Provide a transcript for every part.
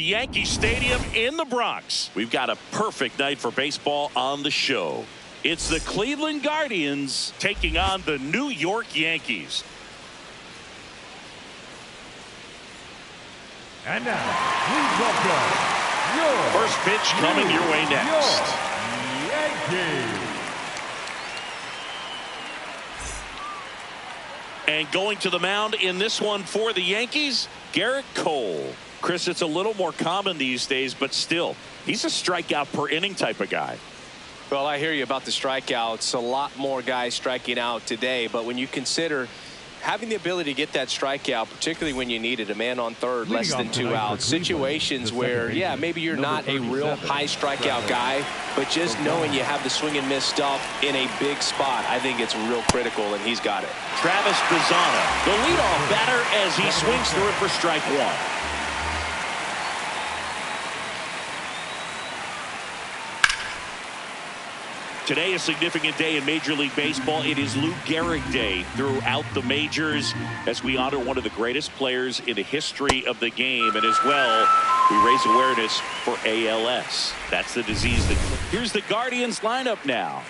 Yankee Stadium in the Bronx. We've got a perfect night for baseball on the show. It's the Cleveland Guardians taking on the New York Yankees. And now, please welcome your first pitch coming your way next. Yankees. And going to the mound in this one for the Yankees, Garrett Cole. Chris, it's a little more common these days, but still, he's a strikeout per inning type of guy. Well, I hear you about the strikeouts. A lot more guys striking out today, but when you consider having the ability to get that strikeout, particularly when you need it, a man on third, less than 2 outs, situations where, yeah, maybe you're not a real high strikeout guy, but just knowing you have the swing and miss stuff in a big spot, I think it's real critical, and he's got it. Travis Bazzana, the leadoff batter, as he swings through it for strike one. Today, a significant day in Major League Baseball. It is Lou Gehrig Day throughout the majors as we honor one of the greatest players in the history of the game. And as well, we raise awareness for ALS. That's the disease. Here's the Guardians lineup now.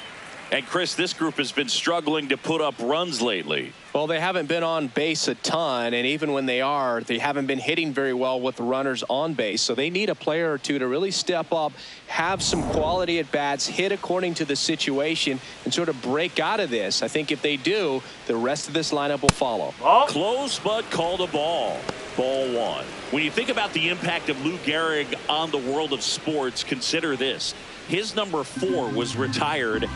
And Chris, this group has been struggling to put up runs lately. Well, they haven't been on base a ton, and even when they are, they haven't been hitting very well with runners on base. So they need a player or two to really step up, have some quality at bats, hit according to the situation, and sort of break out of this. I think if they do, the rest of this lineup will follow. Close but called a ball. Ball one. When you think about the impact of Lou Gehrig on the world of sports, consider this. His number 4 was retired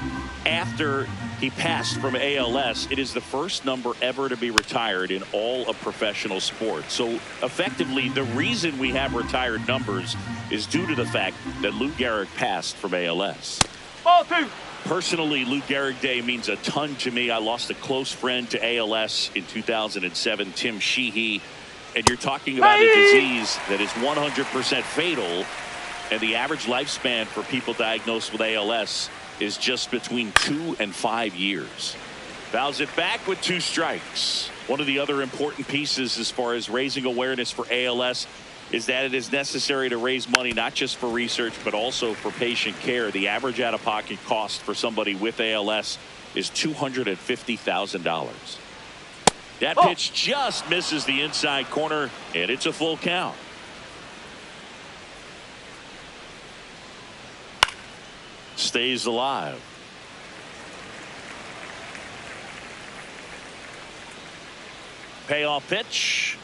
after he passed from ALS. It is the first number ever to be retired in all of professional sports. So effectively, the reason we have retired numbers is due to the fact that Lou Gehrig passed from ALS. Ball 2. Personally, Lou Gehrig Day means a ton to me. I lost a close friend to ALS in 2007, Tim Sheehy. And you're talking about a disease that is 100% fatal. And the average lifespan for people diagnosed with ALS is just between 2 and 5 years. Fouls it back with 2 strikes. One of the other important pieces as far as raising awareness for ALS is that it is necessary to raise money not just for research but also for patient care. The average out-of-pocket cost for somebody with ALS is $250,000. That pitch just misses the inside corner, and it's a full count. Stays alive. Payoff pitch.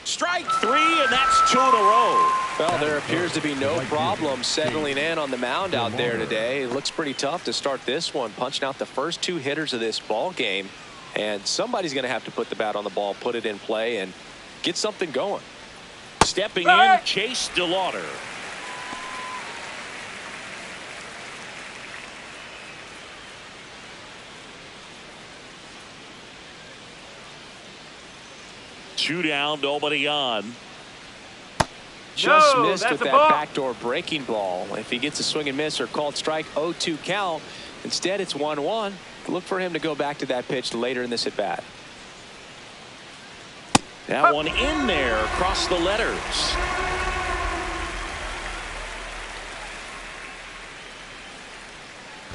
Strike 3, and that's 2 in a row. Well, there appears to be no problem settling in on the mound out there today. It looks pretty tough to start this one, punching out the first 2 hitters of this ball game. And somebody's going to have to put the bat on the ball, put it in play, and get something going. Stepping in, Chase DeLauder. Two down, nobody on. Just missed with that backdoor breaking ball. If he gets a swing and miss or called strike, 0-2 count. Instead, it's 1-1. Look for him to go back to that pitch later in this at bat. That one in there across the letters.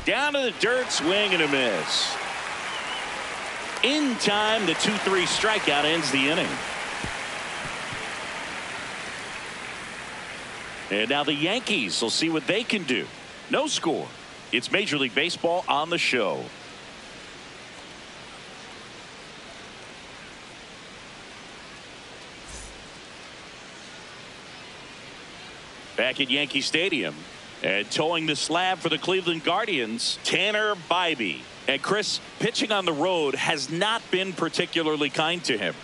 Down to the dirt, swing and a miss. In time, the 2-3 strikeout ends the inning. And now the Yankees will see what they can do. No score. It's Major League Baseball on the show. Back at Yankee Stadium and towing the slab for the Cleveland Guardians, Tanner Bybee. And Chris, pitching on the road has not been particularly kind to him.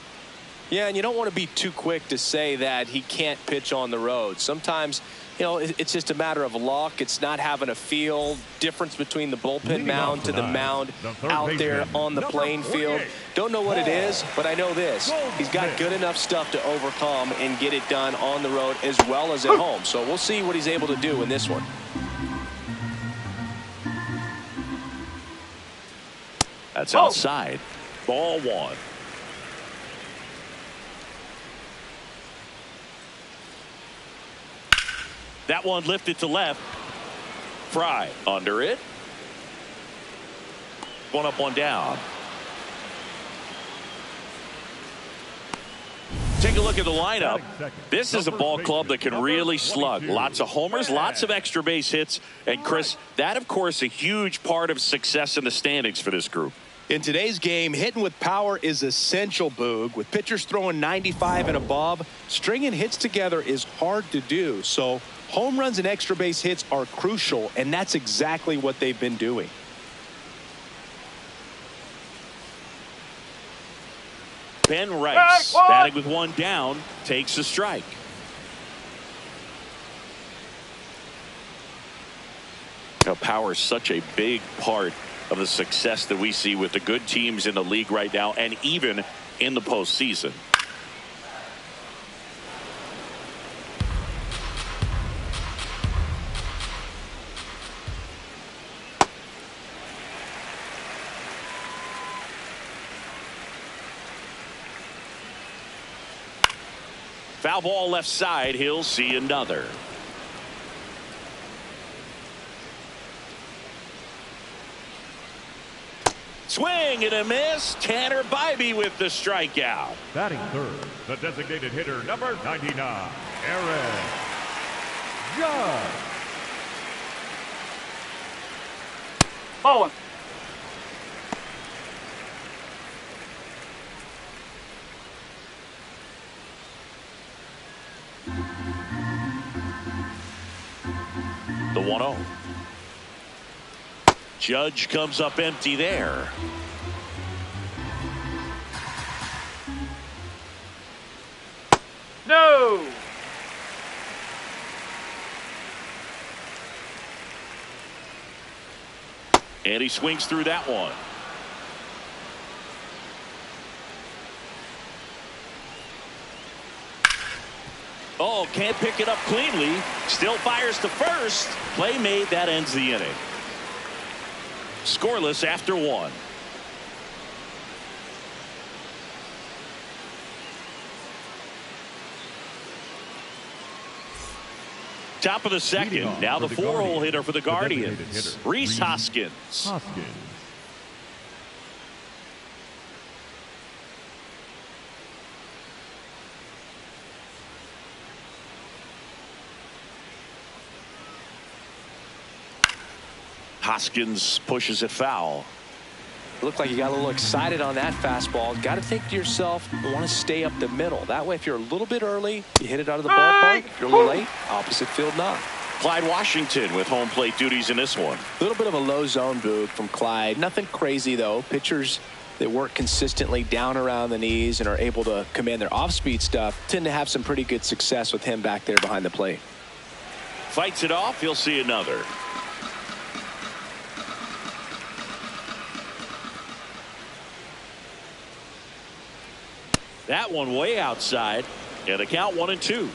Yeah, and you don't want to be too quick to say that he can't pitch on the road. Sometimes, you know, it's just a matter of luck. It's not having a feel. Difference between the bullpen mound to the mound out there on the playing field. Don't know what it is, but I know this. He's got good enough stuff to overcome and get it done on the road as well as at home. So we'll see what he's able to do in this one. That's outside. Ball 1. That one lifted to left. Fry under it. One up, one down. Take a look at the lineup. This is a ball club that can really slug. Lots of homers, lots of extra base hits. And Chris, that of course a huge part of success in the standings for this group. In today's game, hitting with power is essential, Boog. With pitchers throwing 95 and above, stringing hits together is hard to do. So home runs and extra base hits are crucial, and that's exactly what they've been doing. Ben Rice, batting with one down, takes a strike. Now, power is such a big part of the success that we see with the good teams in the league right now, and even in the postseason. Foul ball left side. He'll see another. Swing and a miss. Tanner Bybee with the strikeout. Batting third, the designated hitter, number 99, Aaron Judge. Ball. The 1-0. Judge comes up empty there. No. And he swings through that one. Oh, can't pick it up cleanly. Still fires to first. Play made. That ends the inning. Scoreless after one. Top of the second. Now the 4-hole hitter for the Guardians, Rhys Hoskins. Hoskins pushes it foul. Looked like you got a little excited on that fastball. Got to think to yourself, I want to stay up the middle. That way, if you're a little bit early, you hit it out of the ballpark. If you're a little late, opposite field knock. Clyde Washington with home plate duties in this one. A little bit of a low zone boot from Clyde. Nothing crazy, though. Pitchers that work consistently down around the knees and are able to command their off-speed stuff tend to have some pretty good success with him back there behind the plate. Fights it off. He'll see another. That one way outside, and a count 1-2.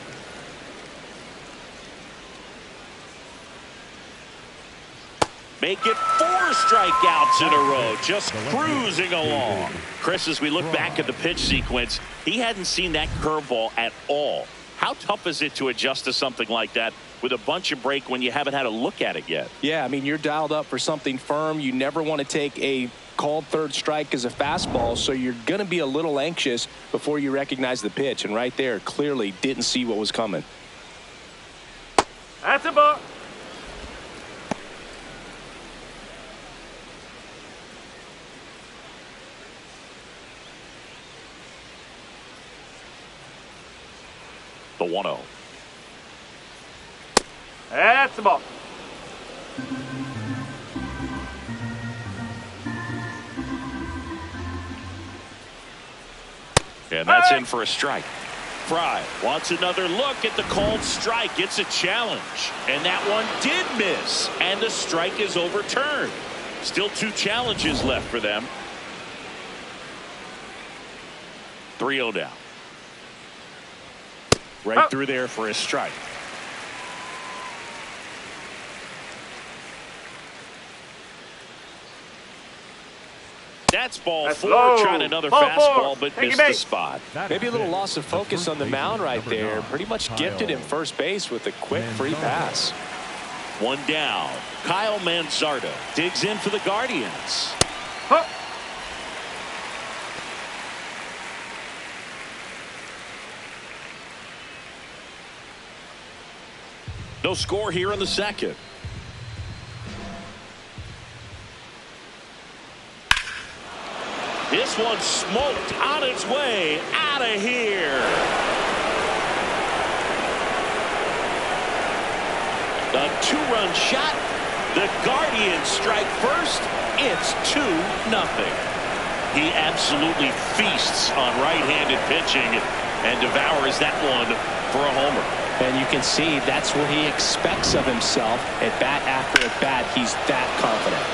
Make it 4 strikeouts in a row, just cruising along. Chris, as we look back at the pitch sequence, he hadn't seen that curveball at all. How tough is it to adjust to something like that with a bunch of break when you haven't had a look at it yet? Yeah, I mean, you're dialed up for something firm. You never want to take a called third strike as a fastball, so you're going to be a little anxious before you recognize the pitch. And right there, clearly didn't see what was coming. That's a ball. The 1-0. That's the ball. And that's in for a strike. Fry wants another look at the called strike. It's a challenge. And that one did miss. And the strike is overturned. Still 2 challenges left for them. 3-0 down. Right through there for a strike. That's ball That's 4. low. Trying another Ball fastball, 4. but Take it missed back. the spot. Maybe a little loss of focus on the mound right there. Pretty much gifted him first base with a quick free pass. One down. Kyle Manzardo digs in for the Guardians. Huh. No score here in the second. This one smoked on its way out of here. A 2-run shot. The Guardians strike first. It's 2-0. He absolutely feasts on right-handed pitching and devours that one for a homer. And you can see that's what he expects of himself at bat after at bat. He's that confident.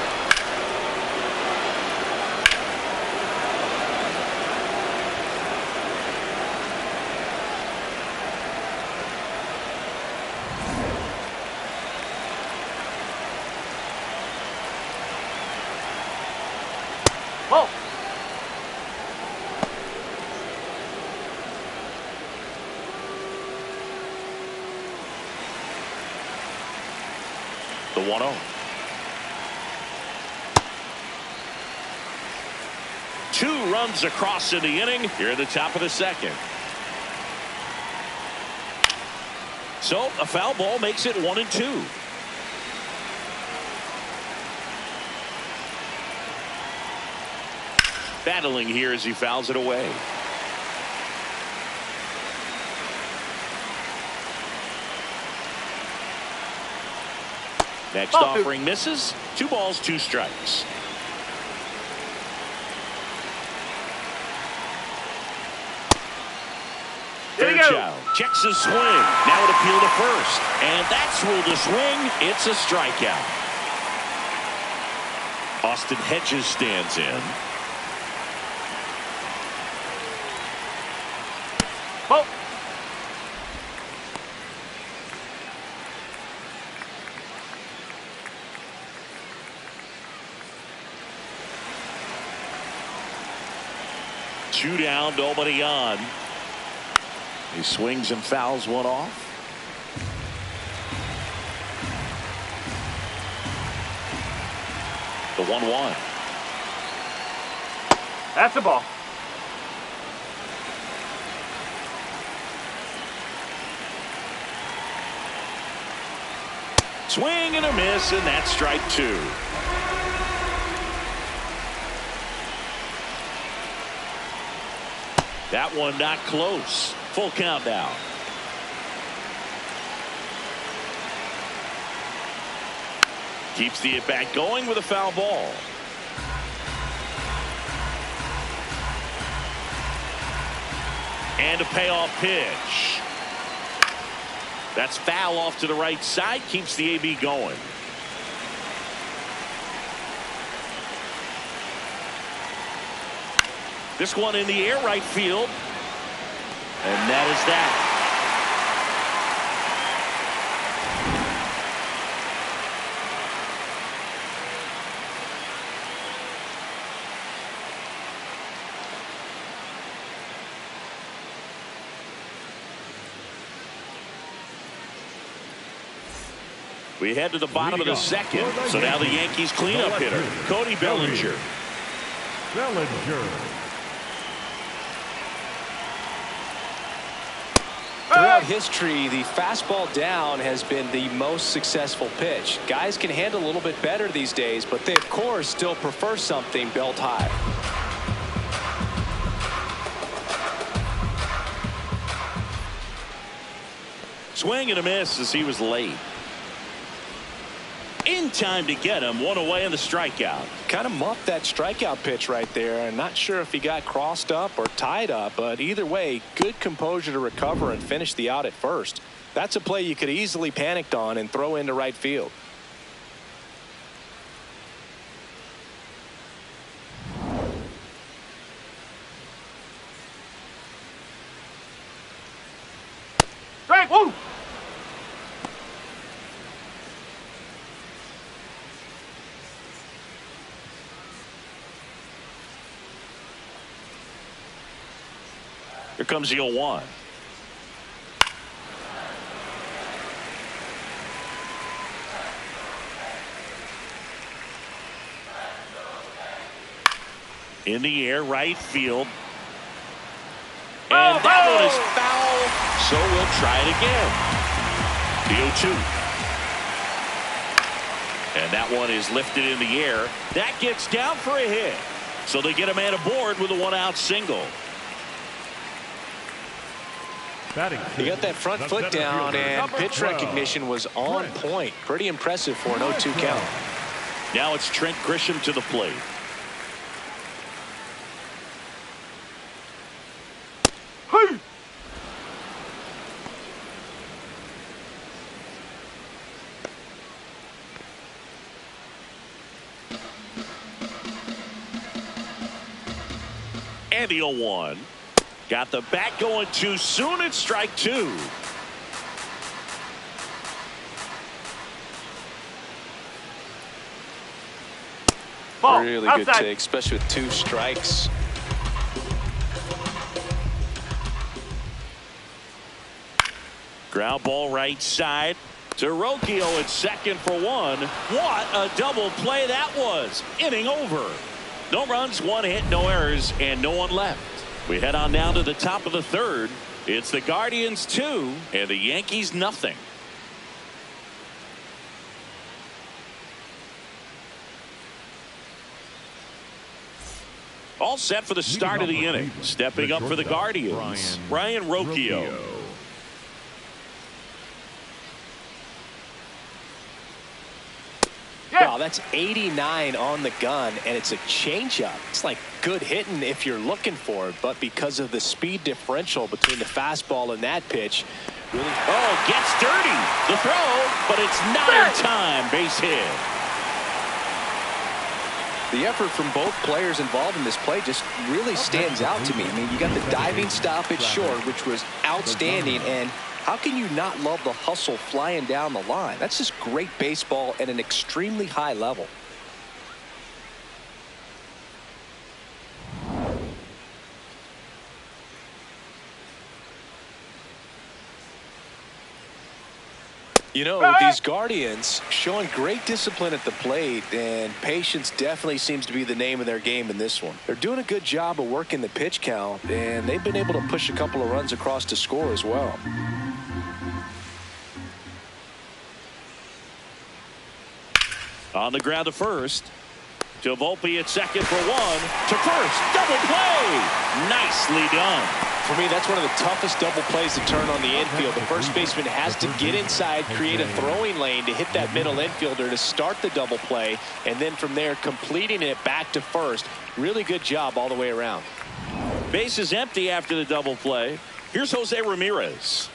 Oh. The 1-0. 2 runs across in the inning here at the top of the second. So a foul ball makes it 1-2. Battling here as he fouls it away. Next offering misses. 2 balls, 2 strikes. Third child checks his swing. Now it appeal to first. And that's ruled a swing. It's a strikeout. Austin Hedges stands in. Oh. Two down, nobody on. He swings and fouls one off. The 1-1. That's a ball. Swing and a miss, and that's strike 2. That one not close. Full count now. Keeps the at-bat going with a foul ball. And a payoff pitch. That's foul off to the right side. Keeps the AB going. This one in the air, right field. And that is that. We head to the bottom of the second. So now the Yankees cleanup hitter, Cody Bellinger. Throughout history, the fastball down has been the most successful pitch. Guys can handle a little bit better these days, but they, of course, still prefer something belt high. Swing and a miss as he was late. In time to get him. One away in the strikeout. Kind of muffed that strikeout pitch right there. I'm not sure if he got crossed up or tied up, but either way, good composure to recover and finish the out at first. That's a play you could easily panicked on and throw into right field. Strike. Woo. comes the 0-1. In the air, right field. And that one is foul, so we'll try it again. The 0-2. And that one is lifted in the air. That gets down for a hit. So they get a man aboard with a 1-out single. He got that front foot down, and pitch recognition was on point. Pretty impressive for an 0-2 count. Now it's Trent Grisham to the plate. And the 0-1. Got the bat going too soon. It's strike 2. Ball. Really Outside. good take, especially with 2 strikes. Ground ball right side to Rocchio at second for 1. What a double play that was. Inning over. No runs, 1 hit, no errors, and no one left. We head on down to the top of the 3rd. It's the Guardians 2 and the Yankees nothing. All set for the start of the inning. Stepping up for the Guardians, Ryan Rocchio. Wow, that's 89 on the gun, and it's a changeup. It's like good hitting if you're looking for it, but because of the speed differential between the fastball and that pitch, really. Oh, gets dirty. The throw, but it's not in time. Base hit. The effort from both players involved in this play just really stands out to me. I mean, you got the diving stoppage short, which was outstanding, and how can you not love the hustle flying down the line? That's just great baseball at an extremely high level. You know, these Guardians showing great discipline at the plate, and patience definitely seems to be the name of their game in this one. They're doing a good job of working the pitch count, and they've been able to push a couple of runs across to score as well. On the ground to first. To Volpe at second for 1. To first. Double play. Nicely done. For me, that's one of the toughest double plays to turn on the infield. The first baseman has to get inside, create a throwing lane to hit that middle infielder to start the double play, and then from there completing it back to first. Really good job all the way around. Base is empty after the double play. Here's Jose Ramirez.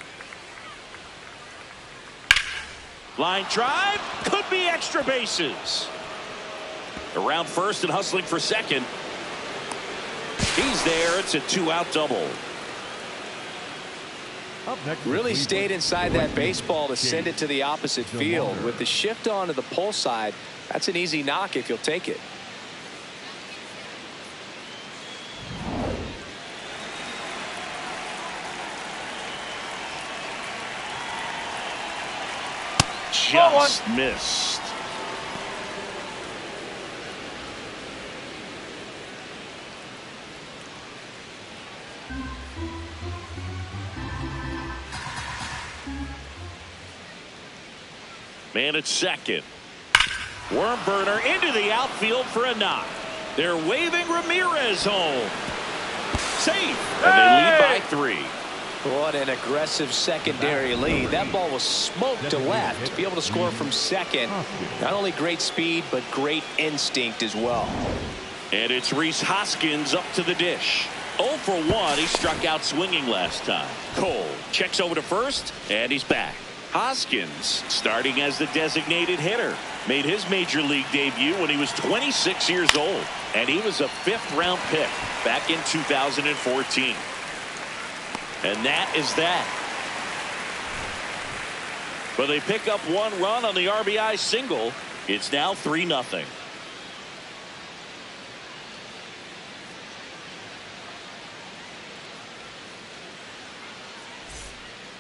Line drive. Could be extra bases. Around first and hustling for second. He's there. It's a 2-out double. Really stayed inside that baseball to send it to the opposite field. With the shift on to the pull side, that's an easy knock if you'll take it. Just missed. Man at second. Worm burner into the outfield for a knock. They're waving Ramirez home. Safe. And they lead by 3. What an aggressive secondary lead. That ball was smoked to left. To be able to score from second, not only great speed, but great instinct as well. And it's Rhys Hoskins up to the dish. 0 for 1. He struck out swinging last time. Cole checks over to first, and he's back. Hoskins starting as the designated hitter. Made his major league debut when he was 26 years old. And he was a 5th-round pick back in 2014. And that is that. But they pick up 1 run on the RBI single. It's now 3-0.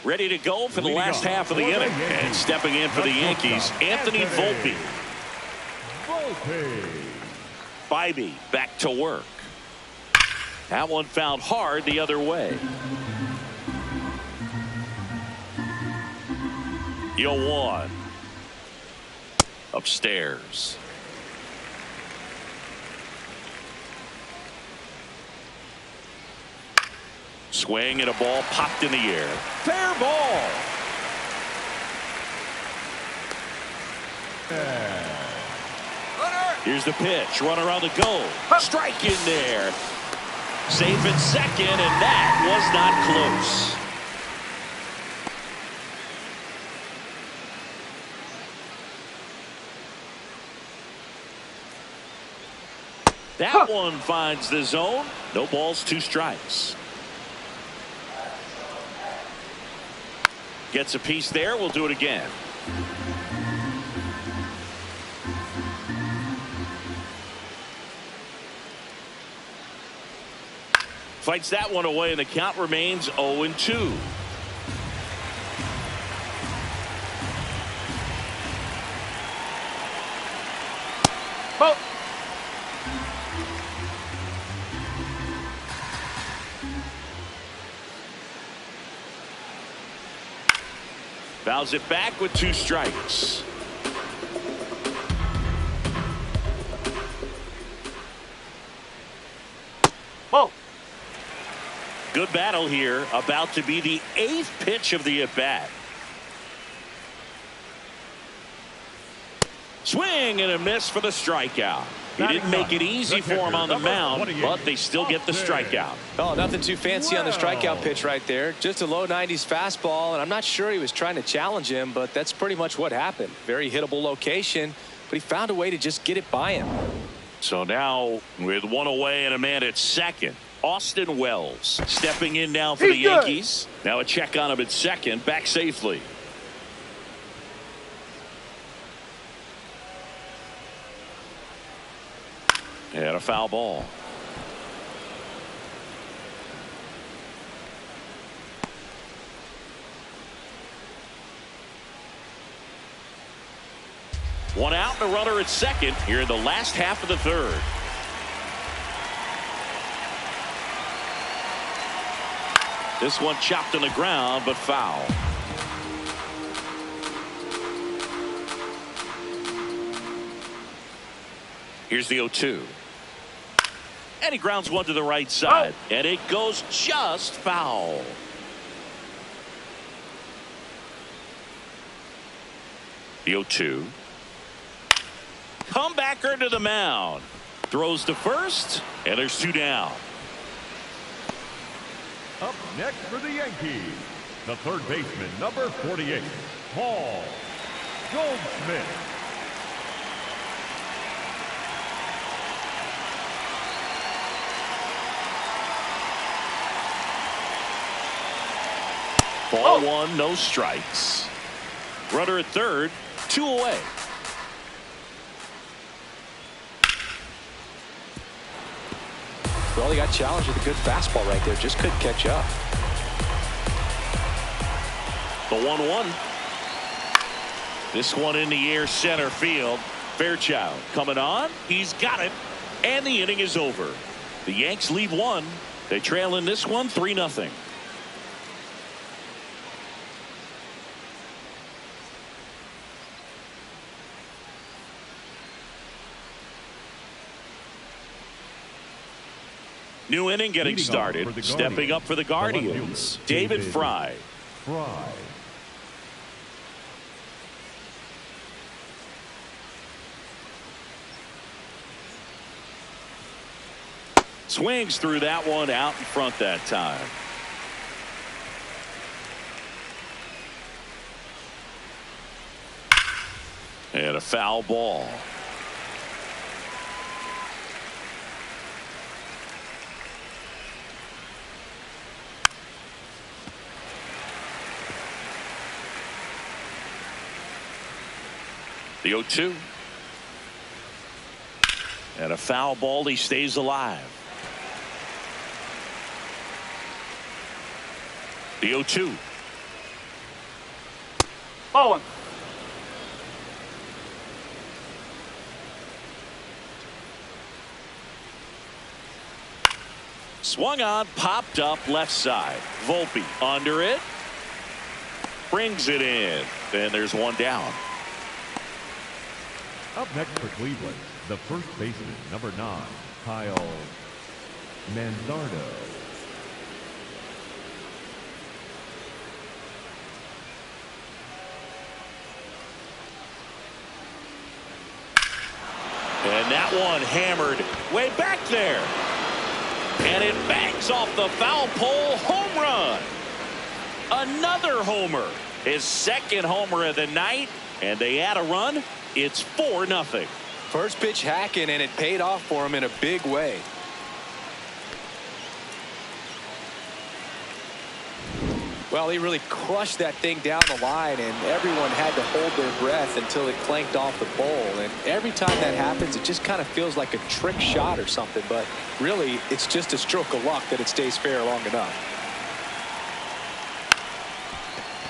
Ready to go for the Leading last off half of the for the inning. Yankees, And stepping in for the the Yankees, shortstop, Anthony Volpe. Volpe. Bybee back to work. That one fouled hard the other way. 0-1. Upstairs. Swing and a ball popped in the air. Fair ball. Here's the pitch. Runner on the go. Strike in there. Safe at second, and that was not close. That one finds the zone. No balls, 2 strikes. Gets a piece there. We'll do it again. Fights that one away, and the count remains 0-2. Ball. Fouls it back with 2 strikes. Ball. Good battle here. About to be the 8th pitch of the at-bat. Swing and a miss for the strikeout. He didn't make it easy for him on the mound, but they still get the strikeout. Oh, nothing too fancy on the strikeout pitch right there. Just a low 90s fastball, and I'm not sure he was trying to challenge him, but that's pretty much what happened. Very hittable location, but he found a way to just get it by him. So now with 1 away and a man at second, Austin Wells stepping in now for the Yankees. Now a check on him at second, back safely. And a foul ball. One out and a runner at second here in the last half of the 3rd. This one chopped on the ground, but foul. Here's the 0-2. And he grounds one to the right side. Oh. And it goes just foul. The 0-2. Comebacker to the mound. Throws to first, and there's 2 down. Up next for the Yankees, the third baseman, number 48, Paul Goldschmidt. Ball 1, no strikes. Runner at third, 2 away. Well, he got challenged with a good fastball right there. Just couldn't catch up. The 1-1. This one in the air, center field. Fairchild coming on. He's got it. And the inning is over. The Yanks leave 1. They trail in this one 3-0. New inning getting started. Stepping up for the Guardians, David Fry. Swings through that one, out in front that time. And a foul ball. The 0-2. And a foul ball. He stays alive. The 0-2. Ball one. Swung on, popped up left side. Volpe under it. Brings it in. And there's one down. Up next for Cleveland, the first baseman, number 9, Kyle Manzardo. And that one hammered way back there. And it bangs off the foul pole. Home run. Another homer. His second homer of the night. And they add a run. It's 4-0. First pitch hacking, and it paid off for him in a big way. Well, he really crushed that thing down the line, and everyone had to hold their breath until it clanked off the pole. And every time that happens, it just kind of feels like a trick shot or something. But really, it's just a stroke of luck that it stays fair long enough.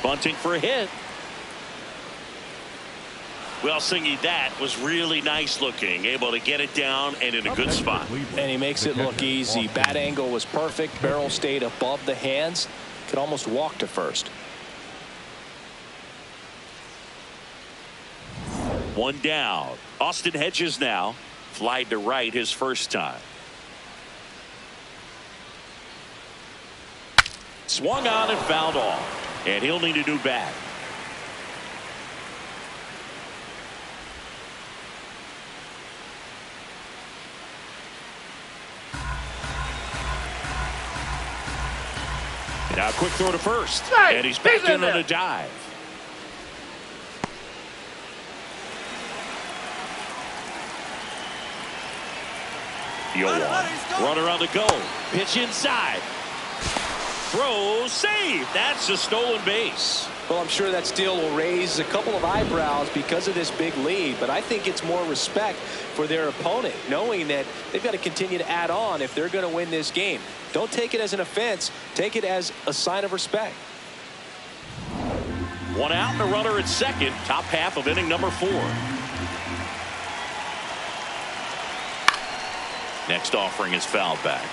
Bunting for a hit. Well, Singy, that was really nice looking. Able to get it down and in a good spot. And he makes it look easy. Bat angle was perfect. Barrel stayed above the hands. Could almost walk to first. One down. Austin Hedges now. Flied to right his first time. Swung on and fouled off. And he'll need a new bat. Now a quick throw to first. Hey, and he's back in there. on a dive. The 0-1. Runner on the go. Pitch inside. Throw, save. That's a stolen base. Well, I'm sure that steal will raise a couple of eyebrows because of this big lead, but I think it's more respect for their opponent, knowing that they've got to continue to add on if they're going to win this game. Don't take it as an offense. Take it as a sign of respect. One out and a runner at second. Top half of inning number 4. Next offering is fouled back.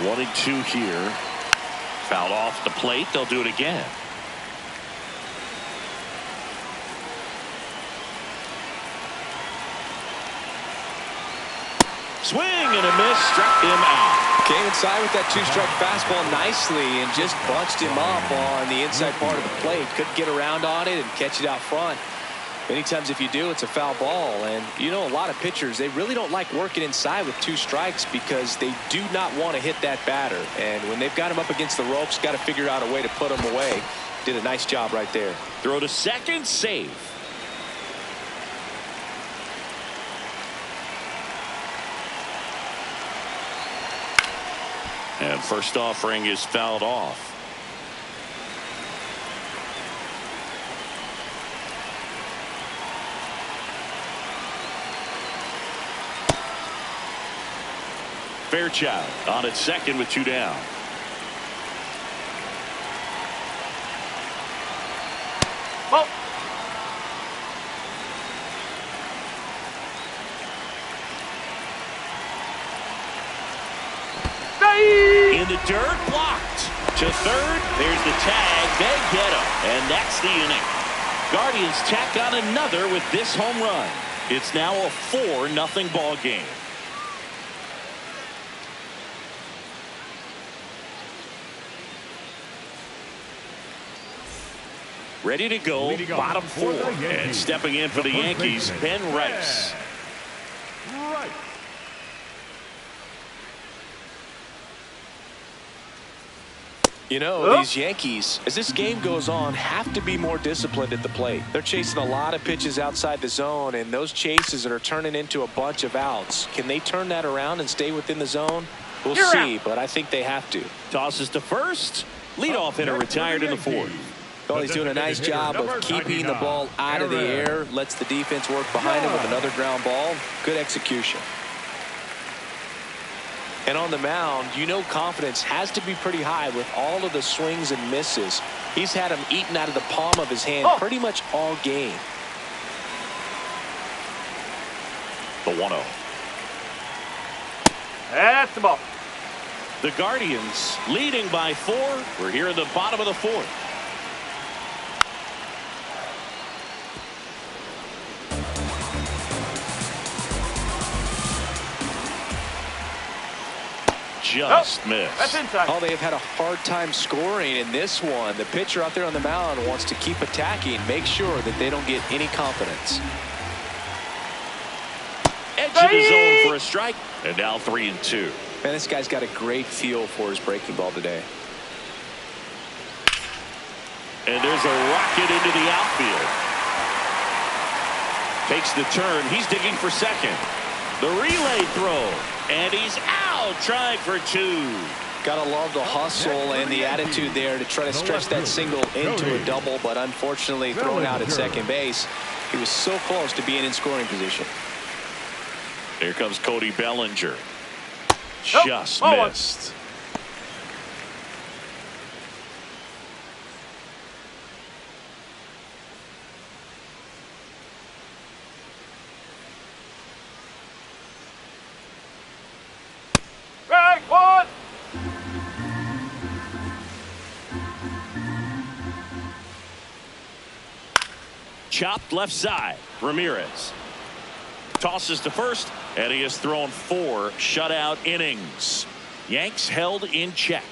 One and 2 here. Fouled off the plate. They'll do it again. Swing and a miss. Struck him out. Came inside with that 2-strike fastball nicely and just bunched him up on the inside part of the plate. Couldn't get around on it and catch it out front. Many times if you do, it's a foul ball. And you know, a lot of pitchers, they really don't like working inside with 2 strikes because they do not want to hit that batter. And when they've got him up against the ropes, got to figure out a way to put him away. Did a nice job right there. Throw to second, save. And first offering is fouled off. Fairchild on at second with 2 down. Ball. In the dirt, blocked. To third, there's the tag. They get him. And that's the inning. Guardians tack on another with this home run. It's now a 4-0 ball game. Ready to go, bottom 4. And stepping in for the Yankees, Ben Rice. Right. You know, these Yankees, as this game goes on, have to be more disciplined at the plate. They're chasing a lot of pitches outside the zone, and those chases are turning into a bunch of outs. Can they turn that around and stay within the zone? We'll see, but I think they have to. Tosses to first. Leadoff hitter retired in the 4th. Well, he's doing a nice job of keeping the ball out of the air. Lets the defense work behind him with another ground ball. Good execution. And on the mound, you know confidence has to be pretty high with all of the swings and misses. He's had them eaten out of the palm of his hand pretty much all game. The 1-0. That's the ball. The Guardians leading by 4. We're here in the bottom of the 4th. Just missed. That's inside. Oh, they have had a hard time scoring in this one. The pitcher out there on the mound wants to keep attacking, make sure that they don't get any confidence. Edge of the zone for a strike. And now 3-2. Man, this guy's got a great feel for his breaking ball today. And there's a rocket into the outfield. Takes the turn. He's digging for second. The relay throw. And he's out, trying for 2. Gotta love the hustle and the attitude there to try to stretch that single into a double, but unfortunately thrown out at second base. He was so close to being in scoring position. Here comes Cody Bellinger. Just missed. Strike one. Chopped left side. Ramirez tosses to first, and he has thrown 4 shutout innings. Yanks held in check.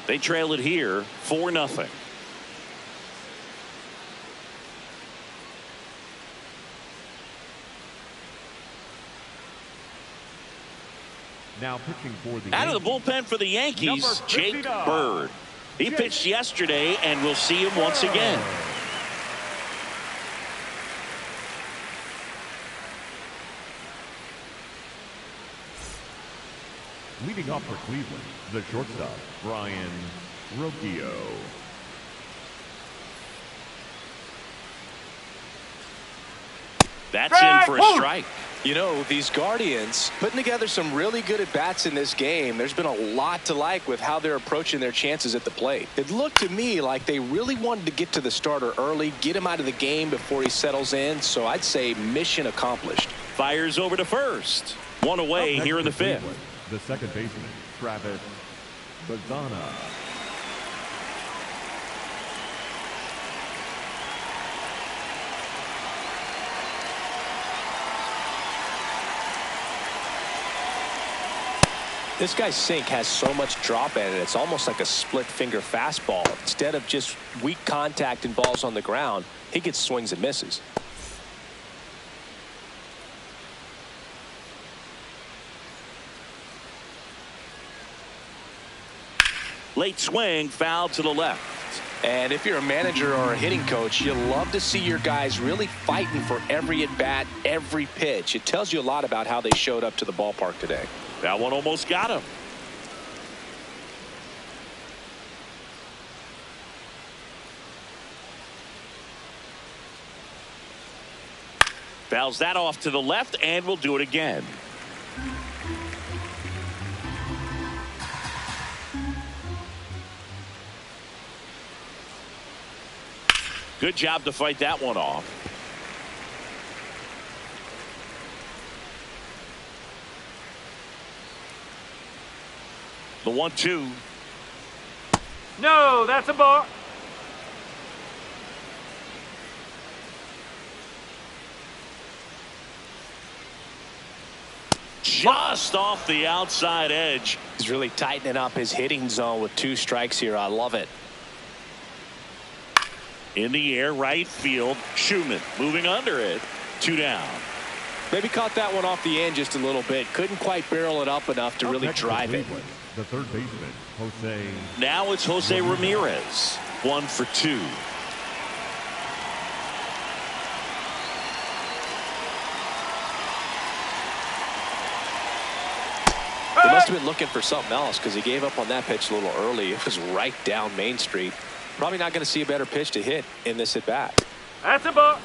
They trail it here 4-0. Now pitching for the Out of the Yankees, bullpen for the Yankees, number Jake 59. Bird. He pitched yesterday, and we'll see him once again. Leading off for Cleveland, the shortstop, Brian Rocchio. That's in for a strike. You know, these Guardians putting together some really good at-bats in this game. There's been a lot to like with how they're approaching their chances at the plate. It looked to me like they really wanted to get to the starter early, get him out of the game before he settles in. So I'd say mission accomplished. Fires over to first. 1 away Up here in the next for 5th. Cleveland, the second baseman, Travis Bazana. This guy's sink has so much drop in it. It's almost like a split finger fastball. Instead of just weak contact and balls on the ground, he gets swings and misses. Late swing, foul to the left. And if you're a manager or a hitting coach, you love to see your guys really fighting for every at-bat, every pitch. It tells you a lot about how they showed up to the ballpark today. That one almost got him. Fouls that off to the left, and we'll do it again. Good job to fight that one off. The 1-2. No, that's a ball. Just off the outside edge. He's really tightening up his hitting zone with 2 strikes here. I love it. In the air, right field. Schumann moving under it. 2 down. Maybe caught that one off the end just a little bit. Couldn't quite barrel it up enough to really Next for drive it. Cleveland, the third baseman, Jose. Now it's Jose Ramirez. 1 for 2. They must have been looking for something else because he gave up on that pitch a little early. It was right down Main Street. Probably not going to see a better pitch to hit in this at bat. That's a ball.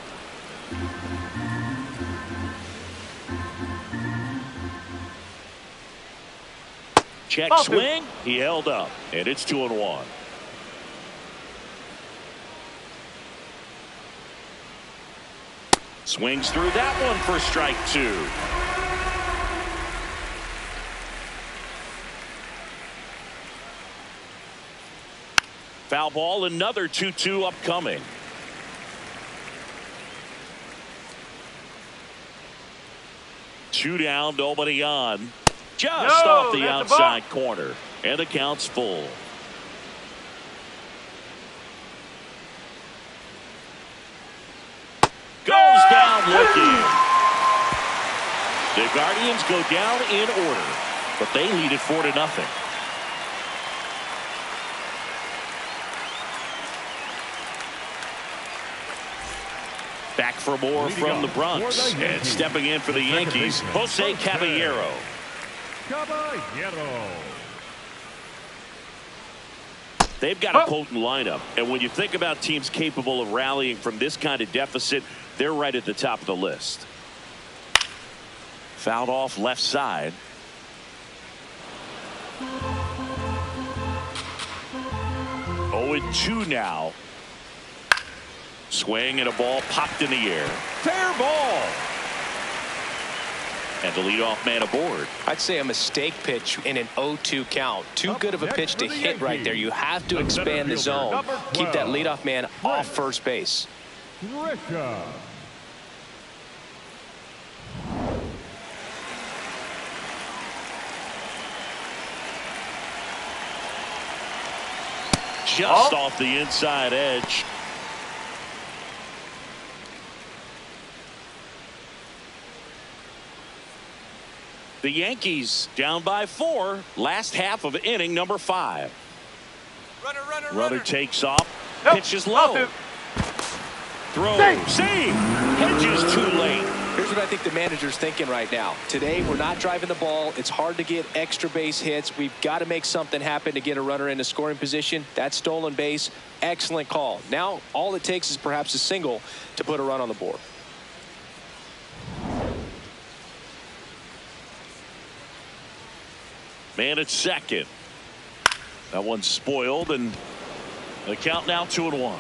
Check Ball swing. He held up, and it's 2-1. Swings through that one for strike 2. Foul ball, another 2-2 upcoming. Two down, nobody on. Just off the outside corner. And the count's full. Goes down looking. The Guardians go down in order, but they lead it 4-0. Back for more from the Bronx, and stepping in for the Yankees, Jose Caballero. They've got a potent lineup, and when you think about teams capable of rallying from this kind of deficit, they're right at the top of the list. Fouled off left side. Oh, 2 now. Swing and a ball popped in the air. Fair ball. And the leadoff man aboard. I'd say a mistake pitch in an 0-2 count. Too good of a pitch to hit right there. You have to expand the zone. Keep that leadoff man off first base. Just off the inside edge. The Yankees down by 4. Last half of inning number 5. Runner takes off. Pitches low. Throw. Save. Hedges too late. Here's what I think the manager's thinking right now. Today, we're not driving the ball. It's hard to get extra base hits. We've got to make something happen to get a runner into scoring position. That stolen base, excellent call. Now, all it takes is perhaps a single to put a run on the board. Man at second. That one's spoiled, and the count now 2-1.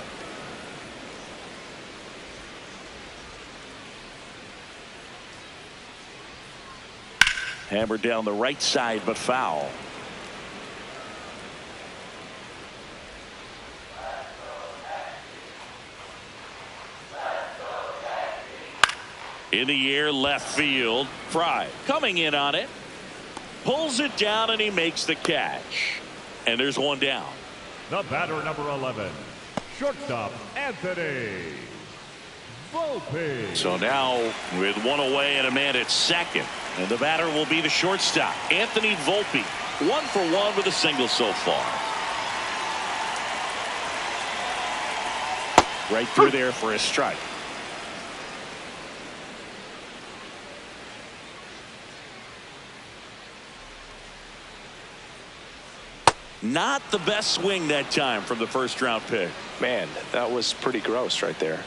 Hammered down the right side, but foul. In the air, left field. Fry coming in on it. Pulls it down, and he makes the catch. And there's one down. The batter, number 11, shortstop Anthony Volpe. So now with one away and a man at second, and the batter will be the shortstop, Anthony Volpe. 1 for 1 with a single so far. Right through there for a strike. Not the best swing that time from the first round pick. Man, that was pretty gross right there.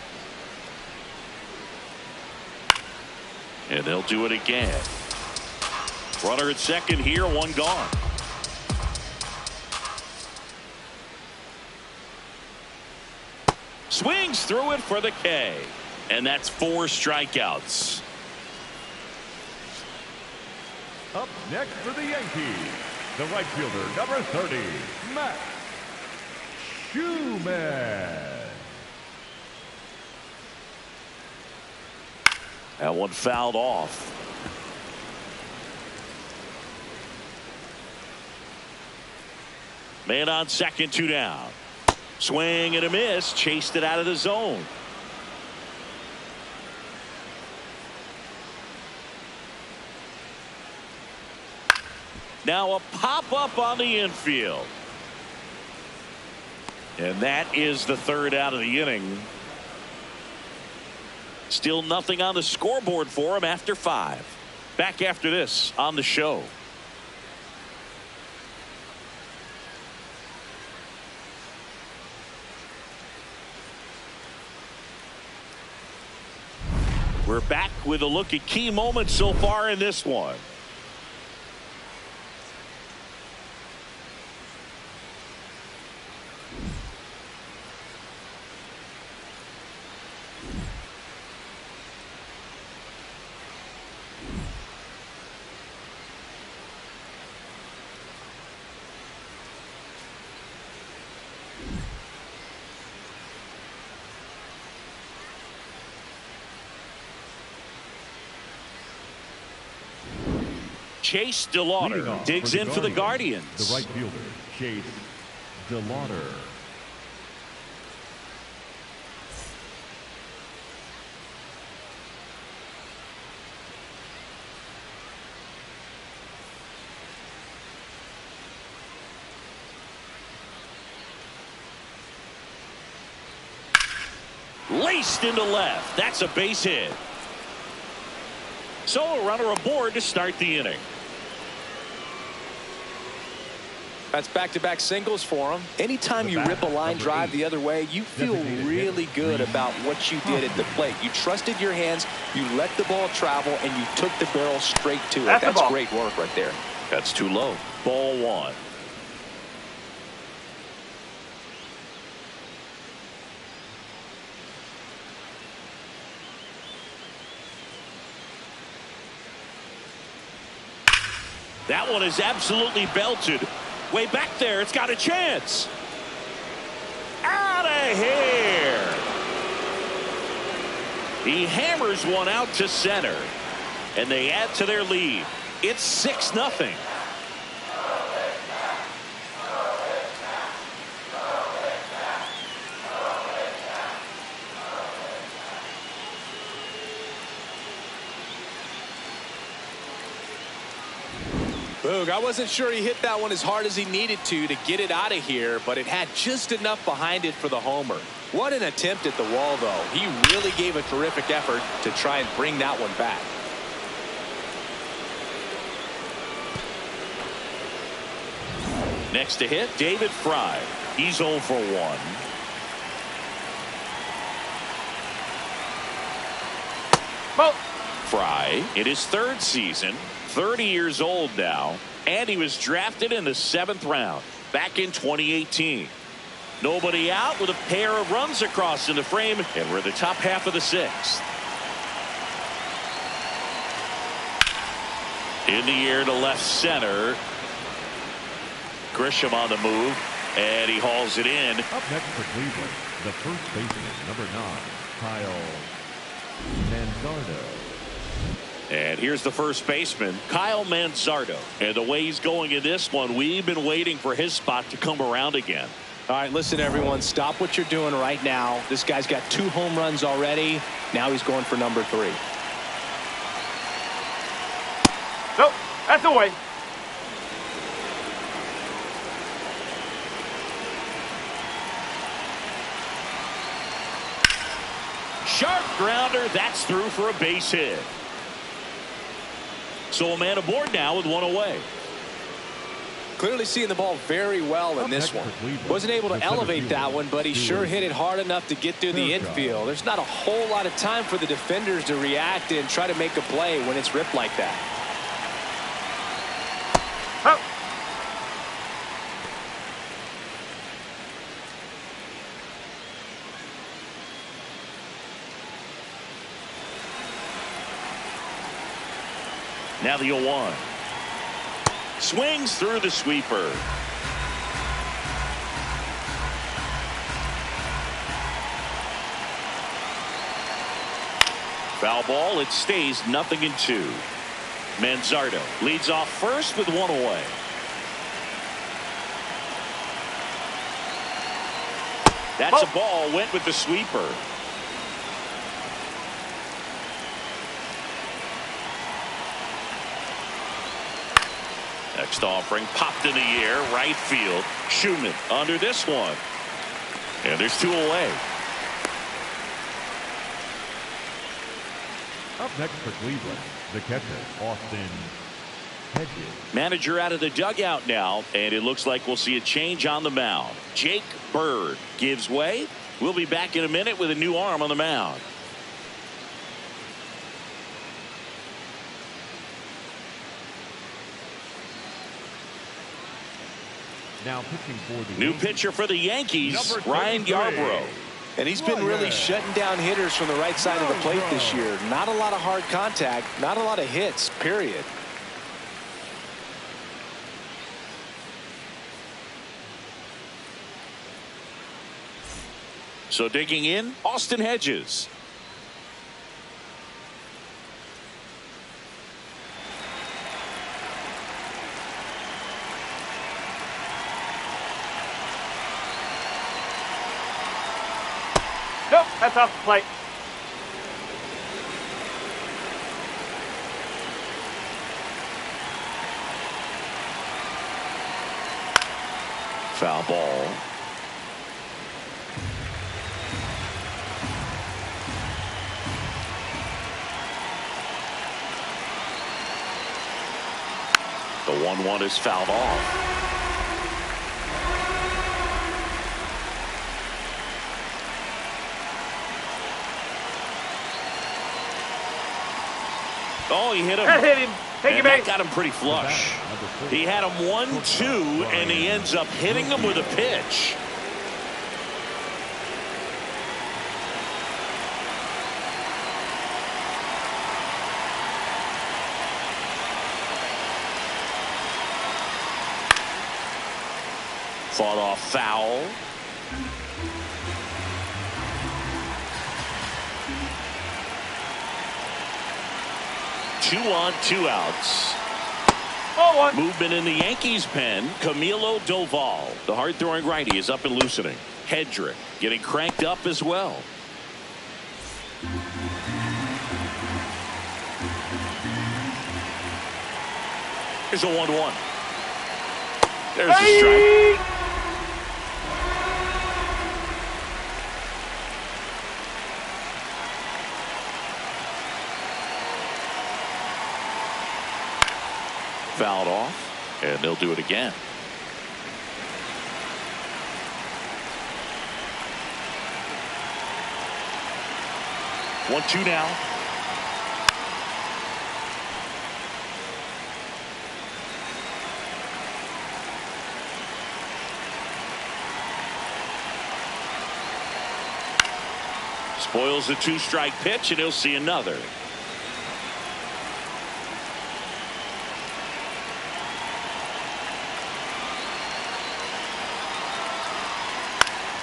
And they'll do it again. Runner at second here, one gone. Swings through it for the K. And that's 4 strikeouts. Up next for the Yankees, the right fielder, number 30, Matt Schumann. That one fouled off. Man on second, 2 down. Swing and a miss. Chased it out of the zone. Now a pop-up on the infield. And that is the 3rd out of the inning. Still nothing on the scoreboard for him after 5. Back after this on the show. We're back with a look at key moments so far in this one. Chase Leading DeLauder off digs in for the Guardians. The right fielder, Chase DeLauder. Laced into left. That's a base hit. So a runner aboard to start the inning. That's back-to-back singles for him. Anytime you rip a line drive the other way, you feel really good about what you did at the plate. You trusted your hands, you let the ball travel, and you took the barrel straight to it. That's great work right there. That's too low. Ball one. That one is absolutely belted. Way back there, it's got a chance. Out of here. He hammers one out to center, and they add to their lead. It's 6-0. Boog, I wasn't sure he hit that one as hard as he needed to get it out of here, but it had just enough behind it for the homer. What an attempt at the wall, though. He really gave a terrific effort to try and bring that one back. Next to hit, David Fry. He's 0 for 1. Fry in his 3rd season, 30 years old now, and he was drafted in the 7th round back in 2018. Nobody out with a pair of runs across in the frame, and we're the top half of the 6th. In the air to left center. Grisham on the move, and he hauls it in. Up next for Cleveland, the first baseman, number 9, Kyle Manzardo. And here's the first baseman, Kyle Manzardo. And the way he's going in this one, we've been waiting for his spot to come around again. All right, listen, everyone, stop what you're doing right now. This guy's got 2 home runs already. Now he's going for number 3. Nope, that's away. Sharp grounder, that's through for a base hit. So a man aboard now with 1 away. Clearly seeing the ball very well in this one. Wasn't able to elevate that one, but he sure hit it hard enough to get through the infield. There's not a whole lot of time for the defenders to react and try to make a play when it's ripped like that. Now the 0-1. Swings through the sweeper. Foul ball. It stays 0-2. Manzardo leads off first with 1 away. That's a ball. Went with the sweeper. Next offering popped in the air, right field. Schumann under this one. And there's 2 away. Up next for Cleveland, the catcher, Austin Hedges. Manager out of the dugout now, and it looks like we'll see a change on the mound. Jake Bird gives way. We'll be back in a minute with a new arm on the mound. Now pitching for the New Yankees, pitcher for the Yankees, number Ryan 33. Yarbrough. And he's been really shutting down hitters from the right side of the plate this year. Not a lot of hard contact, not a lot of hits, period. So digging in, Austin Hedges. That's off the plate. Foul ball. The 1-1 is fouled off. Oh, he hit him. That hit him. Take And it that back. got him pretty flush. He had him 1-2, and he ends up hitting him with a pitch. Fought off foul. Two on, 2 outs. Oh, one. Movement in the Yankees pen. Camilo Doval, the hard-throwing righty, is up and loosening. Hedrick getting cranked up as well. Here's a 1-1. There's a strike. Fouled off, and they'll do it again. One, two now. Spoils the 2-strike pitch, and he'll see another.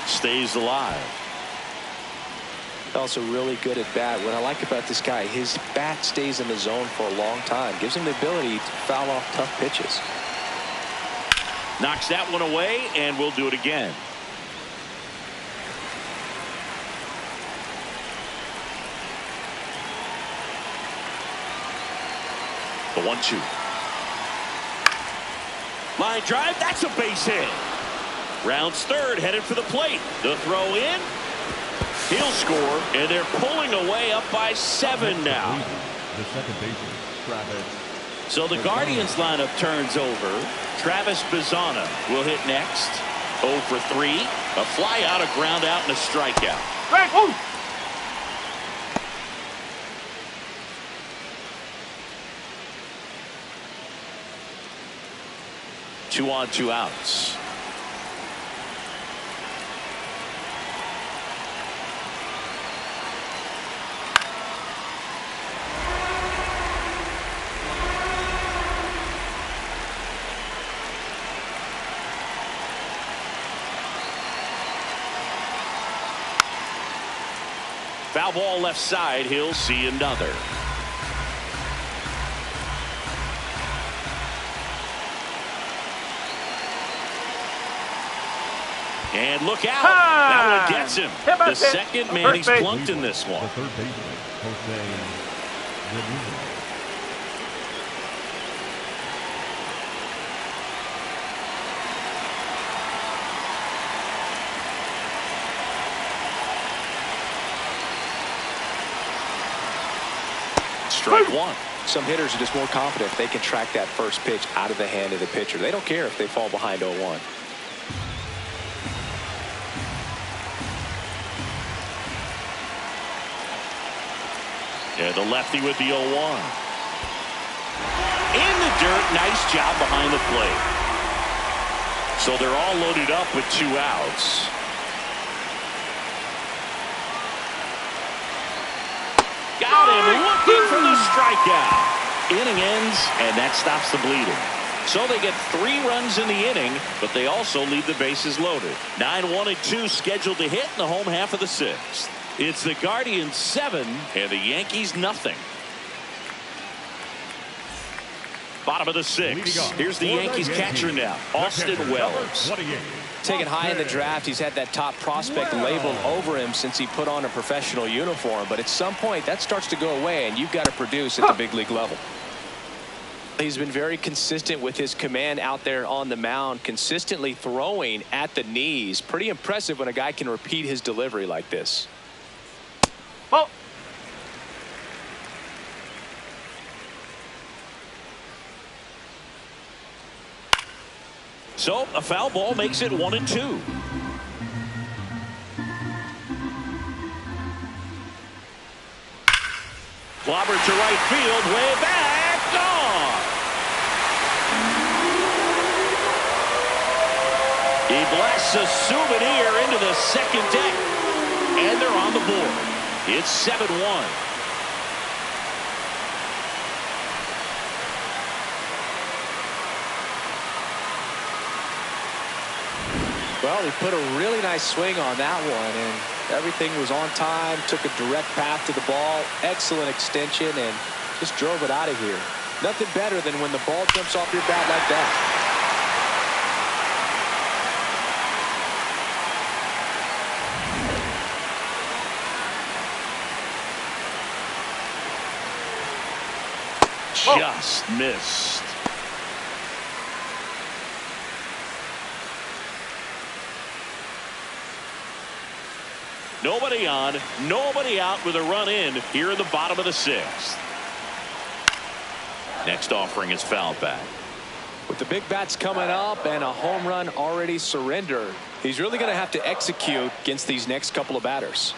Stays alive. Also really good at bat. What I like about this guy, his bat stays in the zone for a long time. Gives him the ability to foul off tough pitches. Knocks that one away, and we'll do it again. The 1-2. Line drive. That's a base hit. Rounds third, headed for the plate. The throw in. He'll score, and they're pulling away up by 7 now. The second baseman, Travis. So the Guardians lineup turns over. Travis Bazzana will hit next. 0 for 3. A fly out, a ground out, and a strikeout. Right, woo. 2 on, 2 outs. Foul ball left side. He'll see another. And look out. That one gets him. The second man he's plunked in this one. The third baseman, Jose Rodriguez. Strike one. Some hitters are just more confident if they can track that first pitch out of the hand of the pitcher. They don't care if they fall behind 0-1. Yeah, the lefty with the 0-1. In the dirt. Nice job behind the plate. So they're all loaded up with 2 outs. Got him looking for the strikeout. Inning ends, and that stops the bleeding. So they get 3 runs in the inning, but they also leave the bases loaded. 9-1 and 2 scheduled to hit in the home half of the 6th. It's the Guardians 7 and the Yankees nothing. Bottom of the sixth. Here's the Yankees catcher now, Austin Wells. Taken high in the draft, he's had that top prospect labeled over him since he put on a professional uniform. But at some point, that starts to go away, and you've got to produce at the big league level. He's been very consistent with his command out there on the mound, consistently throwing at the knees. Pretty impressive when a guy can repeat his delivery like this. Oh. So a foul ball makes it 1-2. Clobbered to right field, way back, gone. He blasts a souvenir into the second deck, and they're on the board. It's 7-1. Well, he put a really nice swing on that one, and everything was on time, took a direct path to the ball, excellent extension, and just drove it out of here. Nothing better than when the ball jumps off your bat like that. Just missed. Nobody on, nobody out with a run in here in the bottom of the sixth. Next offering is fouled back. With the big bats coming up and a home run already surrendered, he's really going to have to execute against these next couple of batters.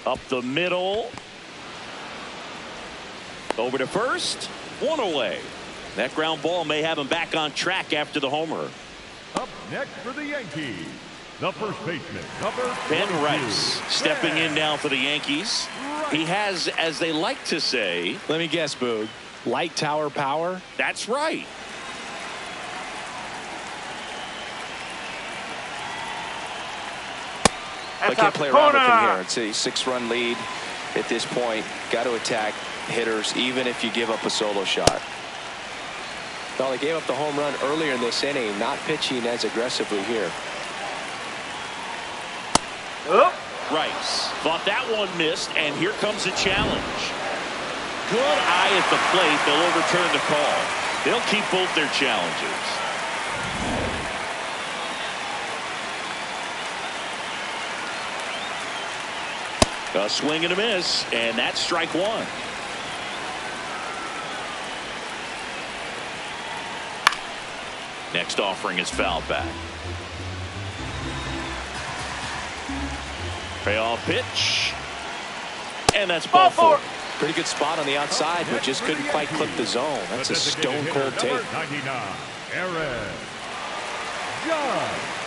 Up the middle. Over to first. One away. That ground ball may have him back on track after the homer. Up next for the Yankees, the first baseman, number Ben 22. Rice stepping in now for the Yankees. He has, as they like to say, let me guess, Boog, light tower power. That's right. I can't play around with him here. It's a 6-run lead at this point. Got to attack hitters even if you give up a solo shot. Well, they gave up the home run earlier in this inning, not pitching as aggressively here. Oh. Rice thought that one missed, and here comes a challenge. Good eye at the plate. They'll overturn the call. They'll keep both their challenges. A swing and a miss, and that's strike one. Next offering is fouled back. Payoff pitch. And that's ball four. Pretty good spot on the outside, but just couldn't quite clip the zone. That's a stone cold take. 99, Aaron Judge.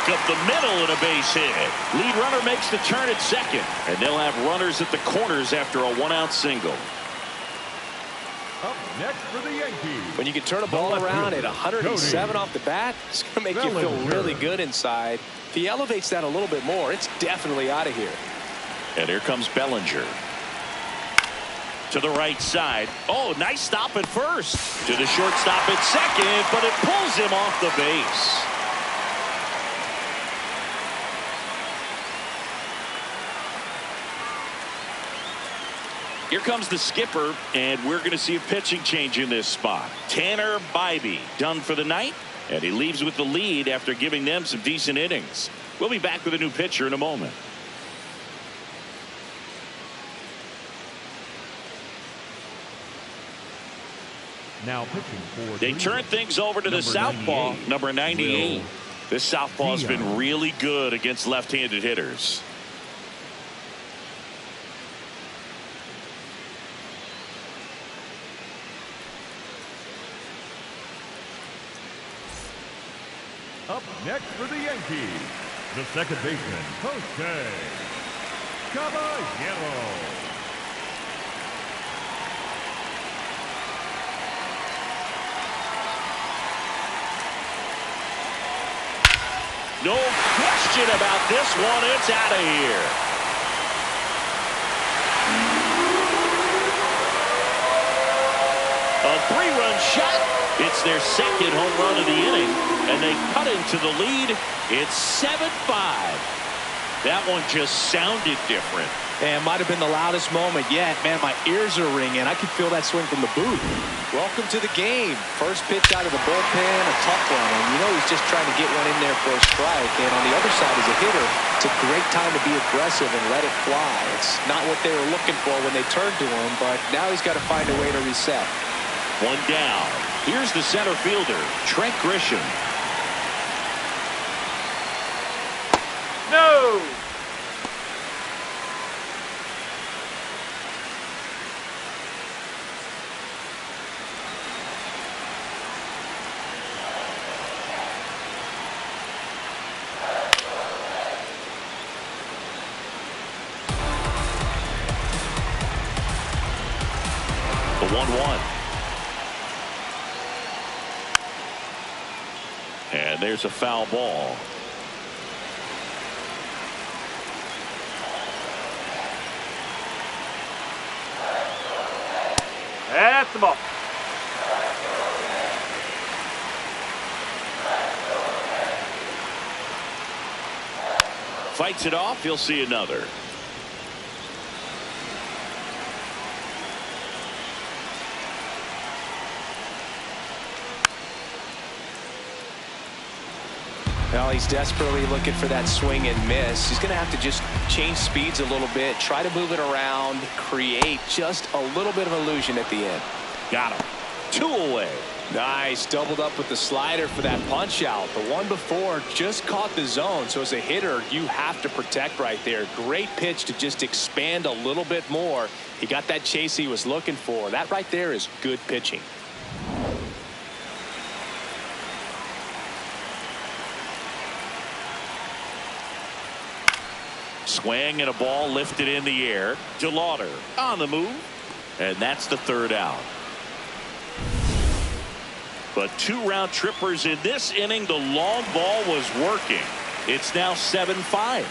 Up the middle and a base hit. Lead runner makes the turn at second, and they'll have runners at the corners after a one-out single. Up next for the Yankees. When you can turn a ball around at 107 off the bat, it's going to make you feel really good inside. If he elevates that a little bit more, it's definitely out of here. And here comes Bellinger. To the right side. Oh, nice stop at first. To the shortstop at second, but it pulls him off the base. Here comes the skipper, and we're going to see a pitching change in this spot. Tanner Bybee done for the night, and he leaves with the lead after giving them some decent innings. We'll be back with a new pitcher in a moment. Now pitching for They turn things over to the southpaw, number 98. This southpaw's been really good against left-handed hitters. Up next for the Yankees, the second baseman, Jose Caballero. No question about this one. It's out of here. A 3-run shot. It's their second home run of the inning, and they cut into the lead. It's 7-5. That one just sounded different. And might have been the loudest moment yet. Man, my ears are ringing. I could feel that swing from the booth. Welcome to the game. First pitch out of the bullpen, a tough one. And you know he's just trying to get one in there for a strike. And on the other side, as a hitter, it's a great time to be aggressive and let it fly. It's not what they were looking for when they turned to him, but now he's got to find a way to reset. One down. Here's the center fielder, Trent Grisham. No. The 1-1. And there's a foul ball. That's the ball. Fights it off. He'll see another. Well, he's desperately looking for that swing and miss. He's going to have to just change speeds a little bit, try to move it around, create just a little bit of illusion at the end. Got him. 2 away. Nice. Doubled up with the slider for that punch out. The one before just caught the zone. So as a hitter, you have to protect right there. Great pitch to just expand a little bit more. He got that chase he was looking for. That right there is good pitching. Swing and a ball lifted in the air. DeLauder on the move. And that's the 3rd out. But 2 round trippers in this inning. The long ball was working. It's now 7-5.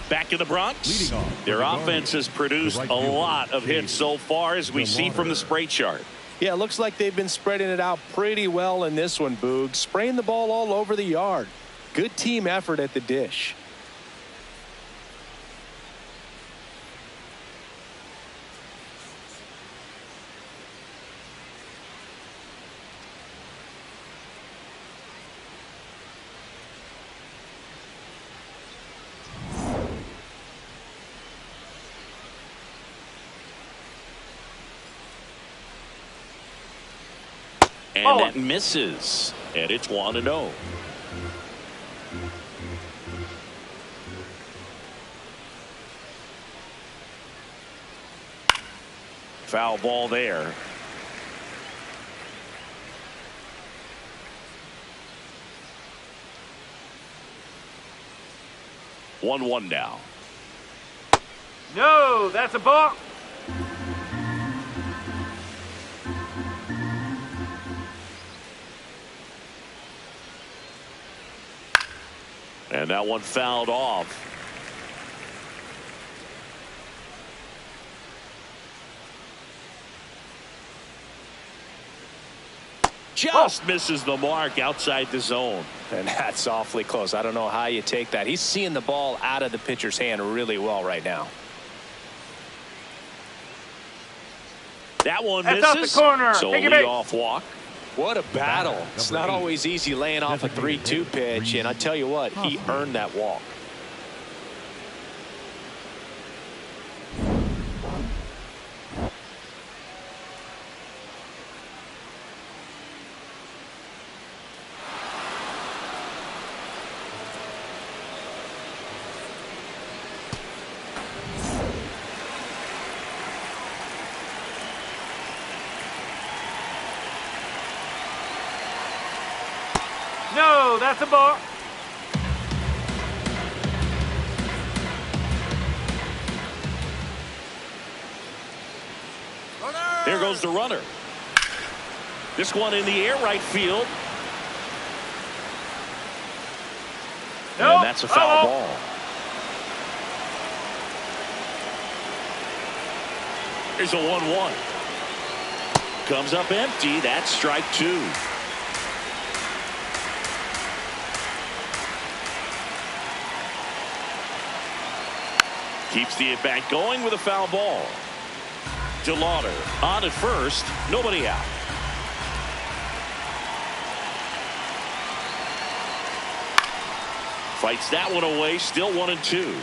Back in the Bronx, their offense has produced a lot of hits so far, as we see from the spray chart. Yeah, it looks like they've been spreading it out pretty well in this one, Boog. Spraying the ball all over the yard. Good team effort at the dish. And that misses. And it's 1-0. Foul ball there. One now. No, that's a ball. And that one fouled off. Just misses the mark outside the zone. And that's awfully close. I don't know how you take that. He's seeing the ball out of the pitcher's hand really well right now. That one That's misses. off the corner. So a Take it back. leadoff walk. What a battle. It's not always easy laying off a 3-2 pitch, and I tell you what, he earned that walk. No, that's a ball. There goes the runner. This one in the air right field. Nope. And that's a foul ball. Here's a 1-1. Comes up empty. That's strike two. Keeps the at-bat going with a foul ball. DeLauder on at first. Nobody out. Fights that one away. Still 1-2.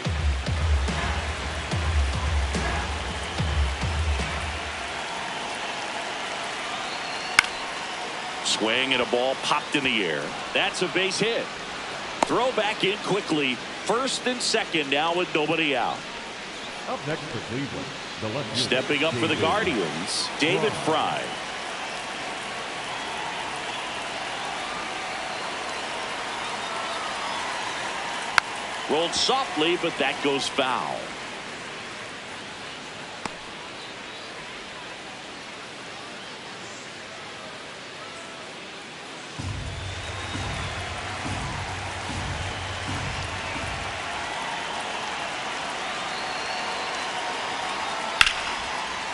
Swing and a ball popped in the air. That's a base hit. Throw back in quickly. First and second now with nobody out. Up next for Cleveland, the left fielder, Stepping up for the Guardians, David Fry. Rolled softly, but that goes foul.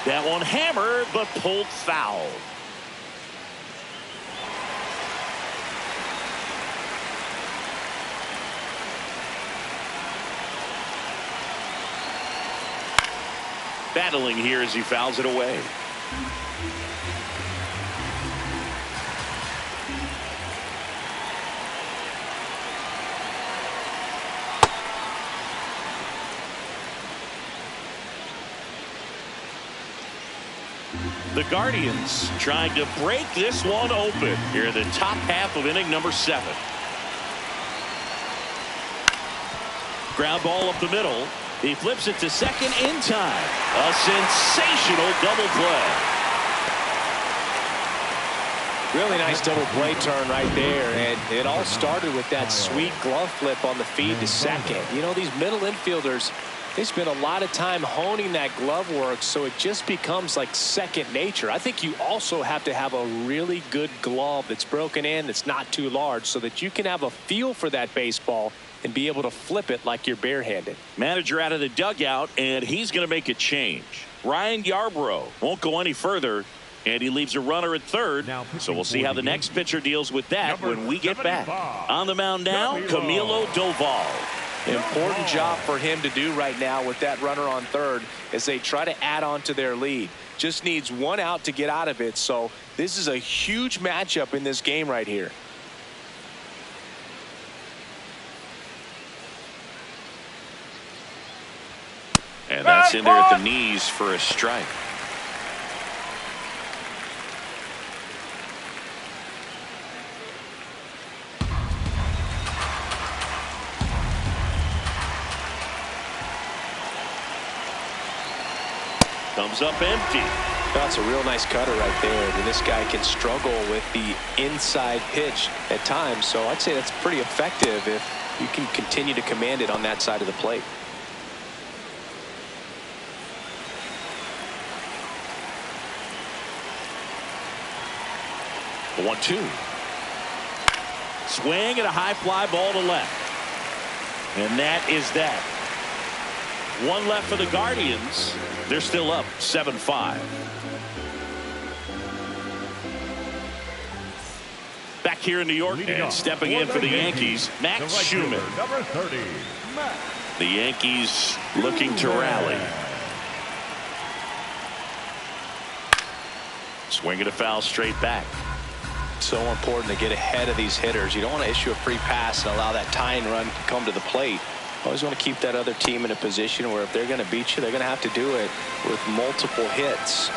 That one hammered, but pulled foul. Battling here as he fouls it away. The Guardians trying to break this one open here in the top half of inning number 7. Ground ball up the middle. He flips it to second in time. A sensational double play. Really nice double play turn right there, and it all started with that sweet glove flip on the feed to second. You know, these middle infielders, they spend a lot of time honing that glove work, so it just becomes like second nature. I think you also have to have a really good glove that's broken in, that's not too large, so that you can have a feel for that baseball and be able to flip it like you're barehanded. Manager out of the dugout, and he's going to make a change. Ryan Yarbrough won't go any further, and he leaves a runner at third. So we'll see how the next pitcher deals with that when we get back. On the mound now, Camilo Doval. Important job for him to do right now with that runner on third as they try to add on to their lead. Just needs one out to get out of it. So this is a huge matchup in this game right here. And that's in there at the knees for a strike. Comes up empty. That's a real nice cutter right there. I mean, this guy can struggle with the inside pitch at times, so I'd say that's pretty effective if you can continue to command it on that side of the plate. 1-2. Swing and a high fly ball to left. And that is that. One left for the Guardians. They're still up 7-5. Back here in New York and stepping in for the Yankees, Max Schumann. Number 30, Max. The Yankees looking to rally. Swing and a foul straight back. So important to get ahead of these hitters. You don't want to issue a free pass and allow that tying run to come to the plate. Always want to keep that other team in a position where if they're going to beat you, they're going to have to do it with multiple hits.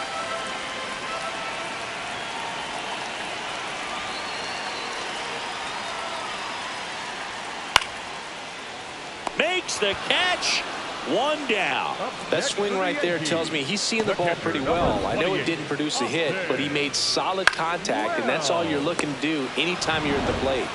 Makes the catch. One down. That swing right there tells me he's seeing the ball pretty well. I know it didn't produce a hit, but he made solid contact, and that's all you're looking to do anytime you're at the plate.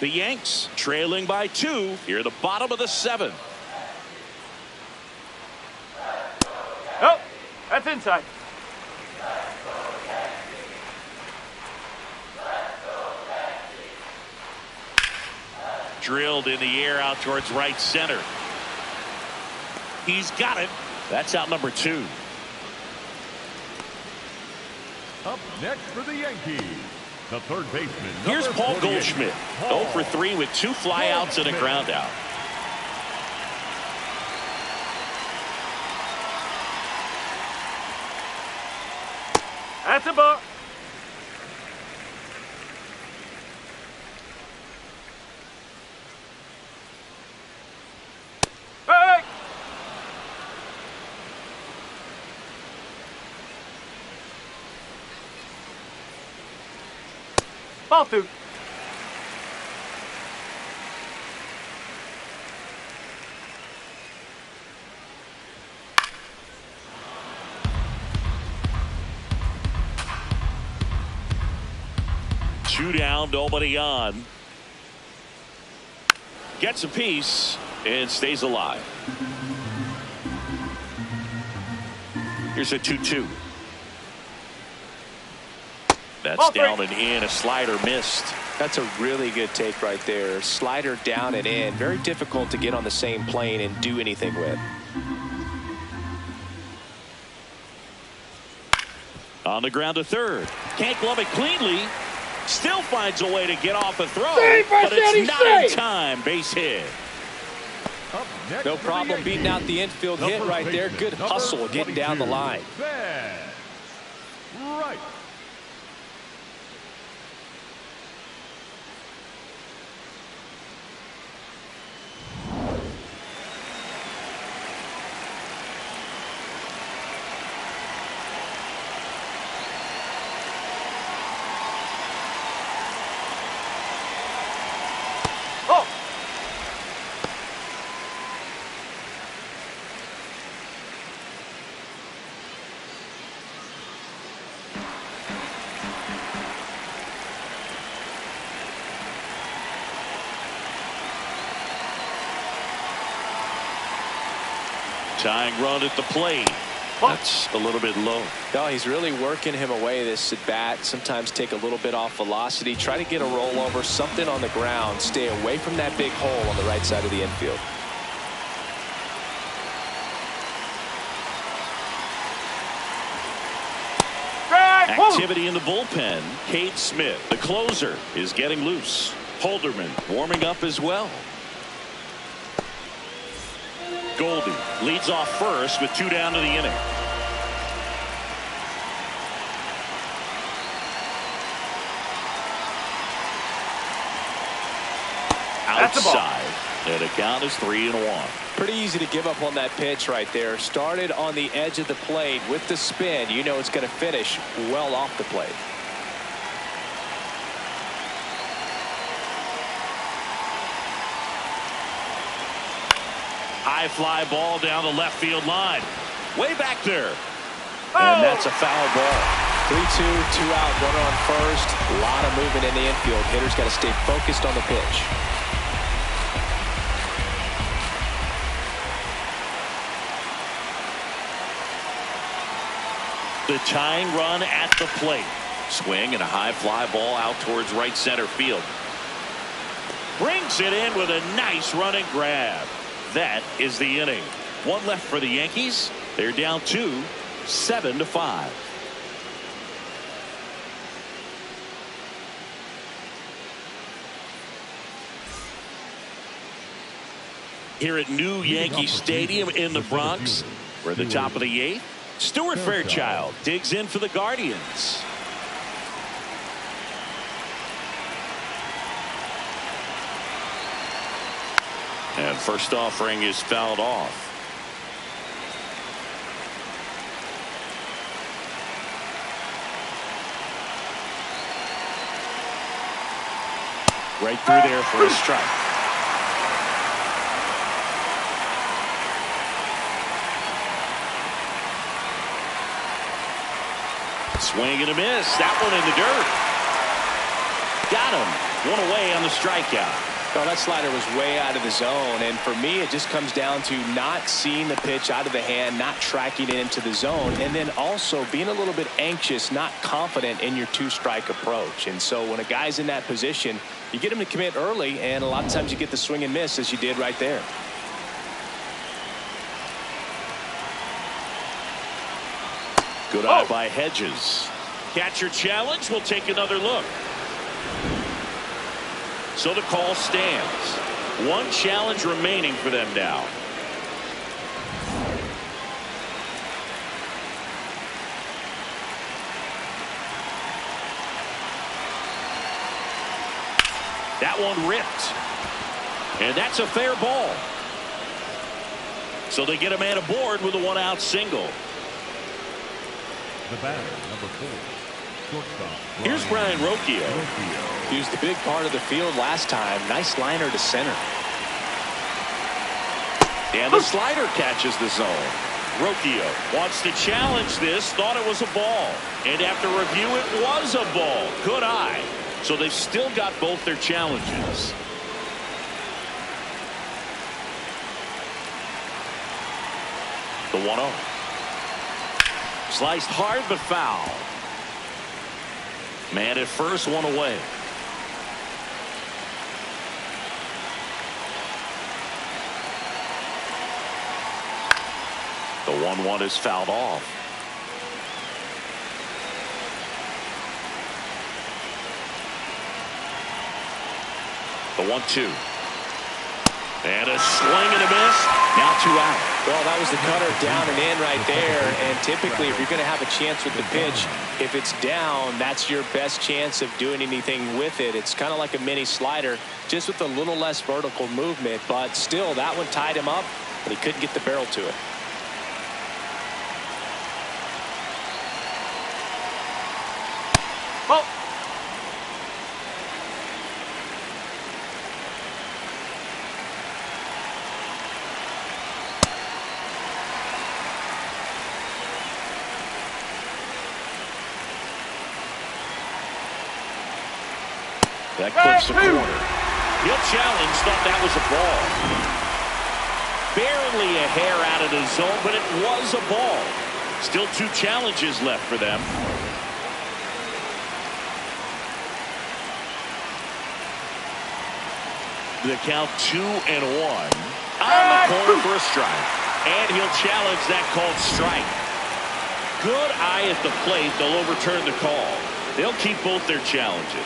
The Yanks trailing by 2 here at the bottom of the 7th. Oh, that's inside. Drilled in the air out towards right center. He's got it. That's out number 2. Up next for the Yankees, the third baseman. Here's Paul 48, Goldschmidt. Paul 0 for 3 with 2 flyouts and a ground out. That's a ball. Hey! Ball 2. Two down, nobody on. Gets a piece and stays alive. Here's a 2-2. That's Ball 3. down and in. A slider missed. That's a really good take right there. Slider down and in. Very difficult to get on the same plane and do anything with. On the ground to third. Can't glove it cleanly. Still finds a way to get off a throw. Save, but it's Marcetti, not in save. time. Base hit. Up next No for the problem beating Yankees, out the infield the hit first right there. baseman, Good number hustle getting down the 22, line. Van Right. Oh! Tying run at the plate. That's a little bit low. No, he's really working him away this at bat. Sometimes take a little bit off velocity. Try to get a rollover, something on the ground. Stay away from that big hole on the right side of the infield. Activity in the bullpen. Cade Smith, the closer, is getting loose. Holderman warming up as well. Goldie leads off first with 2 down to the inning. That's the ball. Outside. And the count is 3-1. Pretty easy to give up on that pitch right there. Started on the edge of the plate with the spin. You know it's going to finish well off the plate. High fly ball down the left field line. Way back there. Oh! And that's a foul ball. 3-2, 2 out, runner on first. A lot of movement in the infield. Hitter's got to stay focused on the pitch. The tying run at the plate. Swing and a high fly ball out towards right center field. Brings it in with a nice running grab. That is the inning. 1 left for the Yankees. They're down 2, 7-5. Here at New Yankee Stadium in the Bronx, we're at the top of the 8th. Stuart Fairchild digs in for the Guardians. And first offering is fouled off. Right through there for a strike. Swing and a miss. That one in the dirt. Got him. One away on the strikeout. Well, that slider was way out of the zone, and for me, it just comes down to not seeing the pitch out of the hand, not tracking it into the zone, and then also being a little bit anxious, not confident in your two-strike approach. And so when a guy's in that position, you get him to commit early, and a lot of times you get the swing and miss, as you did right there. Good eye by Hedges. Catcher challenge. We'll take another look. So the call stands. One challenge remaining for them now. That one ripped. And that's a fair ball. So they get a man aboard with a one-out single. The batter, number 4. Shortstop. Here's Brian Rocchio. He was the big part of the field last time. Nice liner to center. And the slider catches the zone. Rocchio wants to challenge this. Thought it was a ball. And after review, it was a ball. Good eye. So they've still got both their challenges. The 1-0. Sliced hard but foul. Man at first, one away. The 1-1 is fouled off. The 1-2. And a swing and a miss. Now 2 out. Well, that was the cutter down and in right there. And typically, if you're going to have a chance with the pitch, if it's down, that's your best chance of doing anything with it. It's kind of like a mini slider, just with a little less vertical movement. But still, that one tied him up, and he couldn't get the barrel to it. Oh. That clips the corner. He'll challenge. Thought that was a ball. Barely a hair out of the zone, but it was a ball. Still 2 challenges left for them. The count 2-1. On the corner for a strike. And he'll challenge that called strike. Good eye at the plate. They'll overturn the call. They'll keep both their challenges.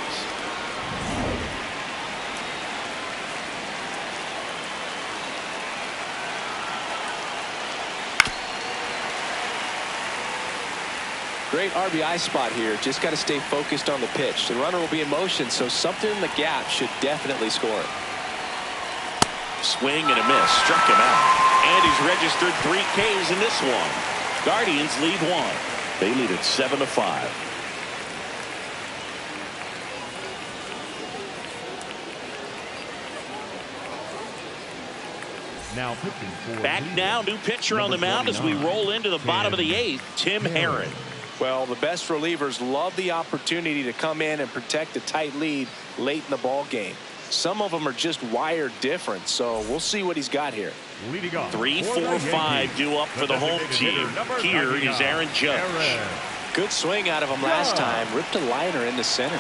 Great RBI spot here. Just got to stay focused on the pitch. The runner will be in motion, so something in the gap should definitely score it. Swing and a miss. Struck him out. And he's registered 3 Ks in this one. Guardians lead 1. They lead at 7-5. Now pitching for Back now, new pitcher on the mound as we roll into the bottom of the 8th, Tim Herrin. Well, the best relievers love the opportunity to come in and protect a tight lead late in the ball game. Some of them are just wired different, so we'll see what he's got here. 3, 4, 5 due up for the home team. Here is Aaron Judge. Good swing out of him last time. Ripped a liner in the center.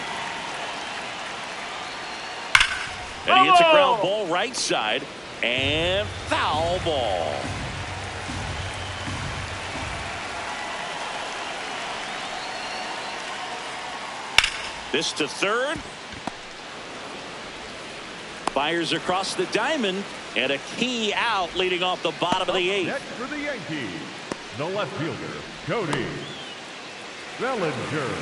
And he hits a ground ball right side. And foul ball. This to third. Fires across the diamond. And a key out leading off the bottom of the 8th. Next for the Yankees, the left fielder, Cody Bellinger.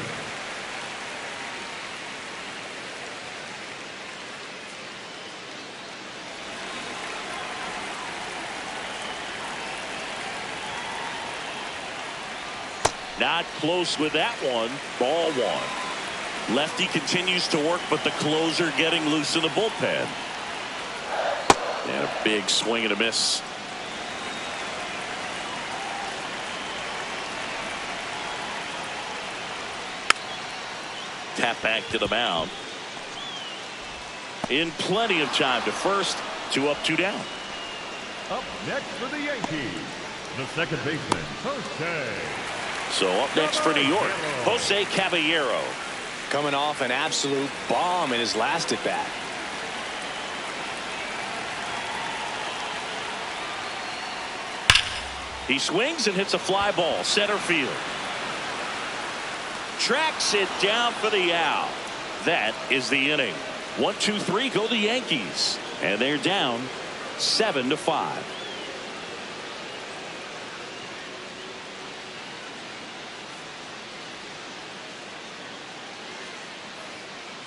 Not close with that one. Ball 1. Lefty continues to work, but the closer getting loose in the bullpen. And a big swing and a miss. Tap back to the mound. in plenty of time to first. 2 up, 2 down. Up next for the Yankees, the second baseman, Jose. So up next for New York, Jose Caballero. Coming off an absolute bomb in his last at bat. He swings and hits a fly ball center field. Tracks it down for the out. That is the inning. 1, 2, 3 go the Yankees, and they're down 7-5.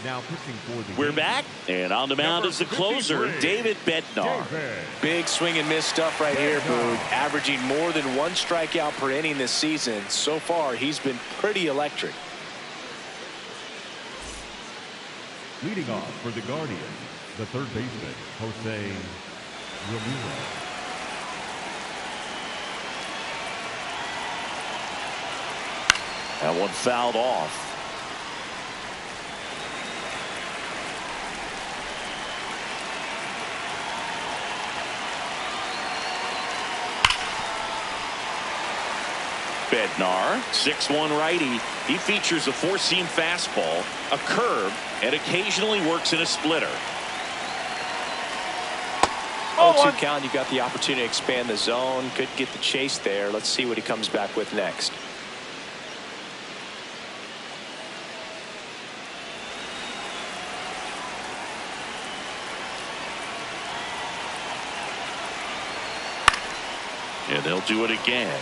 Now pitching for the We're Yankees, back, and on the mound is the closer, David Bednar. Big swing and miss stuff right here, Boog. Averaging more than 1 strikeout per inning this season. So far, he's been pretty electric. Leading off for the Guardians, the third baseman, Jose Ramirez. That one fouled off. Bednar, 6'1" righty. He features a 4-seam fastball, a curve, and occasionally works in a splitter. 0-2 count. You got the opportunity to expand the zone. Could get the chase there. Let's see what he comes back with next. And they'll do it again.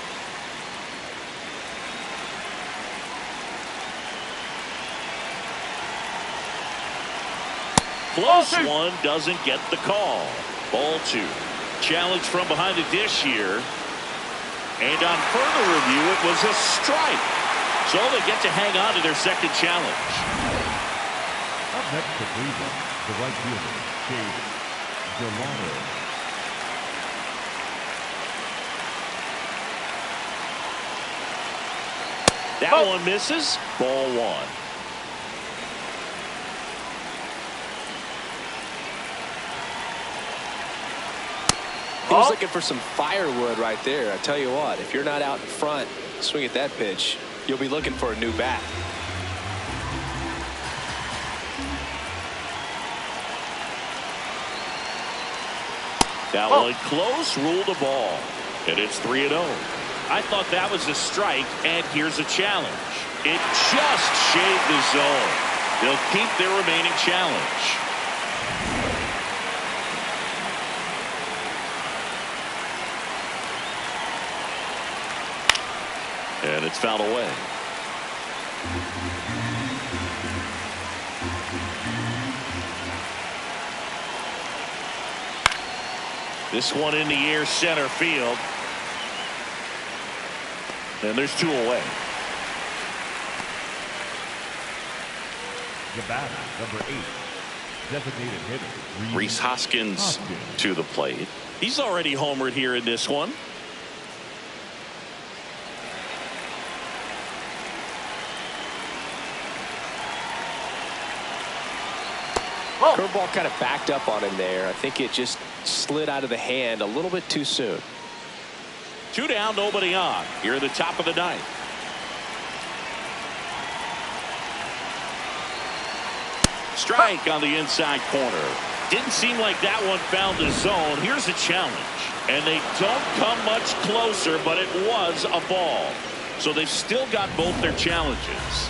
Close one, doesn't get the call. Ball 2. Challenge from behind the dish here. And on further review, it was a strike. So they get to hang on to their second challenge. Up next for Cleveland, the right fielder, Chase Delano. That one misses. Ball 1. He was looking for some firewood right there. I tell you what, if you're not out in front, swing at that pitch, you'll be looking for a new bat. That one close, ruled a ball. And it's 3-0. I thought that was a strike, and here's a challenge. It just shaved the zone. They'll keep their remaining challenge. And it's fouled away. This one in the air, center field. And there's 2 away. The batter, number 8, designated hitter, Rhys Hoskins to the plate. He's already homered here in this one. Curveball kind of backed up on him there. I think it just slid out of the hand a little bit too soon. 2 down, nobody on. Here at the top of the 9th. Strike on the inside corner. Didn't seem like that one found the zone. Here's a challenge. And they don't come much closer, but it was a ball. So they've still got both their challenges.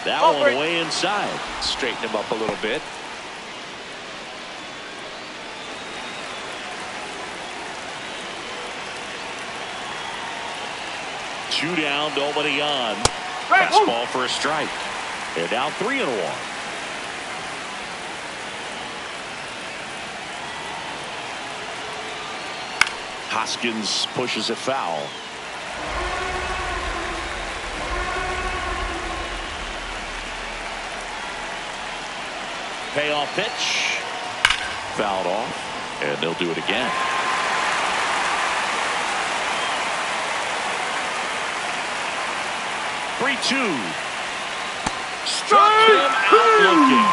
That one way inside. Straighten him up a little bit. Two down, nobody on. Fastball for a strike. They're down 3-1. Hoskins pushes it foul. Payoff pitch. Fouled off. And they'll do it again. Struck him out looking.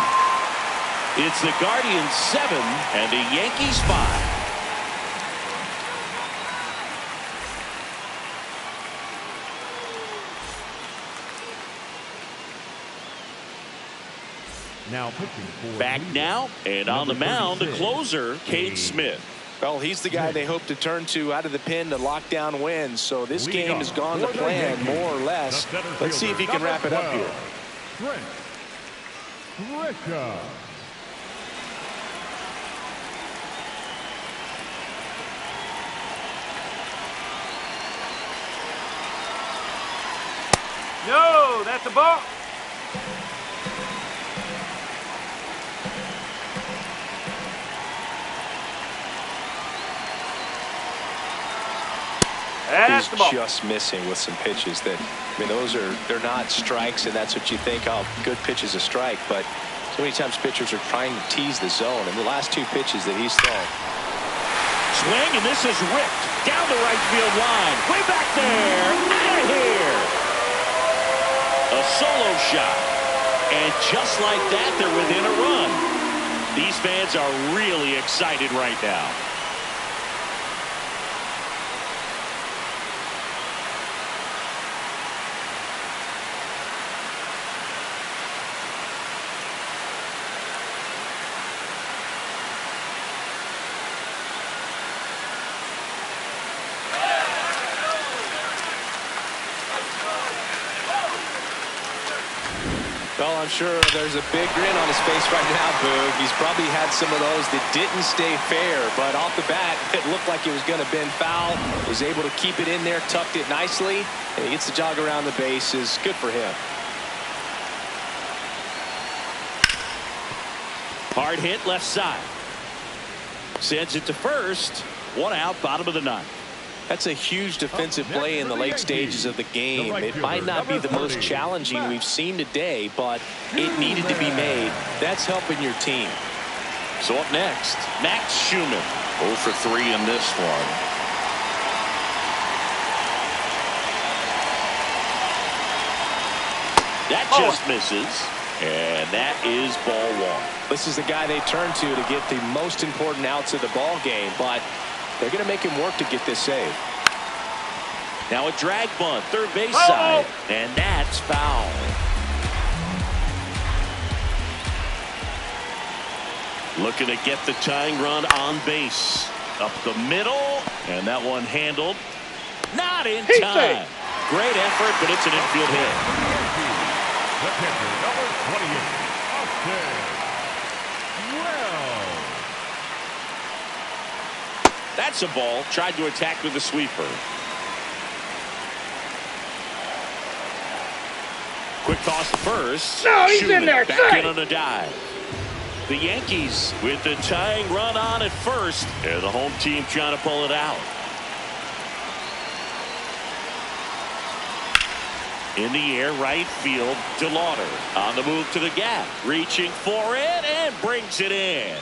It's the Guardians 7 and the Yankees 5. Now pitching for Back now and on the mound, the closer, Cade Smith. Well, he's the guy they hope to turn to out of the pen to lock down wins. So this game has gone to plan, more or less. Let's see if he can wrap it up here. No, that's a ball. That's the ball. Just missing with some pitches that, I mean, they're not strikes, and that's what you think, oh, good pitch is a strike, but so many times pitchers are trying to tease the zone, and the last 2 pitches that he's thrown. Swing, and this is ripped down the right field line. Way back there, out of here. A solo shot, and just like that, they're within a run. These fans are really excited right now. Well, I'm sure there's a big grin on his face right now, Boog. He's probably had some of those that didn't stay fair, but off the bat, it looked like it was going to bend foul. Was able to keep it in there, tucked it nicely, and he gets the jog around the bases. Good for him. Hard hit left side. Sends it to first. 1 out, bottom of the 9th. That's a huge defensive play in the late stages of the game. It might not be the most challenging we've seen today, but it needed to be made. That's helping your team. So up next, Max Schumann. 0 for 3 in this one. That just misses. And that is ball 1. This is the guy they turn to get the most important outs of the ball game, but they're going to make him work to get this save. Now a drag bunt, third base side, and that's foul. Looking to get the tying run on base. Up the middle, and that one handled. Not in time. Great effort, but it's an infield hit. The pitcher, number 28, Austin. That's a ball. Tried to attack with the sweeper. Quick toss to first. No, he's Schumann in there. Back in on a dive. The Yankees with the tying run on at first. And the home team trying to pull it out. In the air, right field, DeLauder on the move to the gap. Reaching for it and brings it in.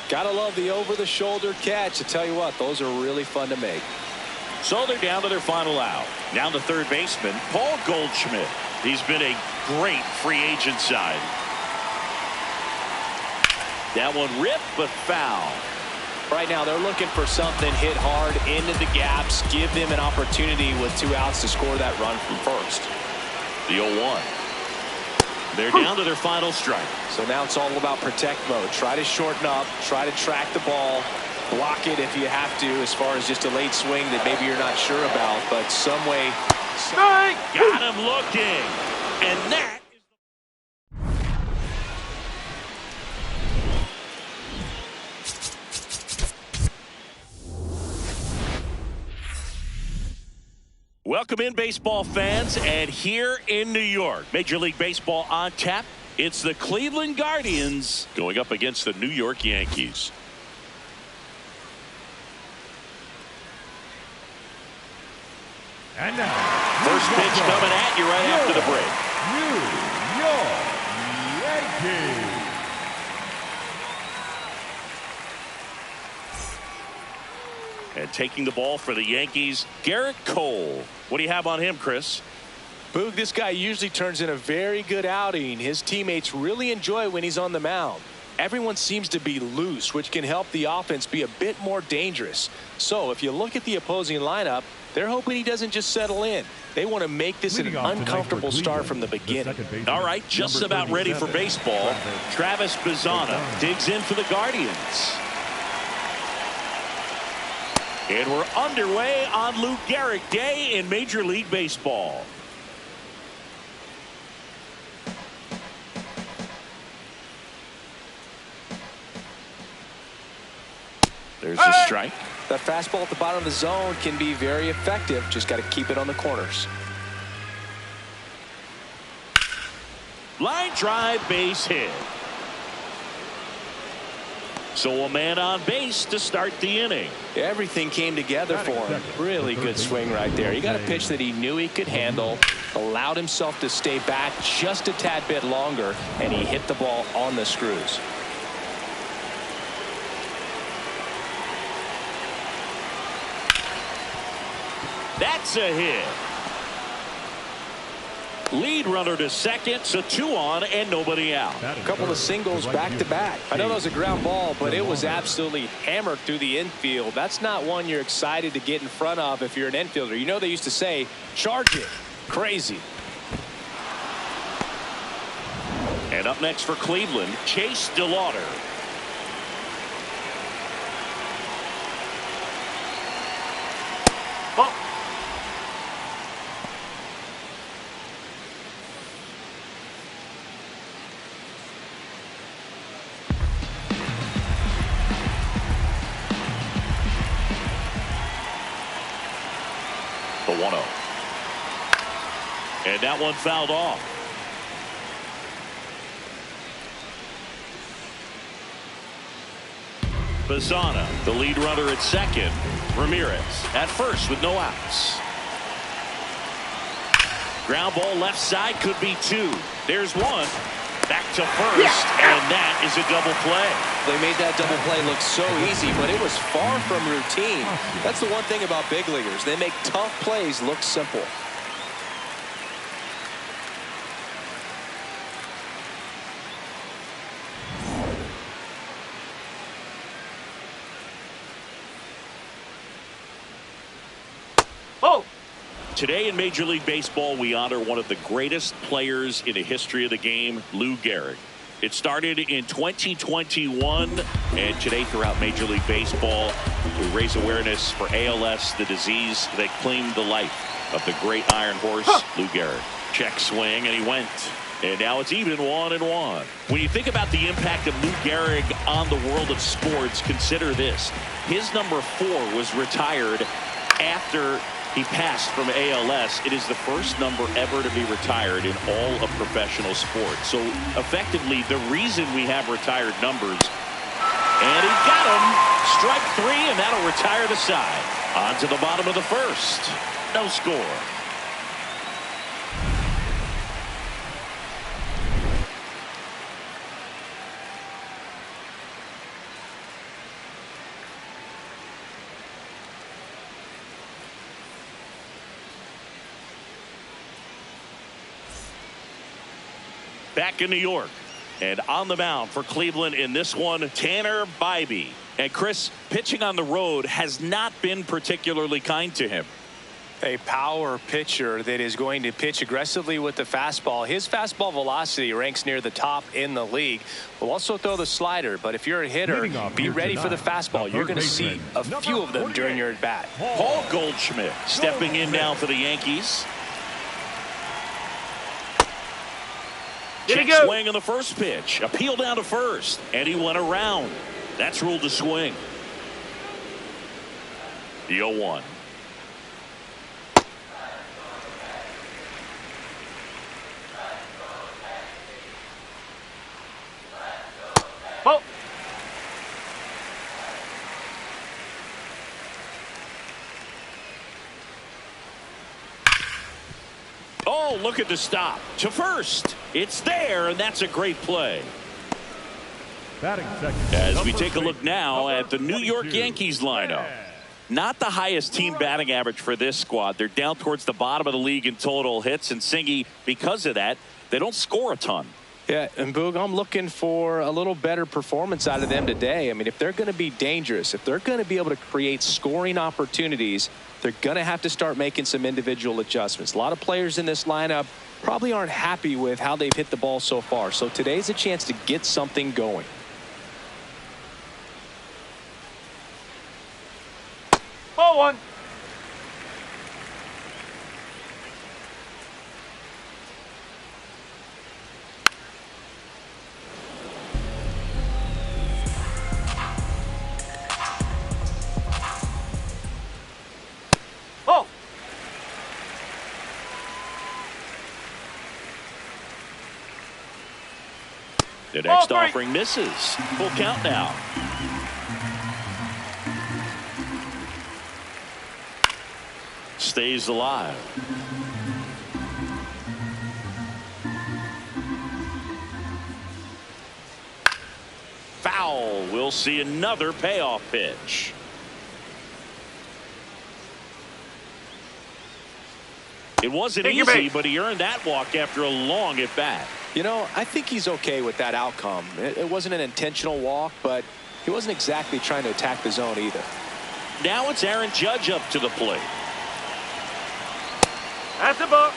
Gotta love the over-the-shoulder catch. I tell you what, those are really fun to make. So they're down to their final out. Now the third baseman, Paul Goldschmidt. He's been a great free agent sign. That one ripped, but foul. Right now, they're looking for something hit hard into the gaps, give them an opportunity with 2 outs to score that run from first. The 0-1. They're down to their final strike. So now it's all about protect mode. Try to shorten up, try to track the ball, block it if you have to, as far as just a late swing that maybe you're not sure about, but some way. Got him looking. And that. Welcome in, baseball fans, and here in New York, Major League Baseball on tap. It's the Cleveland Guardians going up against the New York Yankees. And now, first pitch coming at you right after the break. New York Yankees. And taking the ball for the Yankees, Garrett Cole. What do you have on him, Chris? Boog, this guy usually turns in a very good outing. His teammates really enjoy when he's on the mound. Everyone seems to be loose, which can help the offense be a bit more dangerous. So if you look at the opposing lineup, they're hoping he doesn't just settle in. They want to make this an uncomfortable start from the beginning. All right, just about ready for baseball. Travis Bazzana digs in for the Guardians. And we're underway on Lou Gehrig Day in Major League Baseball. There's a strike. That fastball at the bottom of the zone can be very effective. Just got to keep it on the corners. Line drive, base hit. So a man on base to start the inning. Everything came together for him. Really good swing right there. He got a pitch that he knew he could handle, allowed himself to stay back just a tad bit longer, and he hit the ball on the screws. That's a hit. Lead runner to second, so 2 on and nobody out. A couple of singles back to back. I know that was a ground ball, but it was absolutely hammered through the infield. That's not one you're excited to get in front of if you're an infielder. You know they used to say, charge it. Crazy. And up next for Cleveland, Chase DeLauder. Oh. The 1-0. And that one fouled off. Bazzana, the lead runner at second. Ramirez at first with no outs. Ground ball left side, could be 2. There's 1. Back to first, and that is a double play. They made that double play look so easy, but it was far from routine. That's the one thing about big leaguers. They make tough plays look simple. Oh. Today in Major League Baseball, we honor one of the greatest players in the history of the game, Lou Gehrig. It started in 2021, and today throughout Major League Baseball, we raise awareness for ALS, the disease that claimed the life of the great Iron Horse, Lou Gehrig. Check swing, and he went. And now it's even 1-1. When you think about the impact of Lou Gehrig on the world of sports, consider this. His number 4 was retired after he passed from ALS. It is the first number ever to be retired in all of professional sports. So effectively, the reason we have retired numbers. And he got him. Strike 3, and that'll retire the side. On to the bottom of the first. No score. Back in New York, and on the mound for Cleveland in this one, Tanner Bybee. And Chris, pitching on the road has not been particularly kind to him. A power pitcher that is going to pitch aggressively with the fastball. His fastball velocity ranks near the top in the league. Will also throw the slider, but if you're a hitter, be ready for the fastball. You're going to see a few of them during your at-bat. Paul Goldschmidt stepping in now for the Yankees. Check swing on the first pitch. Appeal down to first. And he went around. That's ruled a swing. The 0-1. Oh. Oh, look at the stop. To first. It's there, and that's a great play. Batting second. As we take a look now at the New York Yankees lineup. Not the highest team batting average for this squad. They're down towards the bottom of the league in total hits, and Singy, because of that, they don't score a ton. Yeah, and Boog, I'm looking for a little better performance out of them today. I mean, if they're going to be dangerous, if they're going to be able to create scoring opportunities, they're going to have to start making some individual adjustments. A lot of players in this lineup probably aren't happy with how they've hit the ball so far. So today's a chance to get something going. Ball one. Oh. The next Ball three. offering misses. Full count now. Stays alive. Foul. We'll see another payoff pitch. It wasn't Take your easy, base. but he earned that walk after a long at bat. You know, I think he's okay with that outcome. It wasn't an intentional walk, but he wasn't exactly trying to attack the zone either. Now it's Aaron Judge up to the plate. That's a ball.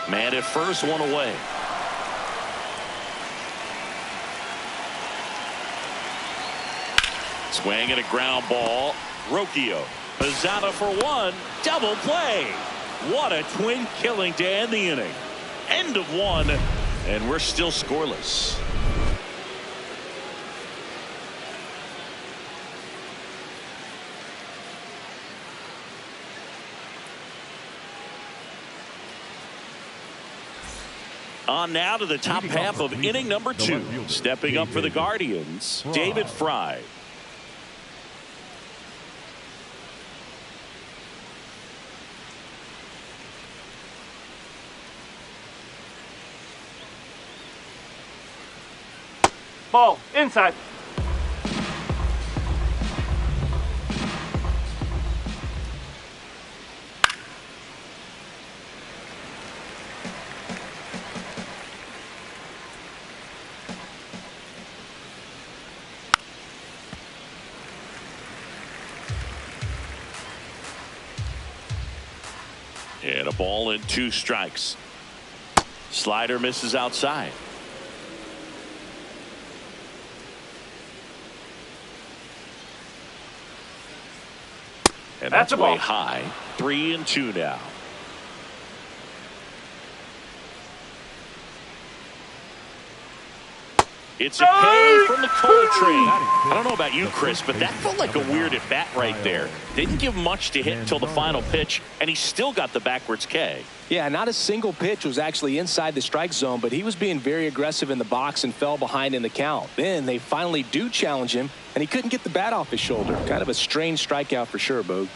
Man at first, one away. Swing and a ground ball. Rocchio. Pizzata for one. Double play. What a twin killing to end the inning. End of one, and we're still scoreless. On now to the top half of inning number 2. Stepping up for the Guardians, David Fry. Ball inside. And a ball and 2 strikes. Slider misses outside. And that's a way ball. high. 3-2 now. It's a K from the Coltrane. I don't know about you, Chris, but that felt like a weird at bat right there. Didn't give much to hit until the final pitch, and he still got the backwards K. Yeah, not a single pitch was actually inside the strike zone, but he was being very aggressive in the box and fell behind in the count. Then they finally do challenge him, and he couldn't get the bat off his shoulder. Kind of a strange strikeout for sure, Boog.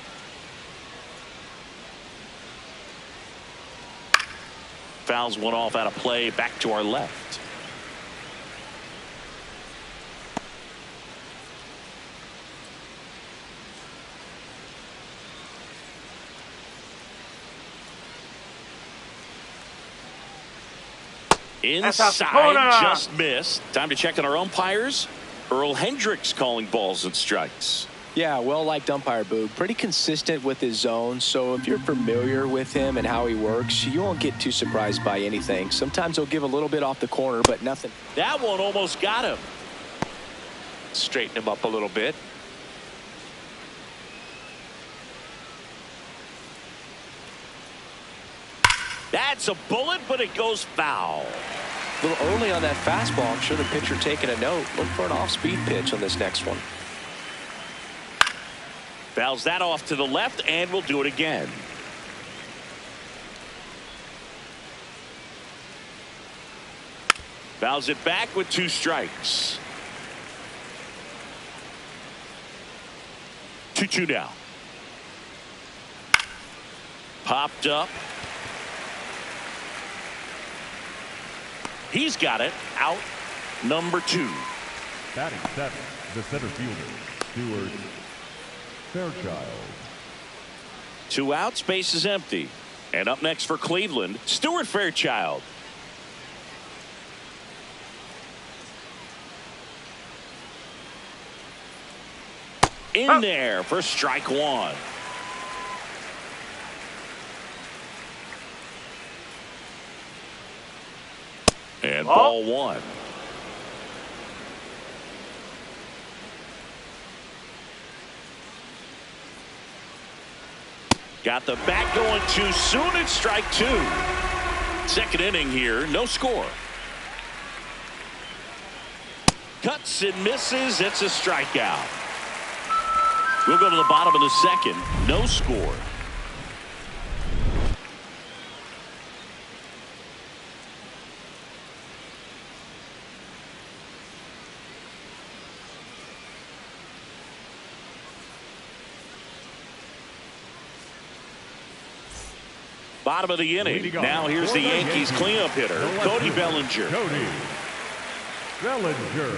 Fouls one off out of play, back to our left. Inside, just missed. Time to check on our umpires. Earl Hendricks calling balls and strikes. Yeah, well-liked umpire, Boog. Pretty consistent with his zone, so if you're familiar with him and how he works, you won't get too surprised by anything. Sometimes he'll give a little bit off the corner, but nothing. That one almost got him. Straighten him up a little bit. That's a bullet, but it goes foul. A little early on that fastball. I'm sure the pitcher taking a note. Look for an off-speed pitch on this next one. Fouls that off to the left, and we'll do it again. Fouls it back with 2 strikes. 2-2 now. Popped up. He's got it. Out number 2. Batting 7, the center fielder, Stuart Fairchild. 2 outs, base is empty. And up next for Cleveland, Stuart Fairchild. In there for strike 1. And ball 1. Got the bat going too soon. It's strike 2. Second inning here, no score. Cuts and misses. It's a strikeout. We'll go to the bottom of the second. No score. Bottom of the inning. Now here's the Yankees cleanup hitter, Cody Bellinger. Cody Bellinger.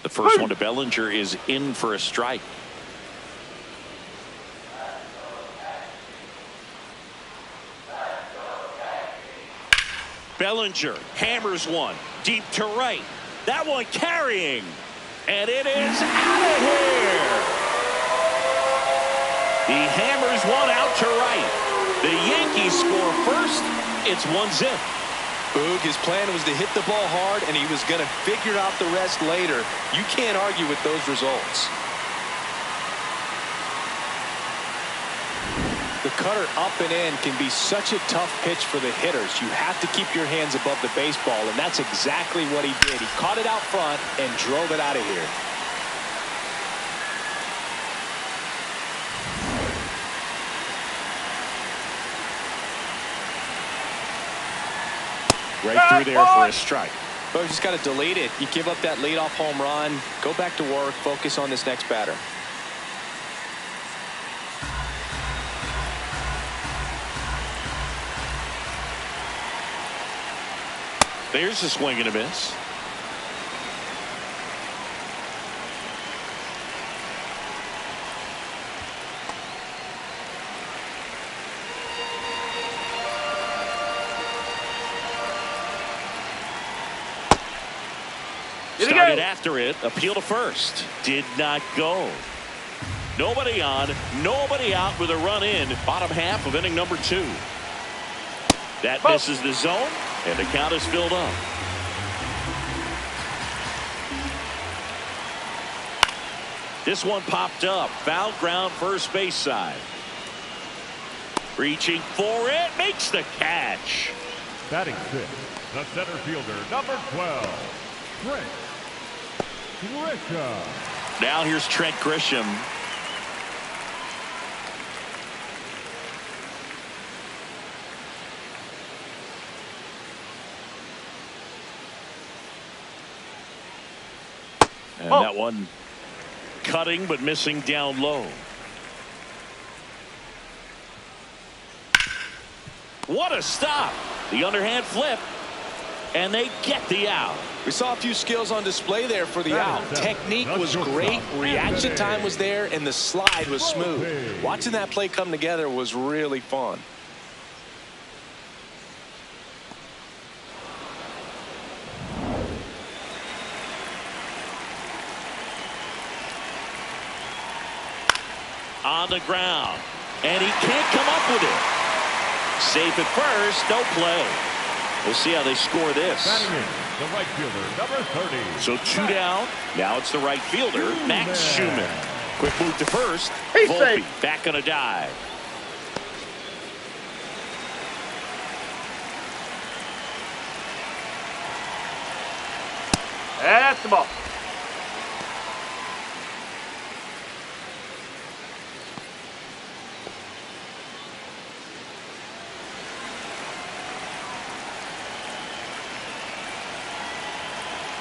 The first one to Bellinger is in for a strike. Bellinger hammers one deep to right. That one carrying. And it is out of here. He hammers one out to right. The Yankees score first. It's 1-0. Boog, his plan was to hit the ball hard, and he was going to figure out the rest later. You can't argue with those results. The cutter up and in can be such a tough pitch for the hitters. You have to keep your hands above the baseball, and that's exactly what he did. He caught it out front and drove it out of here. Right through there for a strike. Well, you just got to delete it. You give up that leadoff home run, go back to work, focus on this next batter. There's a swing and a miss. Started after it. Appeal to first. Did not go. Nobody on, nobody out with a run in. Bottom half of inning number 2. That misses the zone, and the count is filled up. This one popped up. Foul ground first base side. Reaching for it. Makes the catch. Batting 6, the center fielder, number 12, Trent Grisham. Now here's Trent Grisham. And that one cutting but missing down low. What a stop. The underhand flip. And they get the out. We saw a few skills on display there for the out. Technique was great. Reaction time was there. And the slide was smooth. Watching that play come together was really fun. On the ground. And he can't come up with it. Safe at first. No play. We'll see how they score this. Batting in, the right fielder, number 30. So 2 down. Now it's the right fielder, Max Schumann. Quick move to first. He's Volpe safe. back on a dive. That's the ball.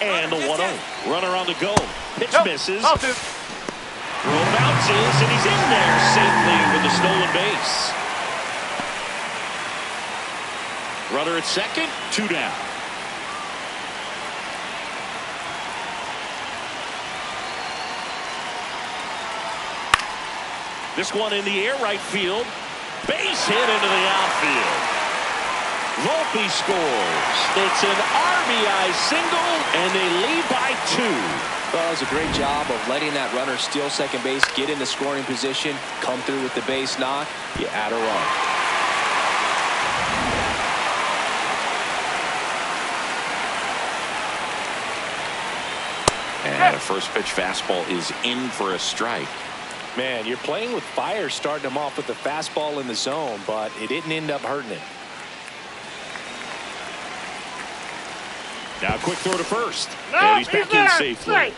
And the 1-0. Runner on the go. Pitch misses. Ball 2. Throw bounces, and he's in there safely with the stolen base. Runner at second, 2 down. This one in the air, right field. Base hit into the outfield. Volpe scores. It's an RBI single, and they lead by 2. Well, it was a great job of letting that runner steal second base, get into scoring position, come through with the base knock. You add a run. And a first pitch fastball is in for a strike. Man, you're playing with fire, starting him off with the fastball in the zone, but it didn't end up hurting him. Now a quick throw to first. No, and he's back in there. safely. Straight.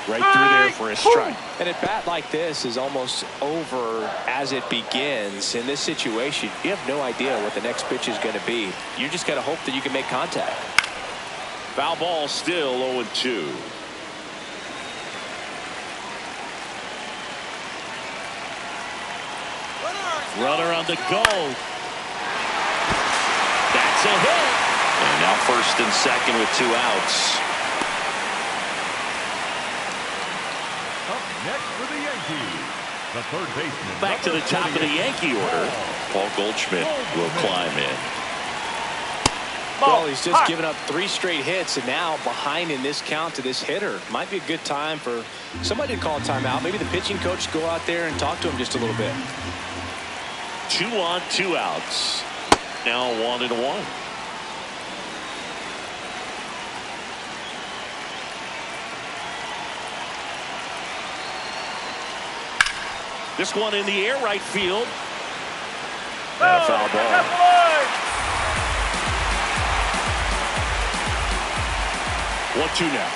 Right through there for a strike. And a bat like this is almost over as it begins. In this situation, you have no idea what the next pitch is going to be. You just got to hope that you can make contact. Foul ball, still 0-2. Runner on the go. That's a hit. And now first and second with 2 outs. Up next for the Yankees, the third baseman. Back to the top of the Yankee order. Paul Goldschmidt will climb in. Well, he's just given up 3 straight hits, and now behind in this count to this hitter. Might be a good time for somebody to call a timeout. Maybe the pitching coach go out there and talk to him just a little bit. 2 on, 2 outs. Now 1-1. This one in the air, right field. And a foul ball. 1-2 now.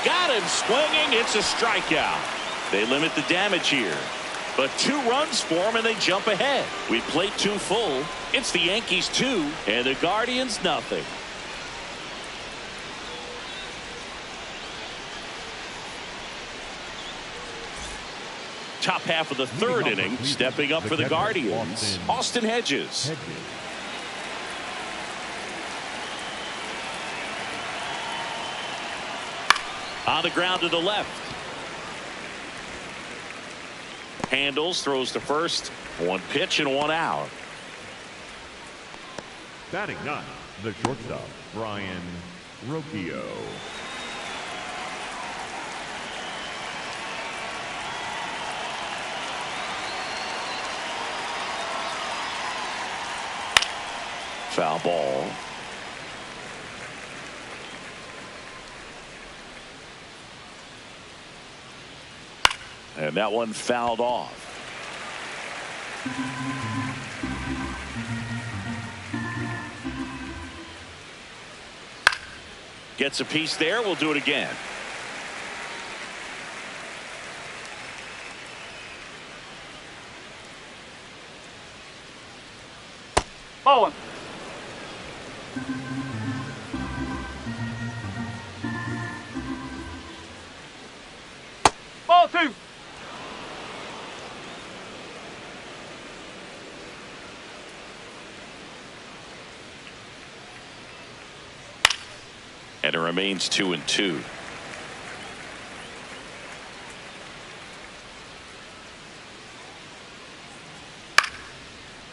Got him swinging. It's a strikeout. They limit the damage here. But 2 runs for him, and they jump ahead. We played 2 full. It's the Yankees 2, and the Guardians nothing. Top half of the 3rd inning, stepping up for the Guardians, Austin Hedges. On the ground to the left. Handles, throws to first. 1 pitch and 1 out. Batting 9, the shortstop, Brian Rocchio. Foul ball. And that one fouled off. Gets a piece there. We'll do it again. Ball 1. Ball 2. And it remains 2-2.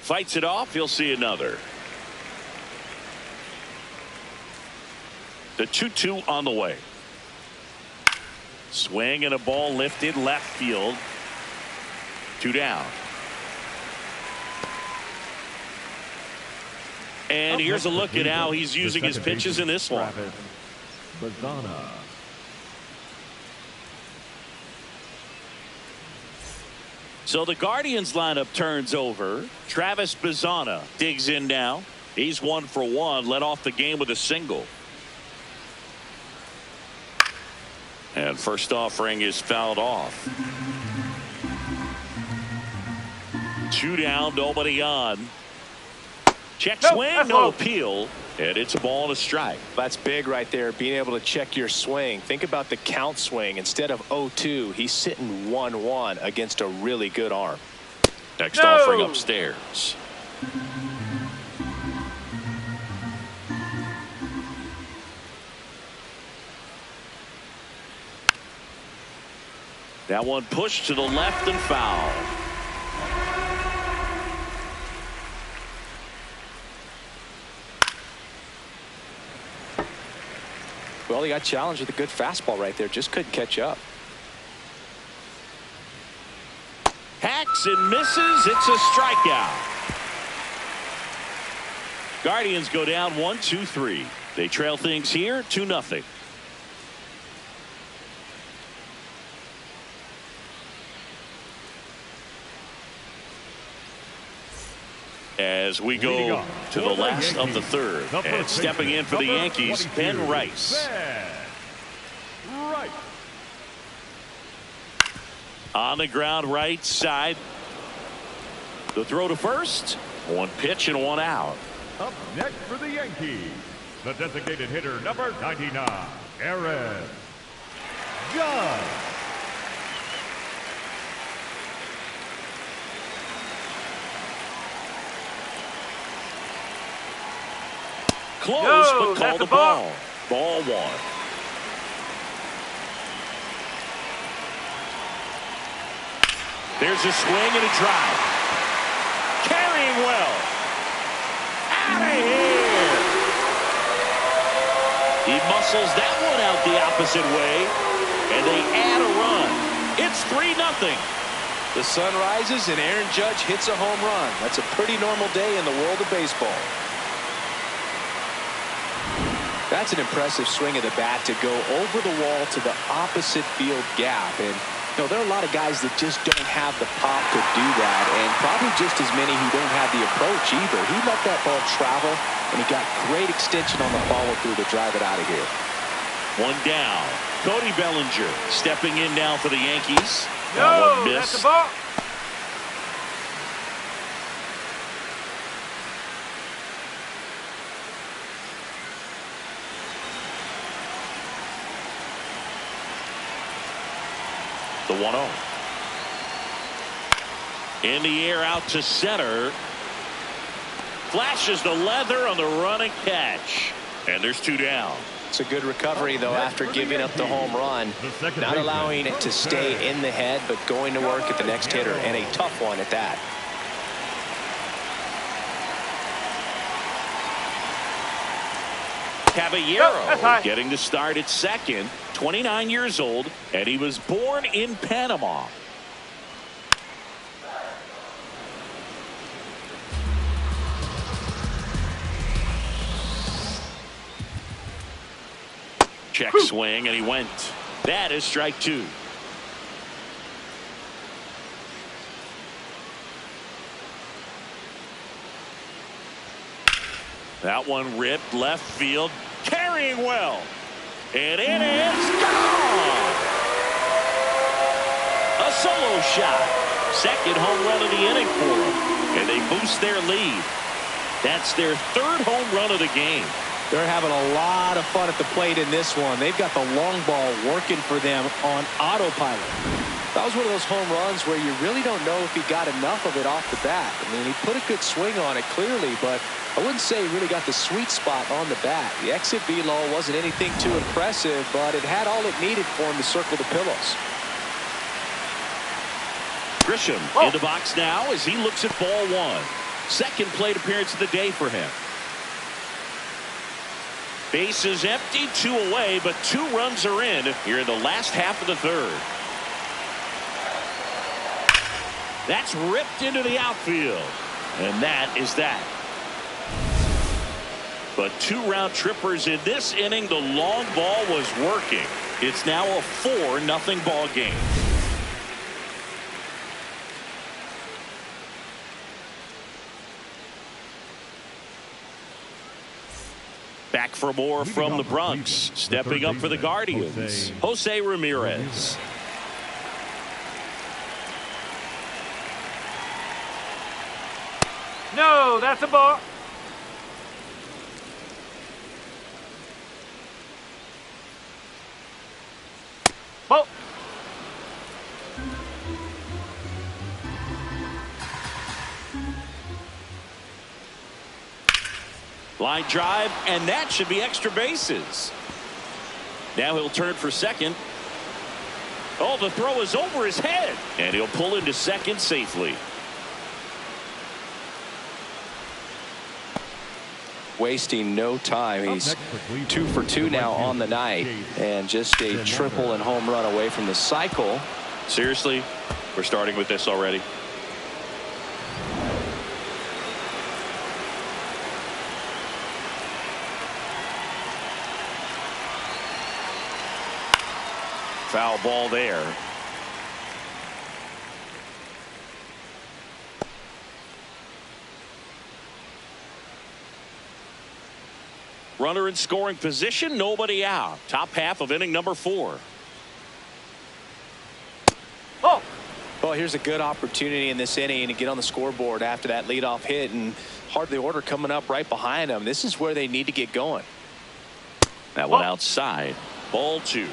Fights it off. He'll see another. The 2-2 on the way. Swing and a ball lifted left field. 2 down. And here's a look at how he's using his pitches in this one. So the Guardians lineup turns over. Travis Bazzana digs in now. He's 1 for 1. Led off the game with a single. And first offering is fouled off. 2 down, nobody on. Check No, swing, that's no low. appeal, and it's a ball and a strike. That's big right there, being able to check your swing. Think about the count swing. Instead of 0-2, he's sitting 1-1 against a really good arm. Next No. offering upstairs. That one pushed to the left and foul. Well, he got challenged with a good fastball right there. Just couldn't catch up. Hacks and misses. It's a strikeout. Guardians go down 1-2-3. They trail things here 2-0. As we go to the last of the third, and stepping in for the Yankees, Ben Rice. On the ground right side. The throw to first. One pitch and one out. Up next for the Yankees, the designated hitter number 99, Aaron Judge. Close, No, but called that's the a ball. Ball one. There's a swing and a drive. Carrying well. Out of here. He muscles that one out the opposite way, and they add a run. It's 3-0. The sun rises and Aaron Judge hits a home run. That's a pretty normal day in the world of baseball. That's an impressive swing of the bat to go over the wall to the opposite field gap. And you know, there are a lot of guys that just don't have the pop to do that, and probably just as many who don't have the approach either. He let that ball travel, and he got great extension on the follow-through to drive it out of here. One down. Cody Bellinger stepping in now for the Yankees. That No, one that's missed. a ball. The 1-0. In the air out to center. Flashes the leather on the running catch. And there's two down. It's a good recovery, though, after giving up the home run. Not allowing it to stay in the head, but going to work at the next hitter, and a tough one at that. Caballero getting the start at second. 29 years old, and he was born in Panama. Check swing, and he went. That is strike two. That one ripped left field, carrying well. And it is gone. A solo shot. Second home run of the inning for them. And they boost their lead. That's their third home run of the game. They're having a lot of fun at the plate in this one. They've got the long ball working for them on autopilot. That was one of those home runs where you really don't know if he got enough of it off the bat. I mean, he put a good swing on it clearly, but I wouldn't say he really got the sweet spot on the bat. The exit velo wasn't anything too impressive, but it had all it needed for him to circle the pillows. Grisham in the box now as he looks at ball one. Second plate appearance of the day for him. Bases empty, two away, but 2 runs are in here in the last half of the third. That's ripped into the outfield. And that is that. But 2 round trippers in this inning. The long ball was working. It's now a 4-0 ball game. Back for more from the Bronx. Stepping up for the Guardians, Jose Ramirez. No, that's a ball. Ball. Line drive, and that should be extra bases. Now he'll turn for second. Oh, the throw is over his head, and he'll pull into second safely. Wasting no time. He's 2 for 2 now on the night, and just a triple and home run away from the cycle. Seriously, we're starting with this already. Foul ball there. Runner in scoring position, nobody out. Top half of inning number 4. Oh. Well, here's a good opportunity in this inning to get on the scoreboard after that leadoff hit, and hardly order coming up right behind them. This is where they need to get going. That one outside. Ball 2.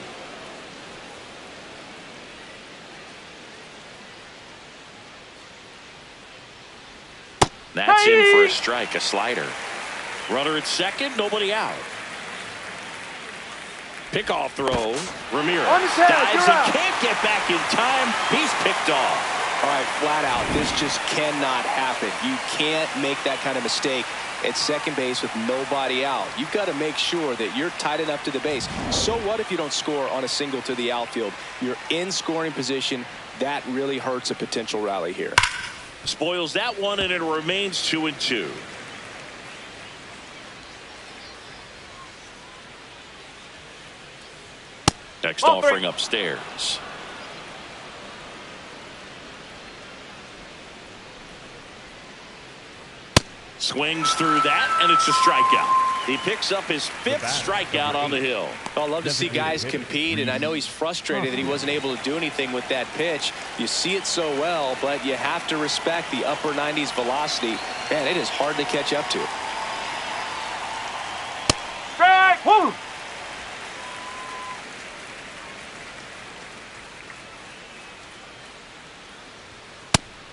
That's in for a strike, a slider. Runner at second, nobody out. Pickoff throw. Ramirez dives and can't get back in time. He's picked off. All right, flat out, this just cannot happen. You can't make that kind of mistake at second base with nobody out. You've got to make sure that you're tight enough to the base. So what if you don't score on a single to the outfield? You're in scoring position. That really hurts a potential rally here. Spoils that one, and it remains 2-2. Next offering upstairs. Swings through that, and it's a strikeout. He picks up his 5th strikeout on the hill. I love to see guys compete, and I know he's frustrated that he wasn't able to do anything with that pitch. You see it so well, but you have to respect the upper 90s velocity. Man, it is hard to catch up to. Strike. Woo.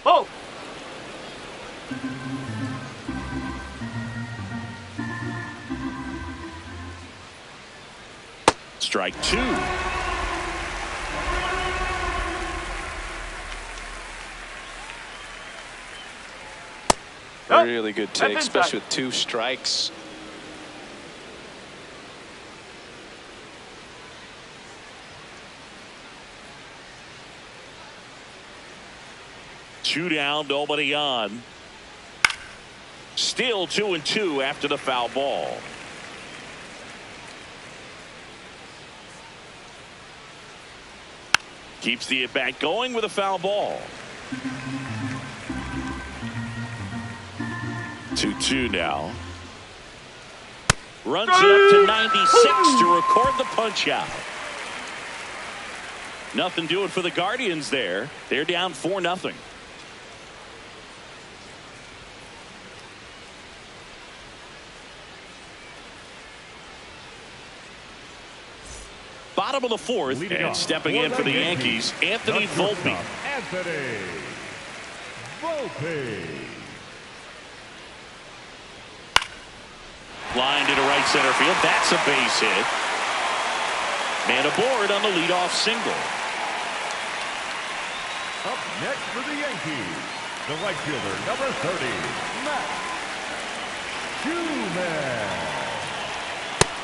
Oh. Strike 2. Really good take, especially with 2 strikes. Two down, nobody on. Still 2-2 after the foul ball. Keeps the at-bat going with a foul ball. 2-2 now. Runs it up to 96 to record the punch out. Nothing doing for the Guardians there. They're down 4-0. Bottom of the 4th, and stepping in for the Yankees, Anthony Volpe. Anthony Volpe. Line into right center field. That's a base hit. Man aboard on the leadoff single. Up next for the Yankees, the right fielder, number 30, Matt Schumann.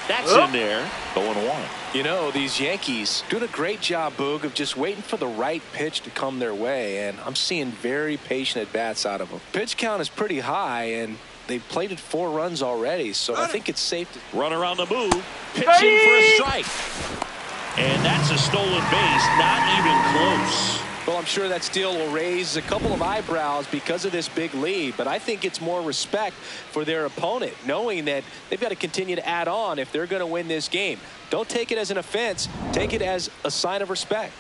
That's in there. 0-1. You know, these Yankees doing a great job, Boog, of just waiting for the right pitch to come their way, and I'm seeing very patient at-bats out of them. Pitch count is pretty high, and they've plated 4 runs already, so I think it's safe to... Runner on the move. Pitching for a strike. And that's a stolen base. Not even close. Well, I'm sure that steal will raise a couple of eyebrows because of this big lead, but I think it's more respect for their opponent, knowing that they've got to continue to add on if they're going to win this game. Don't take it as an offense. Take it as a sign of respect.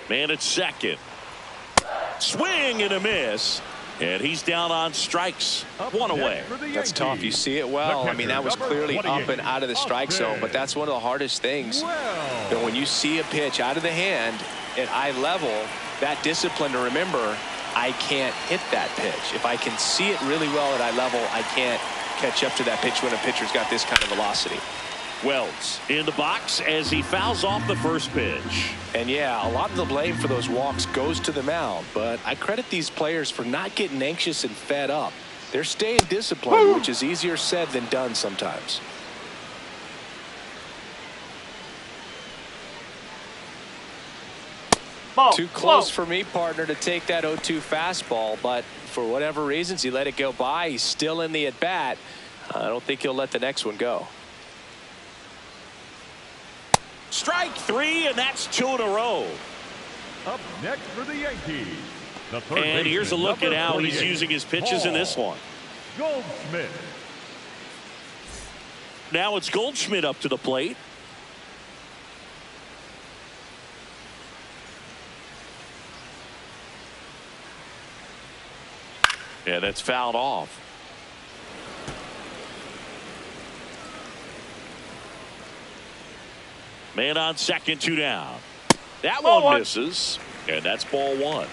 Man at second. Swing and a miss. And he's down on strikes. Up One next away. for the That's tough. You Yankees, see it well. the I mean, that was catcher, clearly number up and 28, out of the strike zone, but that's one of the hardest things. You know, when you see a pitch out of the hand at eye level, that discipline to remember, I can't hit that pitch. If I can see it really well at eye level, I can't catch up to that pitch when a pitcher's got this kind of velocity. Wells in the box as he fouls off the first pitch. And yeah, a lot of the blame for those walks goes to the mound, but I credit these players for not getting anxious and fed up. They're staying disciplined, which is easier said than done sometimes. Ball. Too close Slow. for me, partner, to take that 0-2 fastball, but for whatever reasons, he let it go by. He's still in the at-bat. I don't think he'll let the next one go. Strike three, and that's 2 in a row. Up next for the Yankees, the third And here's a baseman, look at number how he's 48, using his pitches in this one. Goldschmidt. Now it's Goldschmidt up to the plate. Yeah, that's fouled off. Man on second, 2 down. That Ball one one. misses, and that's ball 1.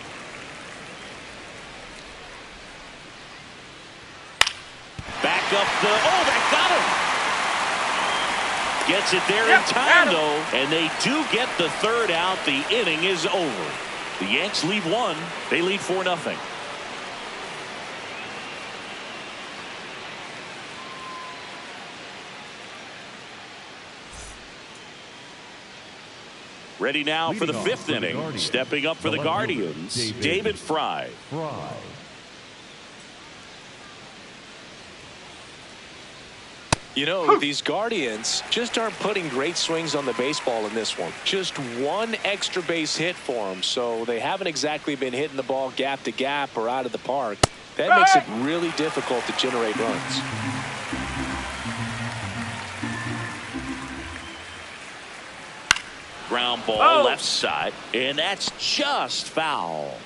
Back up the, oh, that got him. Gets it there Yep, in time, got him. though, and they do get the third out. The inning is over. The Yanks lead 1. They lead 4-0. Ready now for the Leading off 5th for the inning. Guardians, Stepping up for the the left fielder, Guardians, David David Fry. Fry. You know, these Guardians just aren't putting great swings on the baseball in this one. Just one extra base hit for them, so they haven't exactly been hitting the ball gap to gap or out of the park. That makes it really difficult to generate runs. Ground ball Oh. left side, and that's just foul.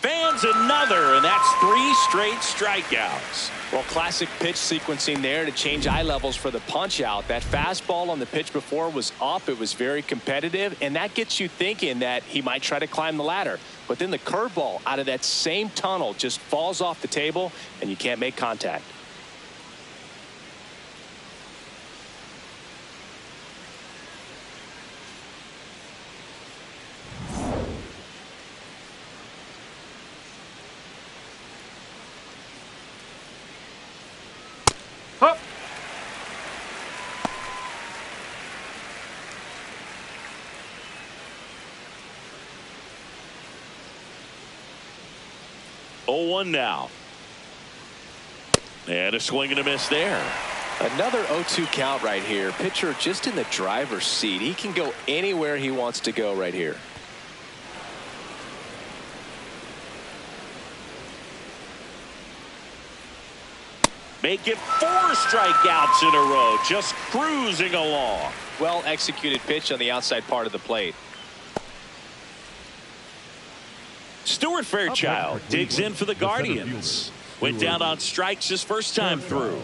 Fans another, and that's 3 straight strikeouts. Well, classic pitch sequencing there to change eye levels for the punch out. That fastball on the pitch before was up. It was very competitive, and that gets you thinking that he might try to climb the ladder. But then the curveball out of that same tunnel just falls off the table, and you can't make contact. Hup. Oh, 1 now. And a swing and a miss there. Another 0-2 count right here. Pitcher just in the driver's seat. He can go anywhere he wants to go right here. Make it 4 strikeouts in a row, just cruising along. Well executed pitch on the outside part of the plate. Stuart Fairchild digs in for the Guardians. Went down on strikes his first time through.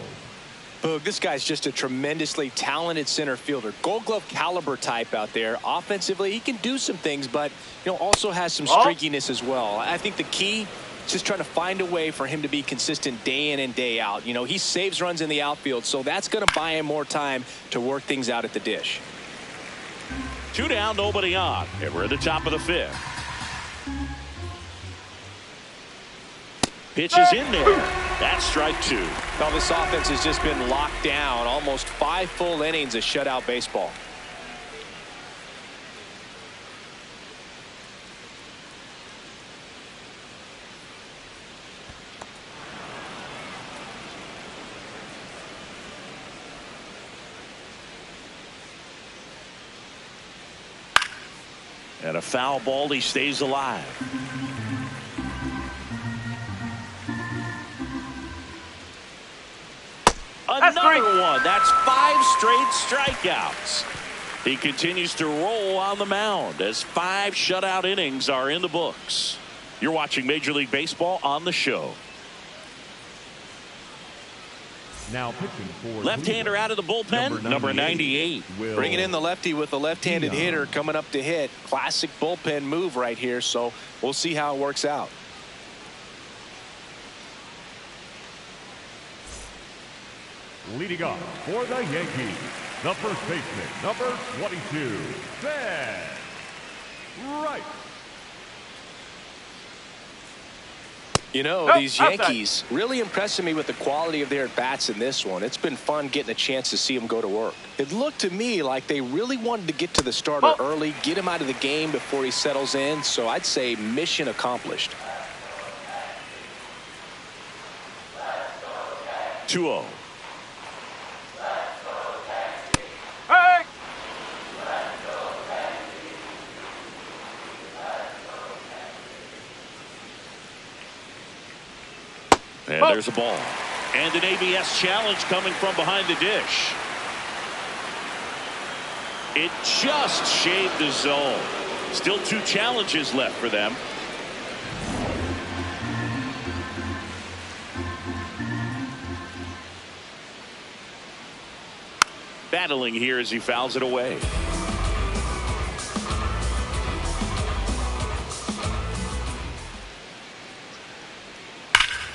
Boog, this guy's just a tremendously talented center fielder. Gold Glove caliber type out there. Offensively, he can do some things, but also has some streakiness as well. I think the key is just trying to find a way for him to be consistent day in and day out. He saves runs in the outfield, so that's going to buy him more time to work things out at the dish. 2 down, nobody on, and we're at the top of the 5th. Pitch is in there. That's strike 2. Well, this offense has just been locked down. Almost 5 full innings of shutout baseball. And a foul ball, he stays alive. Another one. That's 5 straight strikeouts. He continues to roll on the mound as 5 shutout innings are in the books. You're watching Major League Baseball on the show. Now pitching for left-hander out of the bullpen, number 98. Bringing in the lefty with a left-handed hitter coming up to hit. Classic bullpen move right here, so we'll see how it works out. Leading off for the Yankees, the first baseman, number 22, Ben Wright. You know, these Yankees really impressing me with the quality of their at-bats in this one. It's been fun getting a chance to see them go to work. It looked to me like they really wanted to get to the starter early, get him out of the game before he settles in, so I'd say mission accomplished. 2-0. Hey! And there's a ball. And an ABS challenge coming from behind the dish. It just shaved the zone. Still 2 challenges left for them. Battling here as he fouls it away.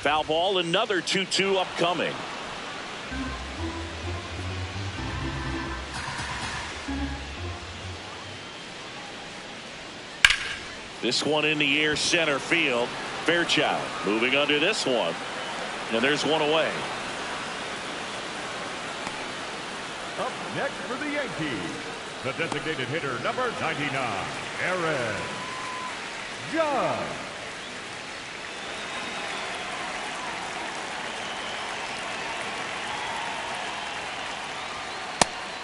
Foul ball, another 2-2 upcoming. This one in the air, center field. Fairchild moving under this one. And there's one away. Up next for the Yankees, the designated hitter, number 99, Aaron Judge.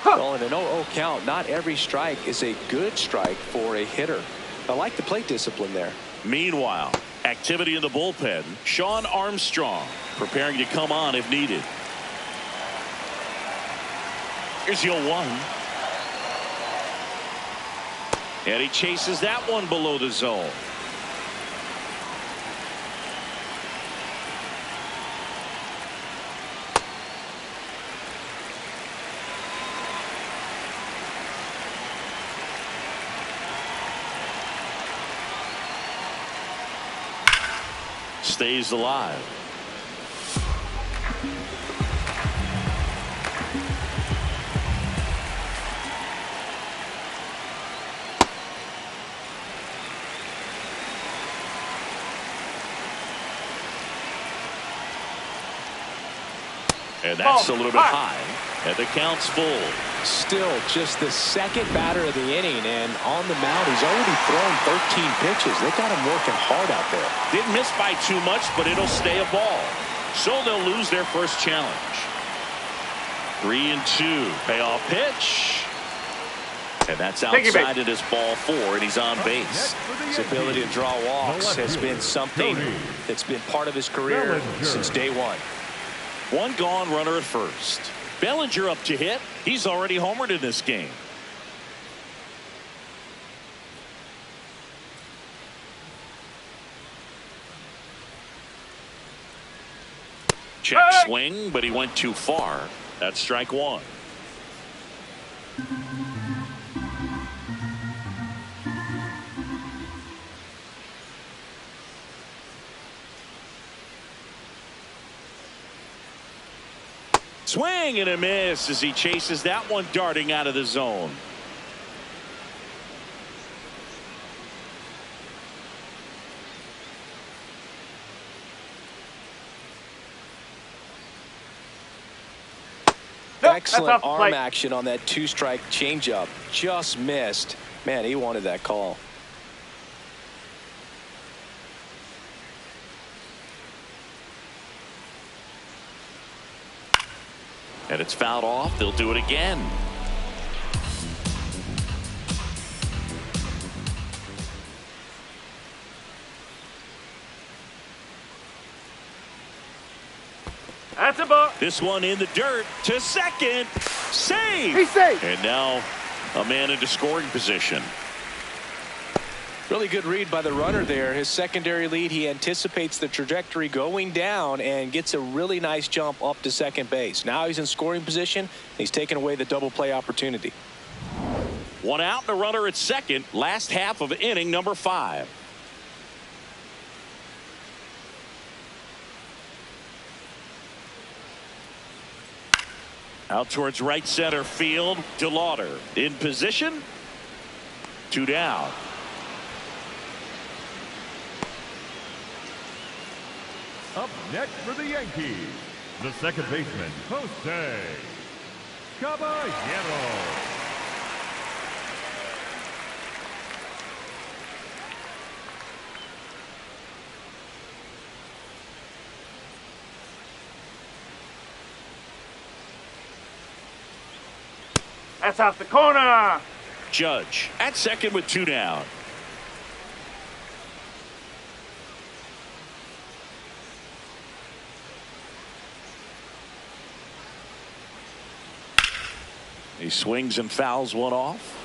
Well, in an 0-0 count, not every strike is a good strike for a hitter. I like the plate discipline there. Meanwhile, activity in the bullpen. Sean Armstrong preparing to come on if needed. Here's 0-1. And he chases that one below the zone. Stays alive. And that's a little bit high. And the count's full. Still just the second batter of the inning, and on the mound he's already thrown 13 pitches. They got him working hard out there. Didn't miss by too much, but it'll stay a ball. So they'll lose their first challenge. 3-2. Payoff pitch. And that's outside it is ball 4, and he's on base. His ability to draw walks has been something that's been part of his career since day one. 1 gone, runner at first. Bellinger up to hit. He's already homered in this game. Check swing, but he went too far. That's strike 1. Swing and a miss as he chases that one darting out of the zone. Excellent arm action on that 2-strike changeup. Just missed. Man, he wanted that call. And it's fouled off. They'll do it again. That's a ball. This one in the dirt to second. Save. He's safe. And now a man into scoring position. Really good read by the runner there. His secondary lead, he anticipates the trajectory going down and gets a really nice jump up to second base. Now he's in scoring position. He's taken away the double play opportunity. One out and a runner at second. Last half of inning number 5. Out towards right center field. DeLauder in position. 2 down. Up next for the Yankees, the second baseman, Jose Caballero. That's off the corner. Judge at second with 2 down. He swings and fouls one off.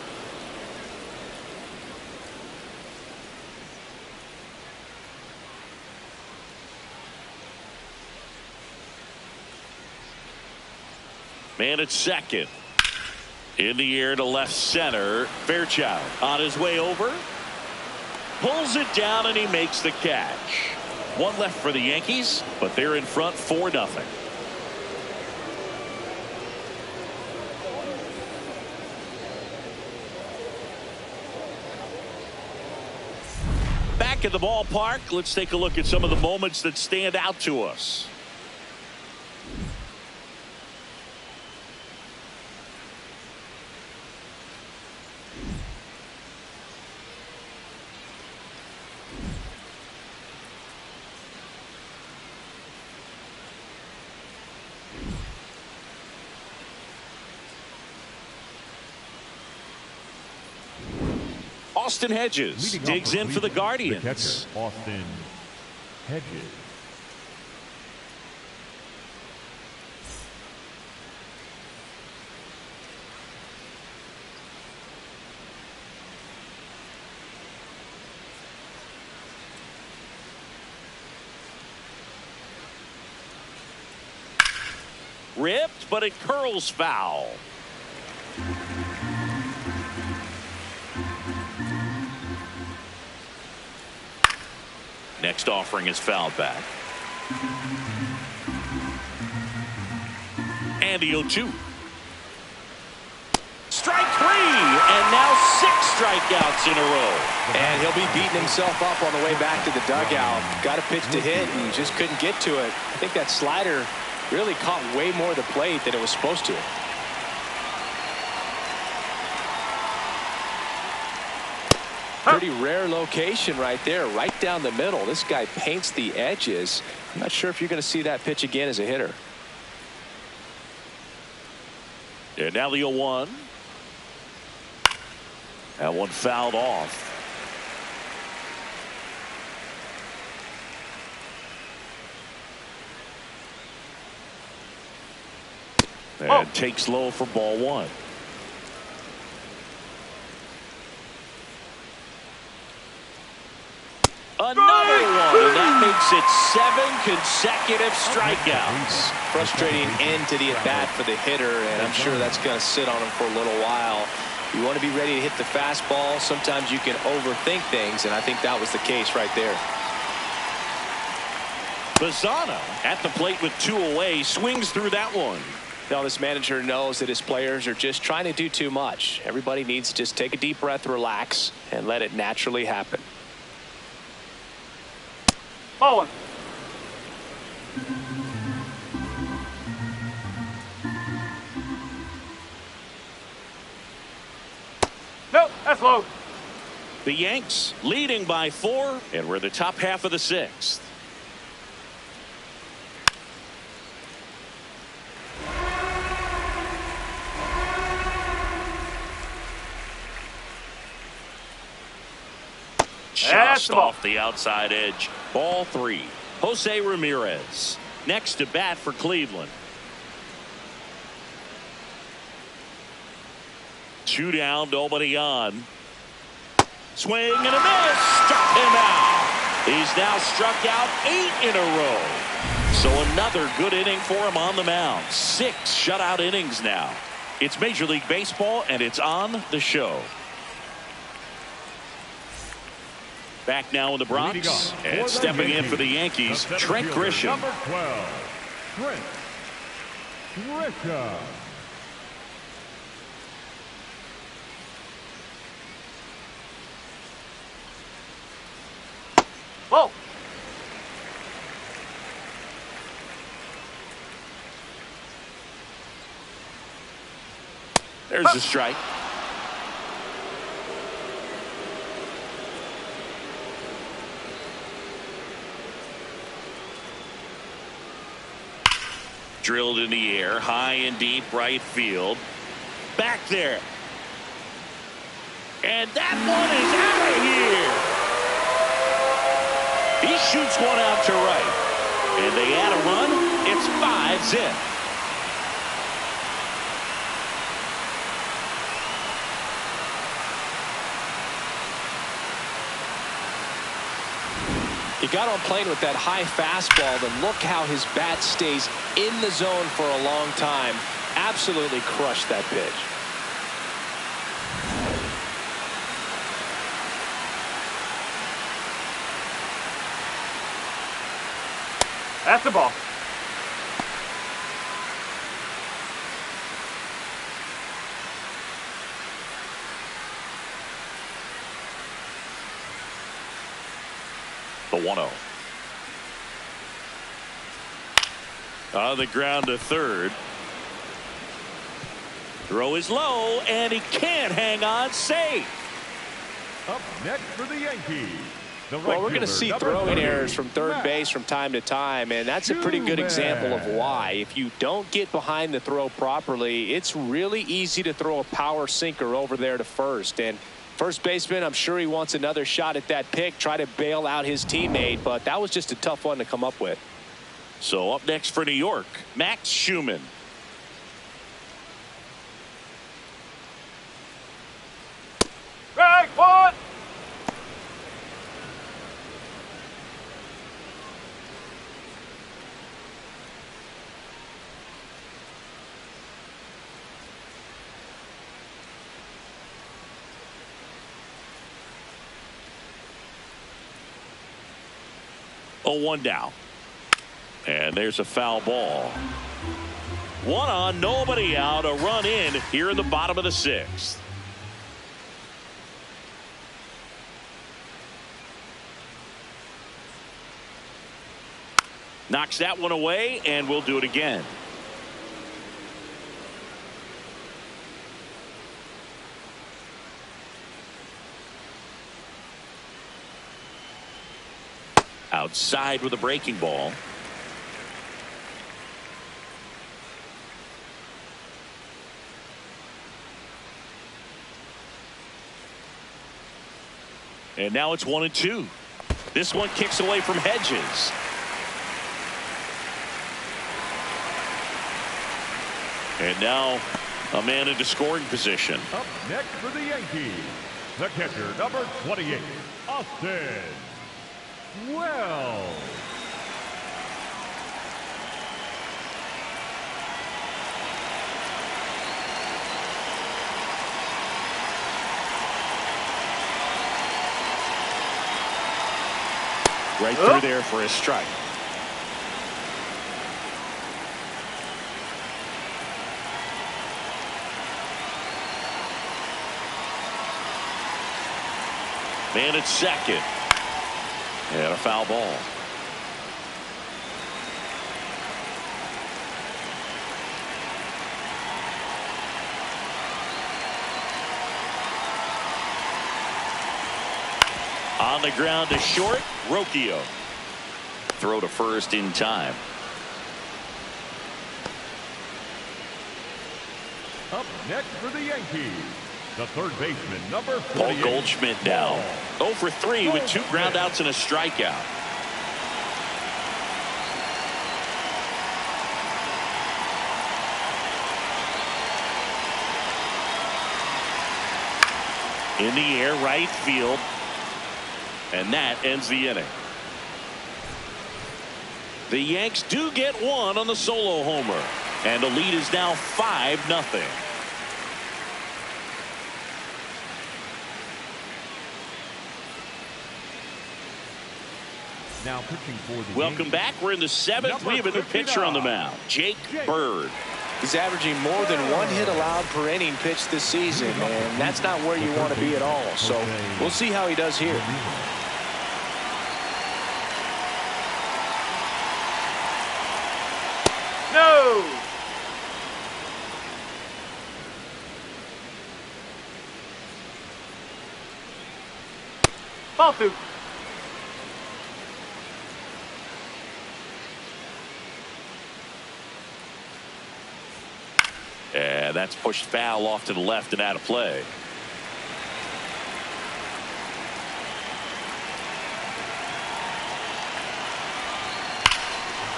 Man at second. In the air to left center. Fairchild on his way over. Pulls it down and he makes the catch. 1 left for the Yankees, but they're in front 4-0. Back at the ballpark, let's take a look at some of the moments that stand out to us. Austin Hedges digs in for the Guardians. The catcher, Austin Hedges. Ripped, but it curls foul. Next offering is fouled back. And the 0-2. Strike 3, and now 6 strikeouts in a row. And he'll be beating himself up on the way back to the dugout. Got a pitch to hit and just couldn't get to it. I think that slider really caught way more of the plate than it was supposed to. Pretty rare location right there, right down the middle. This guy paints the edges. I'm not sure if you're going to see that pitch again as a hitter. And now the 0-1. That one fouled off. And takes low for ball 1. Another one, and that makes it 7 consecutive strikeouts. Frustrating end to the at-bat for the hitter, and I'm sure that's going to sit on him for a little while. You want to be ready to hit the fastball. Sometimes you can overthink things, and I think that was the case right there. Bazzano at the plate with 2 away, swings through that one. Now this manager knows that his players are just trying to do too much. Everybody needs to just take a deep breath, relax, and let it naturally happen. Ball 1. Nope, that's low. The Yanks leading by 4, and we're in the top half of the 6th. Just off the outside edge. Ball 3. Jose Ramirez. next to bat for Cleveland. 2 down, nobody on. Swing and a miss. Struck him out. He's now struck out 8 in a row. So another good inning for him on the mound. 6 shutout innings now. It's Major League Baseball, and it's on the show. Back now in the Bronx, and stepping in for the Yankees, Trent Grisham. Number 12, Trent Grisham. Whoa. There's a strike. Drilled in the air, high and deep right field. Back there. And that one is out of here. He shoots one out to right. And they add a run. It's 5-zip. He got on plane with that high fastball, then look how his bat stays in the zone for a long time. Absolutely crushed that pitch. That's the ball. The 1-0. On the ground to third. Throw is low, and he can't hang on safe. Up next for the Yankees. Well, we're going to see throwing errors from third base from time to time, and that's a pretty good example of why. If you don't get behind the throw properly, it's really easy to throw a power sinker over there to first. And first baseman, I'm sure he wants another shot at that pick, try to bail out his teammate, but that was just a tough one to come up with. So up next for New York, Max Schumann. Strike one. Oh, 1 down. And there's a foul ball. 1 on, nobody out. A run in here in the bottom of the 6th. Knocks that one away, and we'll do it again. Outside with a breaking ball. And now it's 1-2. This one kicks away from Hedges. And now a man into scoring position. Up next for the Yankees, the catcher, number 28, Austin Wells. Right through there for a strike. Man at second. And a foul ball. On the ground to short, Rocchio. Throw to first in time. Up next for the Yankees, the third baseman, number 48. Paul Goldschmidt now 0 for 3 with 2 groundouts and a strikeout. In the air, right field. And that ends the inning. The Yanks do get one on the solo homer. And the lead is now 5-0. Now pitching for the Welcome Yankees. back. We're in the 7th. We have a new pitcher on the mound, Jake Bird. He's averaging more than 1 hit allowed per inning pitched this season, and that's not where you want to be at all. So we'll see how he does here. No! Ball 2. And that's pushed foul off to the left and out of play.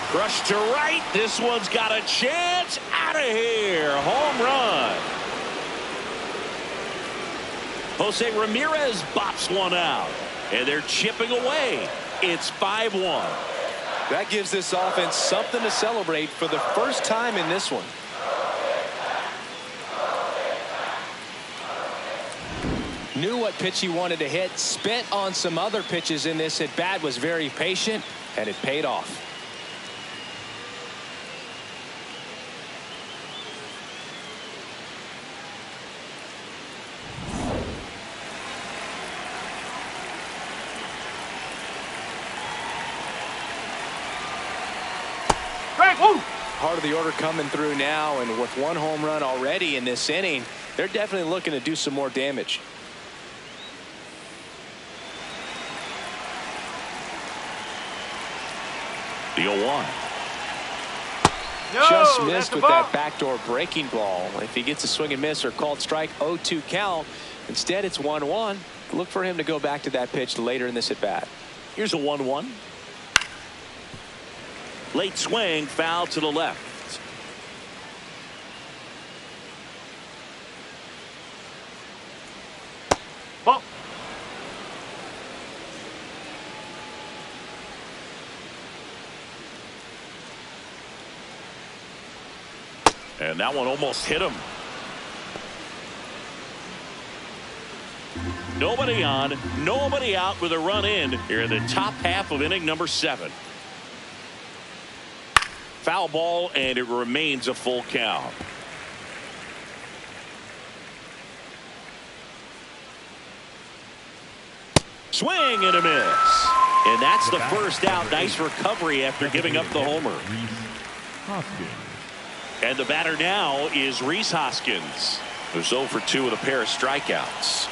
Crushed to right. This one's got a chance. Out of here. Home run. Jose Ramirez bops one out. And they're chipping away. It's 5-1. That gives this offense something to celebrate for the first time in this one. Knew what pitch he wanted to hit. Spent on some other pitches in this at bat. Was very patient, and it paid off. Part of the order coming through now, and with 1 home run already in this inning, they're definitely looking to do some more damage. The 0-1. No, Just missed with ball. that backdoor breaking ball. If he gets a swing and miss or called strike, 0-2 count. Instead, it's 1-1. Look for him to go back to that pitch later in this at bat. Here's a 1-1. Late swing, foul to the left. Ball. And that one almost hit him. Nobody on, nobody out with a run in here in the top half of inning number 7. Foul ball, and it remains a full count. Swing and a miss. And that's the first out. Nice recovery after giving up the homer. And the batter now is Rhys Hoskins, who's 0 for 2 with a pair of strikeouts.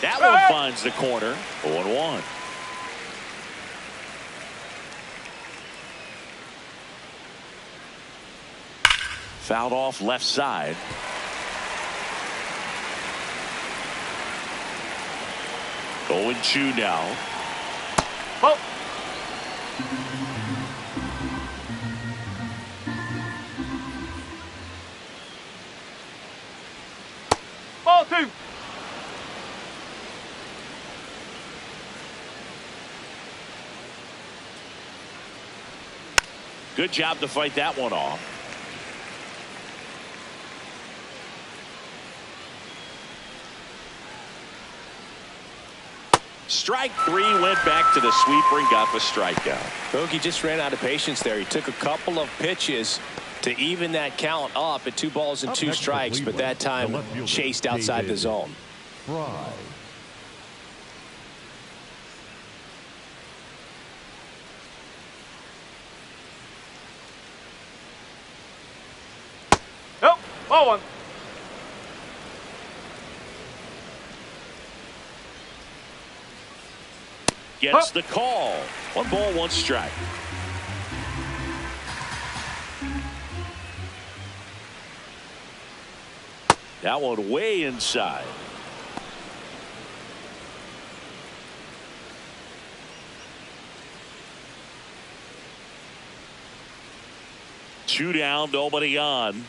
That one finds the corner. 0-1. Fouled off left side. Going 2 now. Ball. Ball 2. Good job to fight that one off. Strike 3, went back to the sweeper and got the strikeout. Bogey just ran out of patience there. He took a couple of pitches to even that count up at 2 balls and 2 strikes, but that time chased outside the zone. Fry. Nope. Ball 1. Gets the call. 1 ball, 1 strike. That one way inside. 2 down, nobody on.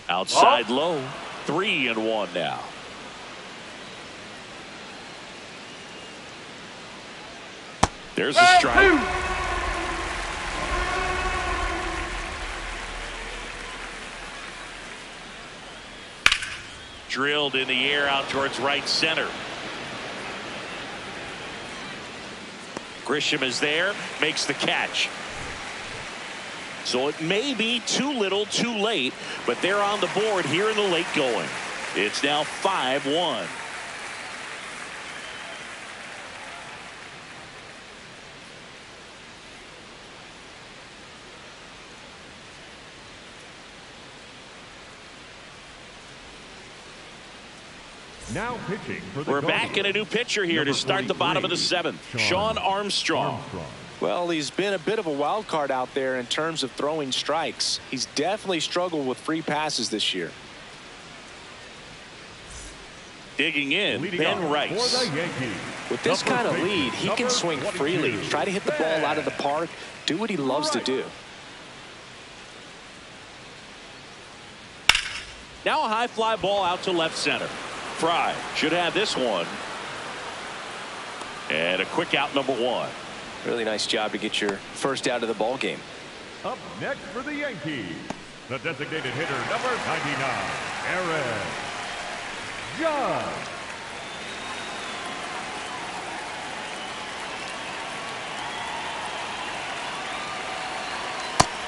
Outside low. 3-1 now. There's a strike. Drilled in the air out towards right center. Grisham is there, makes the catch. So it may be too little too late, but they're on the board here in the late going. It's now 5-1. Now pitching for the We're back in a new pitcher here to start the bottom of the 7th. Sean Armstrong. Well, he's been a bit of a wild card out there in terms of throwing strikes. He's definitely struggled with free passes this year. Digging in, Ben Rice. With this kind of lead, he can swing freely, try to hit the ball out of the park, do what he loves to do. Now a high fly ball out to left center. Fry should have this one. And a quick out, number 1. Really nice job to get your first out of the ball game. Up next for the Yankees, the designated hitter, number 99, Aaron Judge.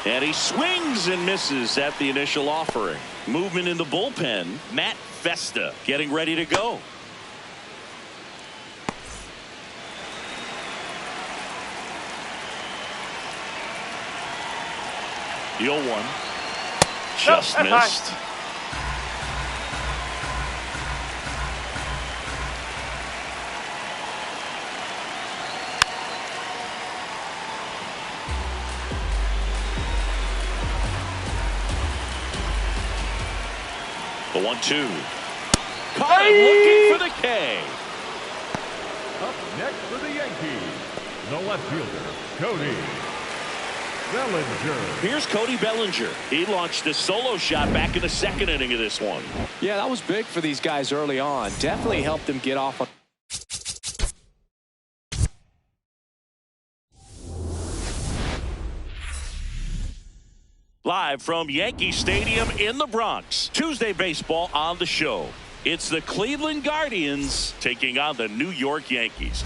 And he swings and misses at the initial offering. Movement in the bullpen. Matt Festa getting ready to go. The 0-1. Just missed. The 1-2. Caught him looking for the K. Up next for the Yankees, the left fielder, Cody Bellinger. Here's Cody Bellinger. He launched a solo shot back in the 2nd inning of this one. Yeah, that was big for these guys early on. Definitely helped them get off on. Live from Yankee Stadium in the Bronx. Tuesday baseball on the show. It's the Cleveland Guardians taking on the New York Yankees.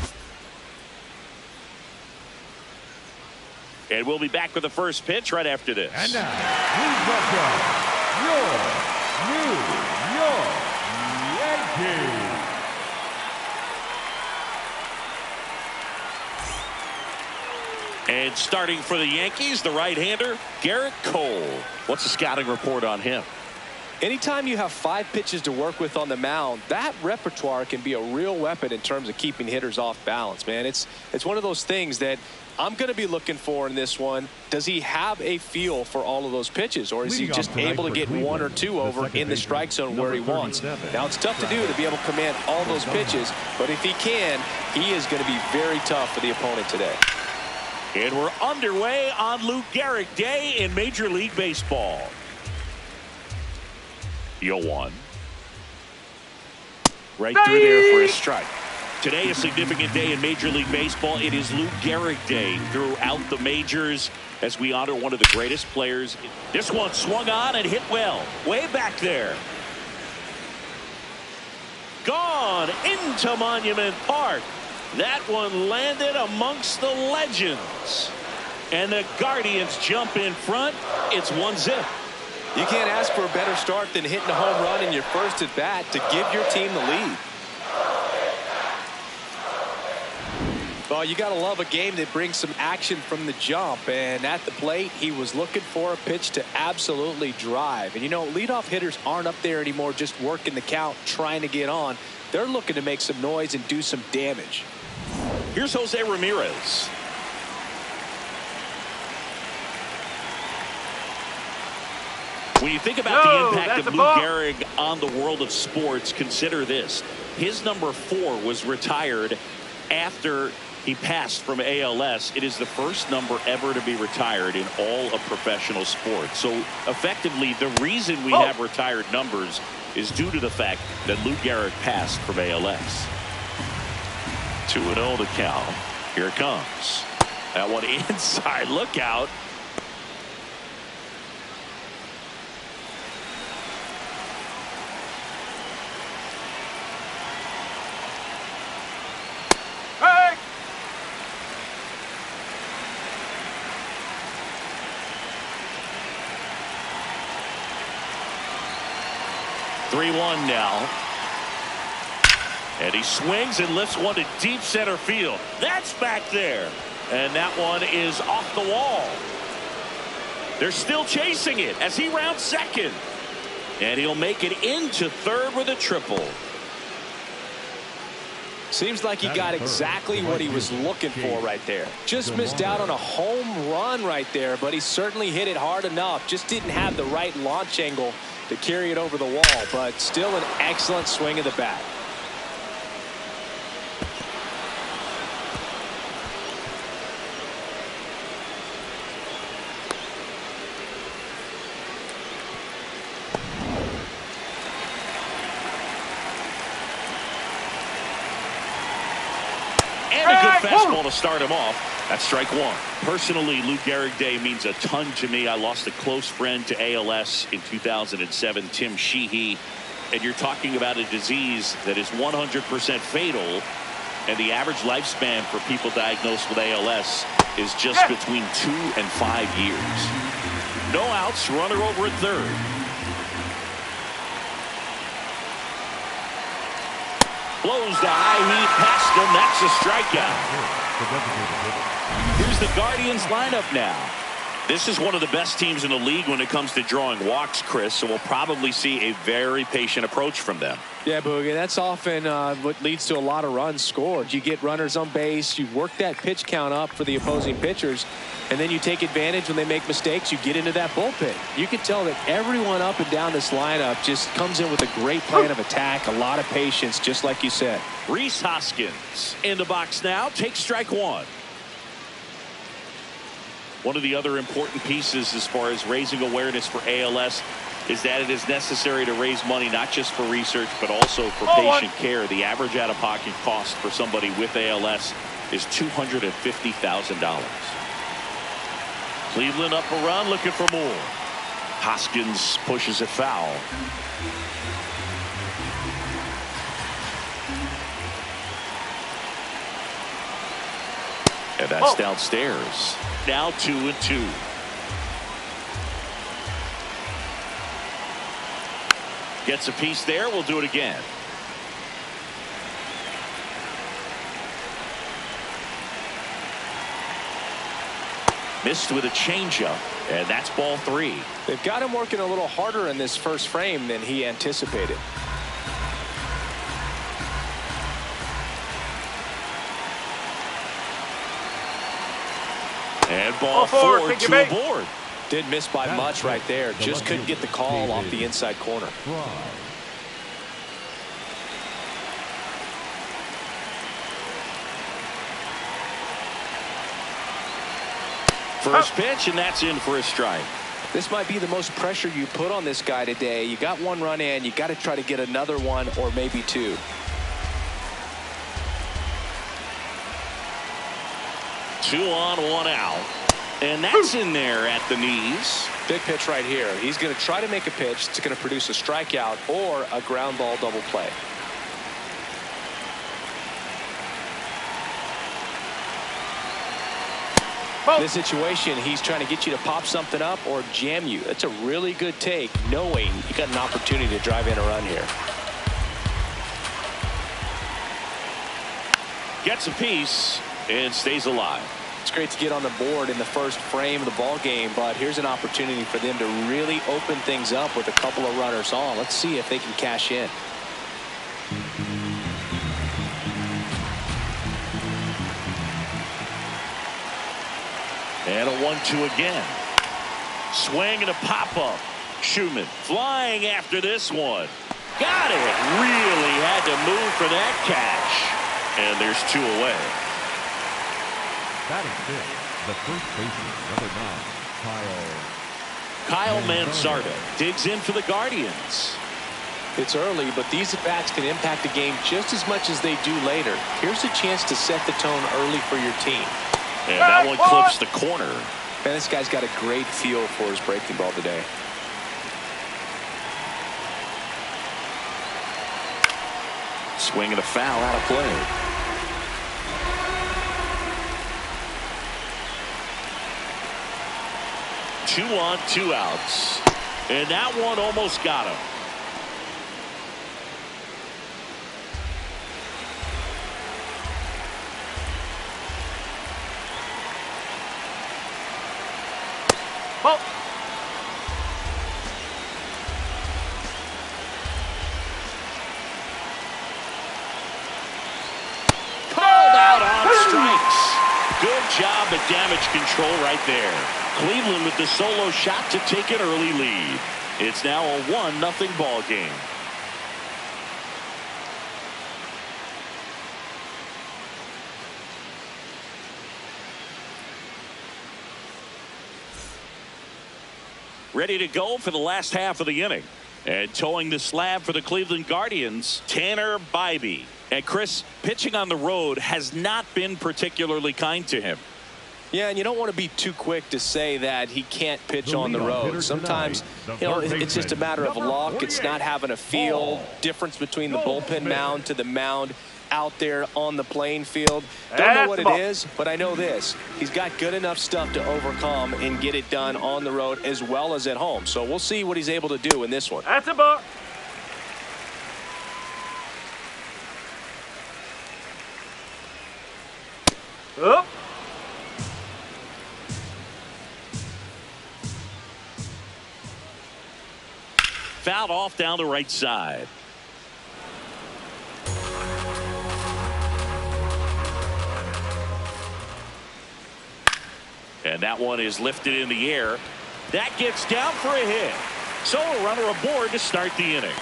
And we'll be back with the first pitch right after this. And now, please welcome your New York Yankees. And starting for the Yankees, the right-hander, Garrett Cole. What's the scouting report on him? Anytime you have 5 pitches to work with on the mound, that repertoire can be a real weapon in terms of keeping hitters off balance, man. It's one of those things that I'm going to be looking for in this one. Does he have a feel for all of those pitches, or is he just able to get 1 or 2 over in the strike zone where he wants? Now, it's tough to do to be able to command all those pitches, but if he can, he is going to be very tough for the opponent today. And we're underway on Lou Gehrig Day in Major League Baseball. 0-1. Right through there for a strike. Today, a significant day in Major League Baseball. It is Lou Gehrig Day throughout the majors as we honor one of the greatest players. This one swung on and hit well. Way back there. Gone into Monument Park. That one landed amongst the legends. And the Guardians jump in front. It's 1-0. You can't ask for a better start than hitting a home run in your first at bat to give your team the lead. Well, you got to love a game that brings some action from the jump. And at the plate, he was looking for a pitch to absolutely drive. And, you know, leadoff hitters aren't up there anymore just working the count, trying to get on. They're looking to make some noise and do some damage. Here's Jose Ramirez. When you think about the impact of Lou Gehrig on the world of sports, consider this. His number 4 was retired after He passed from ALS. It is the first number ever to be retired in all of professional sports. So effectively, the reason we have retired numbers is due to the fact that Lou Gehrig passed from ALS. 2-0 the count. Here it comes. That one inside. Look out. Hey! 3-1 now. And he swings and lifts one to deep center field. That's back there. And that one is off the wall. They're still chasing it as he rounds second. And he'll make it into third with a triple. Seems like he got exactly what he was looking for right there. Just missed out on a home run right there, but he certainly hit it hard enough. Just didn't have the right launch angle to carry it over the wall, but still an excellent swing of the bat. And a good fastball to start him off. That's strike one. Personally, Lou Gehrig Day means a ton to me. I lost a close friend to ALS in 2007, Tim Sheehy. And you're talking about a disease that is 100% fatal. And the average lifespan for people diagnosed with ALS is just between 2 and 5 years. No outs, runner over at third. Blows the high heat past him. That's a strikeout. Here's the Guardians lineup now. This is one of the best teams in the league when it comes to drawing walks, Chris, so we'll probably see a very patient approach from them. Yeah, Boogie, that's often what leads to a lot of runs scored. You get runners on base, you work that pitch count up for the opposing pitchers, and then you take advantage when they make mistakes. You get into that bullpen. You can tell that everyone up and down this lineup just comes in with a great plan of attack, a lot of patience, just like you said. Rhys Hoskins in the box now. Takes strike one. One of the other important pieces as far as raising awareness for ALS is that it is necessary to raise money not just for research but also for patient care. The average out-of-pocket cost for somebody with ALS is $250,000. Cleveland up a run, looking for more. Hoskins pushes it foul. And that's downstairs. Now 2-2. Gets a piece there. We'll do it again. Missed with a changeup, and that's ball three. They've got him working a little harder in this first frame than he anticipated. And ball four, two aboard. Did miss by much right there. Just couldn't get the call off the inside corner. First pitch, and that's in for a strike. This might be the most pressure you put on this guy today. You got one run in. You got to try to get another one or maybe two. Two on, one out. And that's in there at the knees. Big pitch right here. He's going to try to make a pitch that's going to produce a strikeout or a ground ball double play. This situation, he's trying to get you to pop something up or jam you. That's a really good take, knowing you got an opportunity to drive in a run here. Gets a piece and stays alive. It's great to get on the board in the first frame of the ball game, but here's an opportunity for them to really open things up with a couple of runners on. Let's see if they can cash in. And a 1-2 again. Swing and a pop-up. Schumann flying after this one. Got it. Really had to move for that catch. And there's two away. Batting fifth, the first baseman, number 9, Kyle Mansarda digs in for the Guardians. It's early, but these at-bats can impact the game just as much as they do later. Here's a chance to set the tone early for your team. And that one clips the corner. Man, this guy's got a great feel for his breaking ball today. Swing and a foul out of play. Two on, 2 outs. And that one almost got him. Ball. Called out on strikes. Good job at damage control right there. Cleveland with the solo shot to take an early lead. It's now a 1-0 ball game. Ready to go for the last half of the inning. And towing the slab for the Cleveland Guardians, Tanner Bybee. And Chris, pitching on the road has not been particularly kind to him. Yeah, and you don't want to be too quick to say that he can't pitch on the road. Sometimes, it's just a matter of luck. It's not having a feel. Difference between the bullpen mound to the mound out there on the playing field. Don't know what it is, but I know this. He's got good enough stuff to overcome and get it done on the road as well as at home. So we'll see what he's able to do in this one. That's a ball. Up. Fouled off down the right side. And that one is lifted in the air. That gets down for a hit. So a runner aboard to start the inning.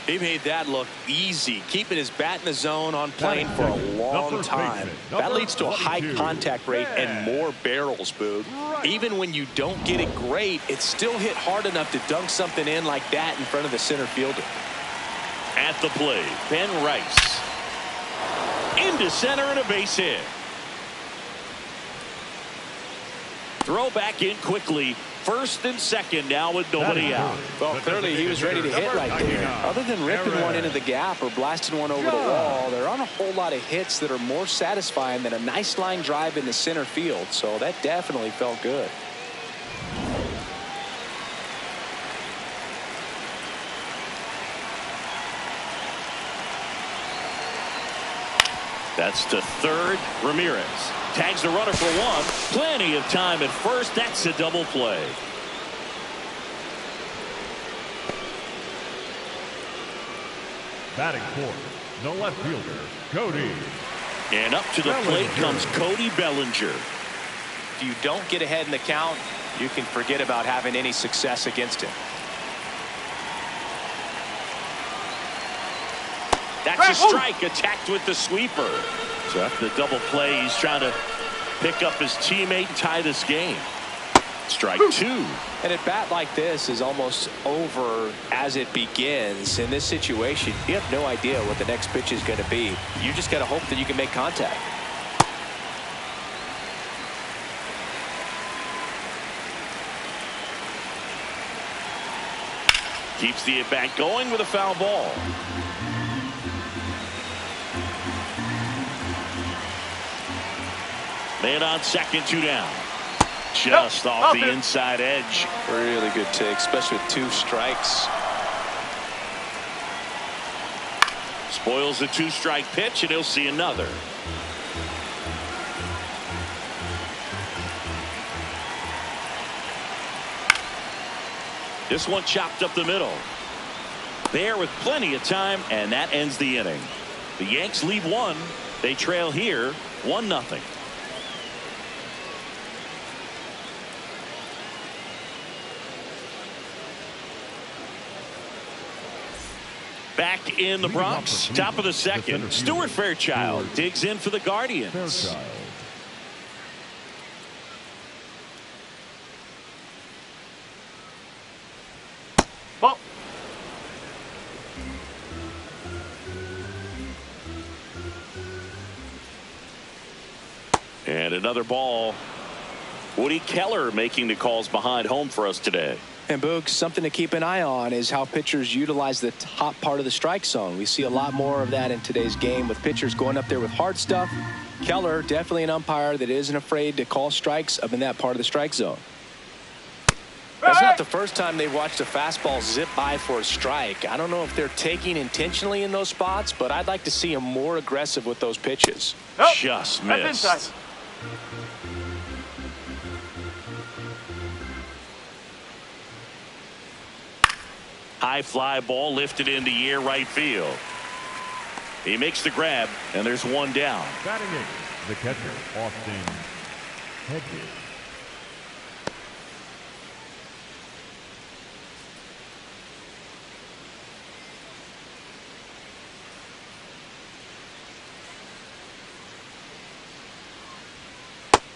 He made that look easy, keeping his bat in the zone on plane for a long time. That leads to a high contact rate and more barrels, Boog. Even when you don't get it great, it's still hit hard enough to dunk something in like that in front of the center fielder. At the plate, Ben Rice. Into center and a base hit. Throw back in quickly. First and second now with nobody out. Well, clearly he was ready to hit right there. Other than ripping one into the gap or blasting one over the wall, there aren't a whole lot of hits that are more satisfying than a nice line drive in the center field. So that definitely felt good. That's to third. Ramirez tags the runner for one. Plenty of time at first. That's a double play. Batting fourth, the left fielder, Cody. And up to the plate comes Cody Bellinger. If you don't get ahead in the count, you can forget about having any success against him. That's a strike, attacked with the sweeper. So after the double play, he's trying to pick up his teammate and tie this game. Strike two. And a bat like this is almost over as it begins. In this situation, you have no idea what the next pitch is going to be. You just got to hope that you can make contact. Keeps the at-bat going with a foul ball. Man on second, 2 down. Just off the inside edge. Really good take, especially with 2 strikes. Spoils the 2-strike pitch, and he'll see another. This one chopped up the middle. There with plenty of time, and that ends the inning. The Yanks lead 1. They trail here 1-0. Back in the Bronx, top of the second, Stuart Fairchild digs in for the Guardians. Ball. And another ball. Woody Keller making the calls behind home for us today. And Boog, something to keep an eye on is how pitchers utilize the top part of the strike zone. We see a lot more of that in today's game with pitchers going up there with hard stuff. Keller, definitely an umpire that isn't afraid to call strikes up in that part of the strike zone. That's not the first time they've watched a fastball zip by for a strike. I don't know if they're taking intentionally in those spots, but I'd like to see them more aggressive with those pitches. Nope. Just That's missed. inside. High fly ball lifted in the air right field. He makes the grab, and there's one down. Batting eighth, the catcher, Austin Hedges.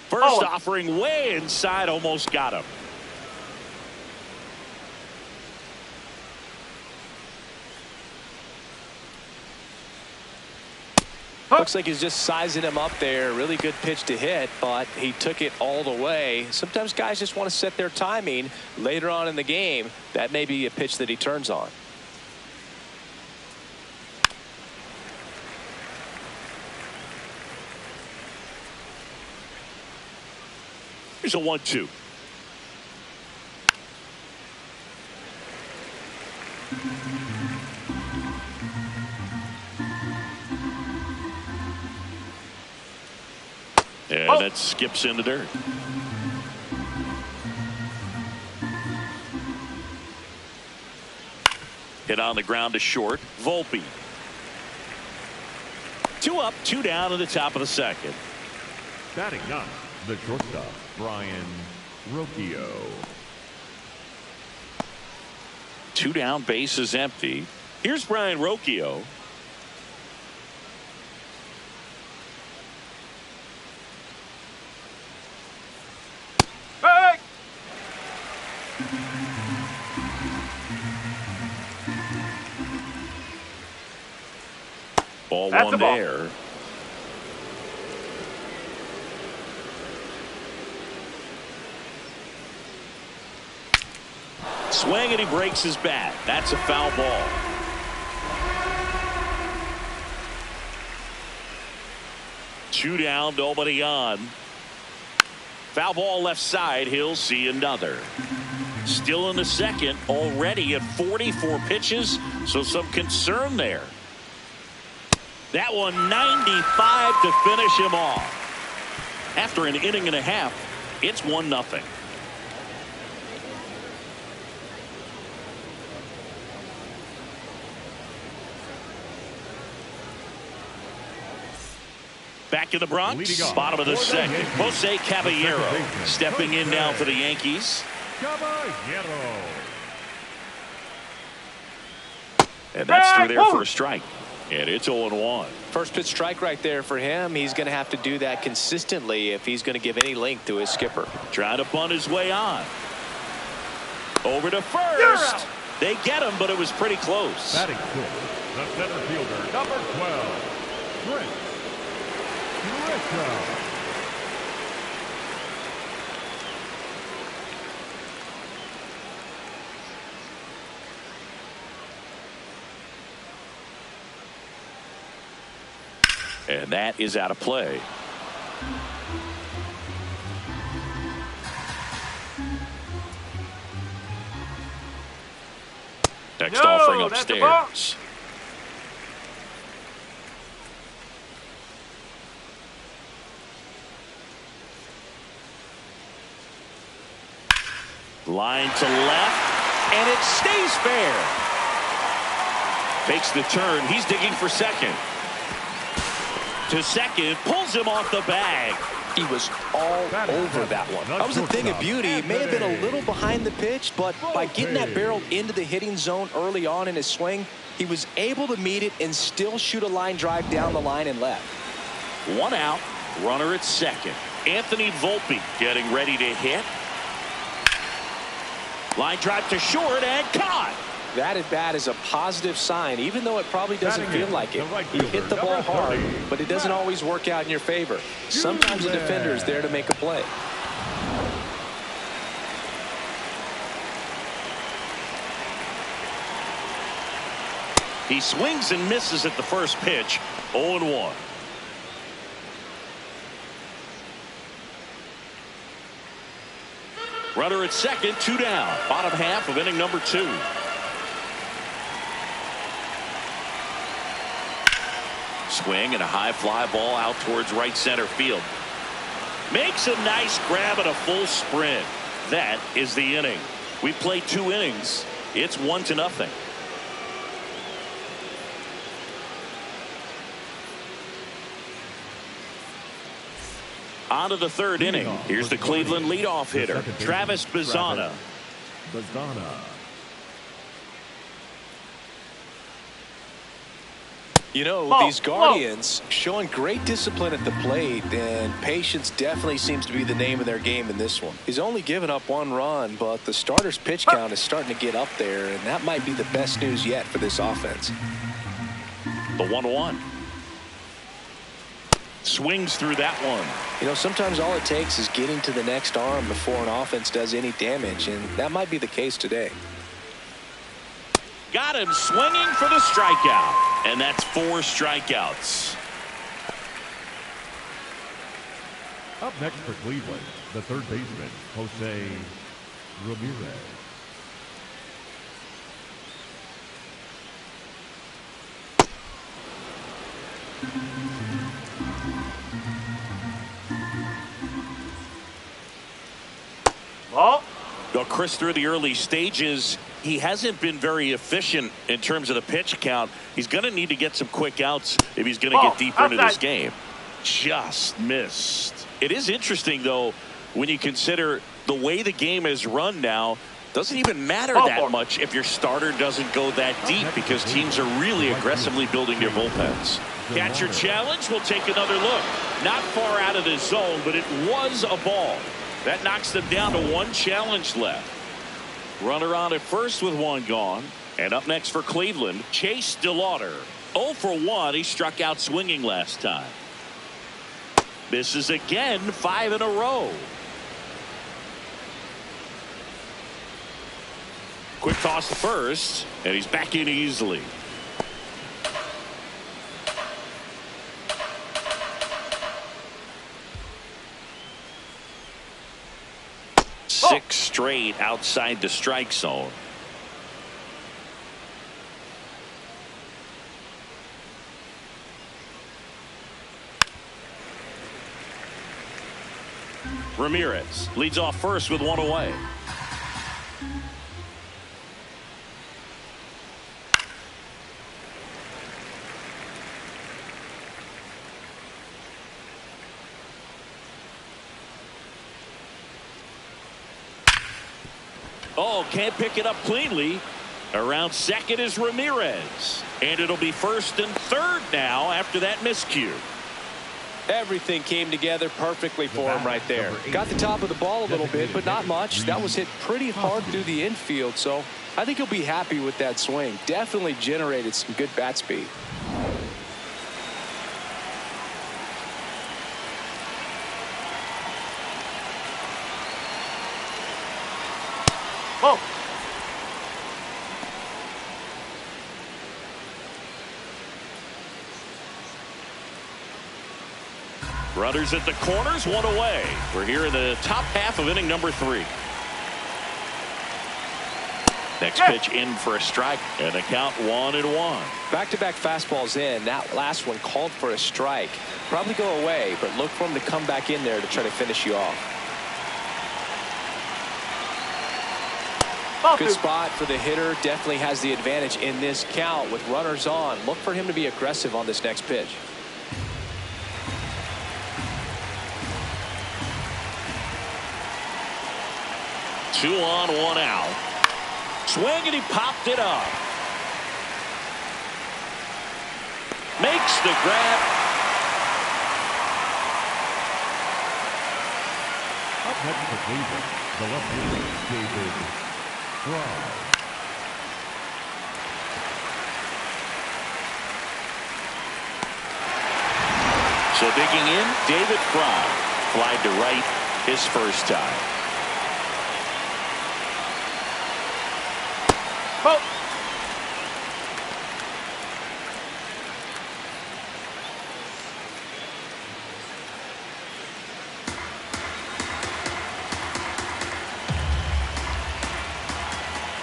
First offering way inside, almost got him. Looks like he's just sizing him up there. Really good pitch to hit, but he took it all the way. Sometimes guys just want to set their timing later on in the game. That may be a pitch that he turns on. Here's a 1-2. And that skips in the dirt. Hit on the ground to short. Volpe. 2 up, 2 down in the top of the second. Batting ninth, the shortstop, Brian Rocchio. 2 down, base is empty. Here's Brian Rocchio. Hey! Ball That's one a ball. there. Swing and he breaks his bat. That's a foul ball. Two down, nobody on. Foul ball left side. He'll see another. Still in the second, already at 44 pitches, so some concern there. That one 95 to finish him off. After an inning and a half, it's 1-0. Back in the Bronx, bottom of the second. Jose Caballero stepping in now for the Yankees. Caballero. And that's through there for a strike. And it's 0-1. First pitch strike right there for him. He's going to have to do that consistently if he's going to give any length to his skipper. Trying to bunt his way on. Over to first. They get him, but it was pretty close. Batting fifth, the center fielder, number 12, Trent Grisham. And that is out of play. Next offering upstairs. Line to left, and it stays fair. Takes the turn. He's digging for second. To second, pulls him off the bag. He was all over that one. That was a thing of beauty. He may have been a little behind the pitch, but by getting that barrel into the hitting zone early on in his swing, he was able to meet it and still shoot a line drive down the line and left. One out, runner at second. Anthony Volpe getting ready to hit. Line drive to short and caught. That at bat is a positive sign, even though it probably doesn't feel like it. He hit the ball hard, but it doesn't always work out in your favor. Sometimes the defender is there to make a play. He swings and misses at the first pitch. 0-1. Runner at second, 2 down. Bottom half of inning number 2. Swing and a high fly ball out towards right center field. Makes a nice grab and a full sprint. That is the inning. We played 2 innings. It's 1-0. On to the third inning. Here's the Cleveland leadoff hitter, Travis Bazzana. You know, these Guardians showing great discipline at the plate, and patience definitely seems to be the name of their game in this one. He's only given up 1 run, but the starter's pitch count is starting to get up there, and that might be the best news yet for this offense. The 1-1. Swings through that one. You know, sometimes all it takes is getting to the next arm before an offense does any damage, and that might be the case today. Got him swinging for the strikeout, and that's 4 strikeouts. Up next for Cleveland, the third baseman, Jose Ramirez. Chris, through the early stages, he hasn't been very efficient in terms of the pitch count. He's going to need to get some quick outs if he's going to get deeper into this game. Just missed. It is interesting, though, when you consider the way the game is run now. Doesn't even matter that much if your starter doesn't go that deep, because teams are really aggressively building their bullpens. Catcher challenge. We'll take another look. Not far out of the zone, but it was a ball. That knocks them down to 1 challenge left. Runner on at first with 1 gone. And up next for Cleveland, Chase DeLauder. 0 for 1. He struck out swinging last time. Misses again, 5 in a row. Quick toss to first, and he's back in easily. Six straight outside the strike zone. Ramirez leads off first with 1 away. Oh, can't pick it up cleanly. Around second is Ramirez. And it'll be first and third now after that miscue. Everything came together perfectly for him right there. Got the top of the ball a little bit, but not much. That was hit pretty hard through the infield, so I think he'll be happy with that swing. Definitely generated some good bat speed. Oh. Runners at the corners, 1 away. We're here in the top half of inning number 3. Next pitch in for a strike, and the count 1-1. Back-to-back fastballs in. That last one called for a strike. Probably go away, but look for him to come back in there to try to finish you off. Good spot for the hitter. Definitely has the advantage in this count with runners on. Look for him to be aggressive on this next pitch. 2 on, 1 out. Swing, and he popped it up. Makes the grab. Up next for Cleveland, the left-hander, David Fry. So digging in, David Fry. Flied to right his first time. Ball.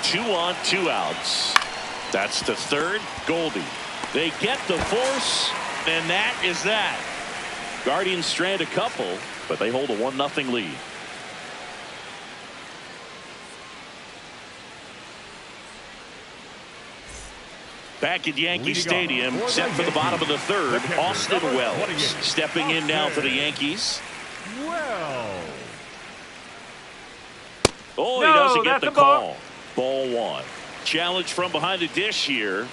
Two on, 2 outs. That's the third. Goldie. They get the force, and that is that. Guardians strand a couple, but they hold a 1-0 lead. Back at Yankee Stadium, set for the bottom of the third, Austin Wells stepping in now for the Yankees. Well. Oh, he No, doesn't get that's the a ball. call. Ball 1. Challenge from behind the dish here.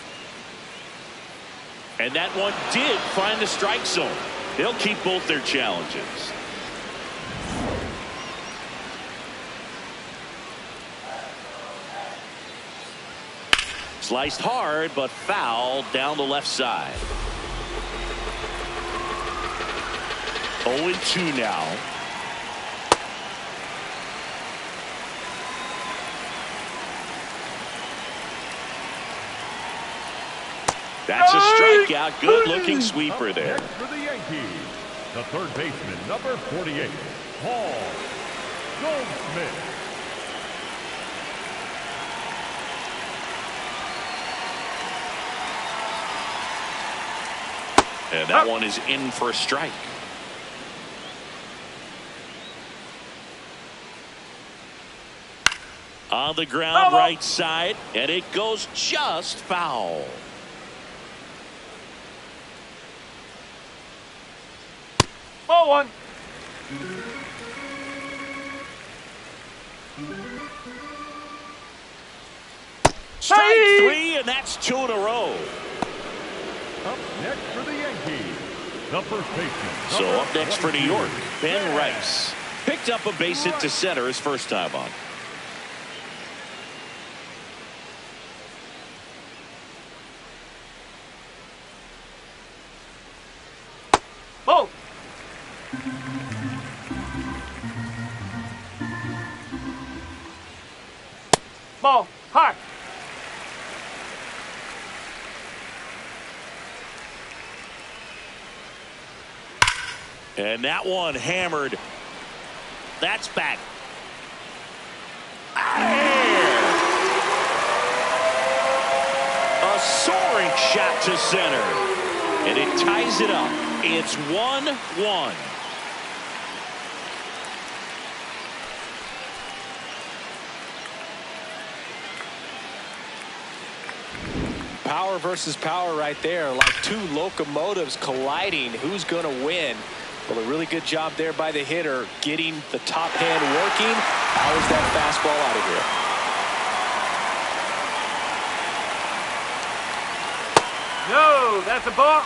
And that one did find the strike zone. They'll keep both their challenges. Sliced hard, but foul down the left side. 0-2 now. That's a strikeout. Good looking sweeper there. Next for the Yankees, the third baseman, number 48, Paul Goldschmidt. And that one is in for a strike. On the ground, right side, and it goes just foul. Ball 1. Strike Hey! 3, and that's 2 in a row. Up next for the Yankees, the first baseman. So number up next for New 22, York, Ben Rice. Picked up a base hit to center his first time on. Ball. Ball. High. And that one hammered. That's back. A soaring shot to center. And it ties it up. It's 1-1. Power versus power right there, like two locomotives colliding. Who's going to win? Well, a really good job there by the hitter, getting the top hand working. Powers that fastball out of here. No, that's a ball.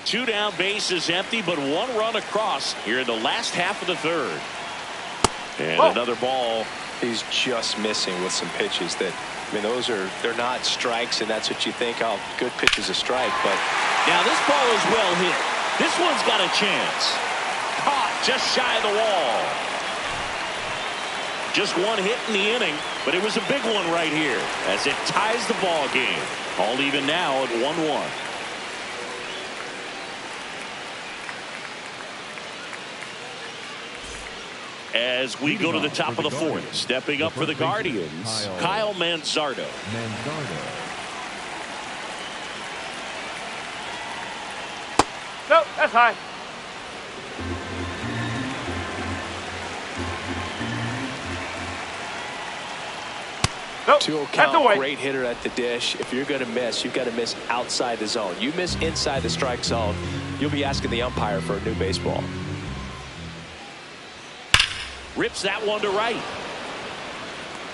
Two down, base is empty, but 1 run across here in the last half of the third. And another ball. He's just missing with some pitches that, I mean, they're not strikes, and that's what you think, oh, good pitch is a strike. But Now this ball is well hit. This one's got a chance. Caught just shy of the wall. Just 1 hit in the inning, but it was a big one right here as it ties the ball game. All even now at 1-1. As we go to the top of the fourth, stepping up for the Guardians, Kyle Manzardo. No, that's high. Nope, 2-0 that's count, away. great hitter at the dish. If you're going to miss, you've got to miss outside the zone. You miss inside the strike zone, you'll be asking the umpire for a new baseball. Rips that one to right.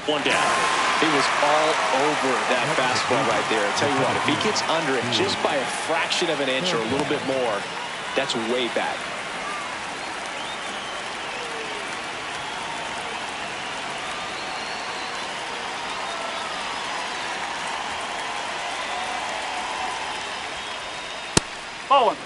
One down. He was all over that fastball right there. I tell you what, if he gets under it just by a fraction of an inch or a little bit more, that's way back. Ball one.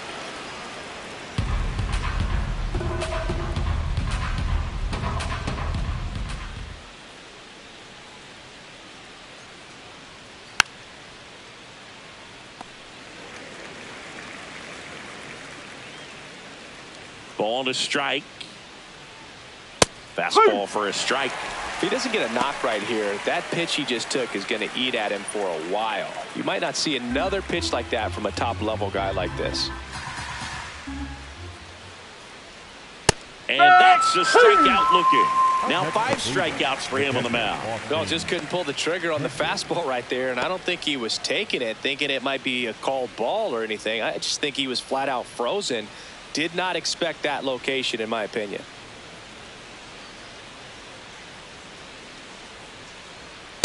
Ball to strike. Fastball for a strike. If he doesn't get a knock right here, that pitch he just took is going to eat at him for a while. You might not see another pitch like that from a top-level guy like this. And that's a strikeout looking. Now 5 strikeouts for him on the mound. No, just couldn't pull the trigger on the fastball right there, and I don't think he was taking it, thinking it might be a called ball or anything. I just think he was flat out frozen. Did not expect that location, in my opinion.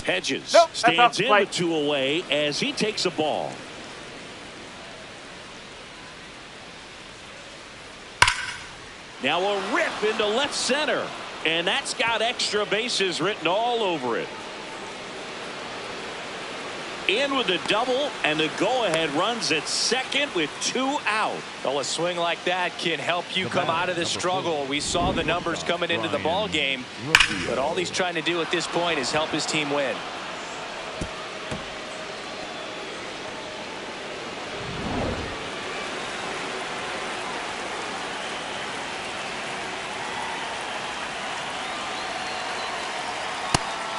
Hedges Nope, that's stands off the in plate. with 2 away as he takes a ball. Now a rip into left center, and that's got extra bases written all over it. In with a double, and the go-ahead runs at second with 2 out. Well, a swing like that can help you come out of this struggle. We saw the numbers coming into the ball game, but all he's trying to do at this point is help his team win.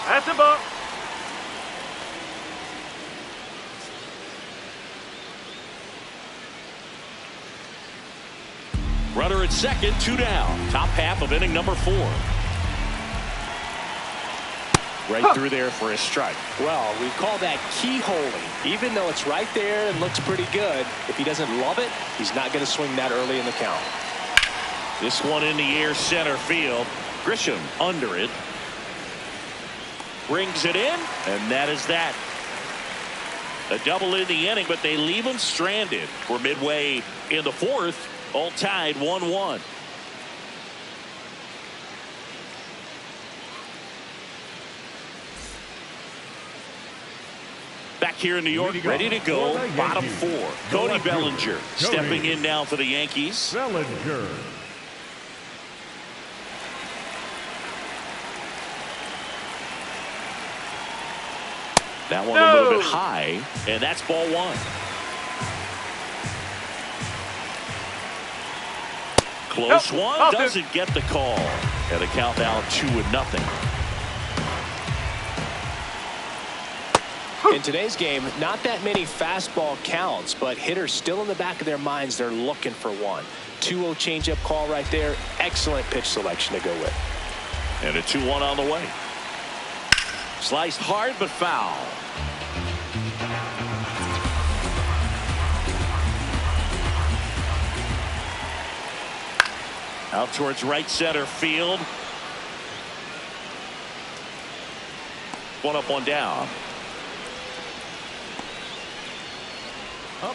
That's a ball. Runner at second, 2 down. Top half of inning number 4. Right through there for a strike. Well, we call that keyholing. Even though it's right there and looks pretty good, if he doesn't love it, he's not going to swing that early in the count. This one in the air, center field. Grisham under it. Brings it in, and that is that. A double in the inning, but they leave him stranded. We're midway in the 4th. All tied 1-1. Back here in New York, ready to go. Bottom 4. Cody Bellinger stepping in now for the Yankees. Bellinger. That one a little bit high, and that's ball 1. Close one, doesn't get the call. And the count now 2-0. In today's game, not that many fastball counts, but hitters still in the back of their minds, they're looking for one. 2-0 changeup call right there. Excellent pitch selection to go with. And a 2-1 on the way. Sliced hard but foul. Out towards right center field. One up, one down.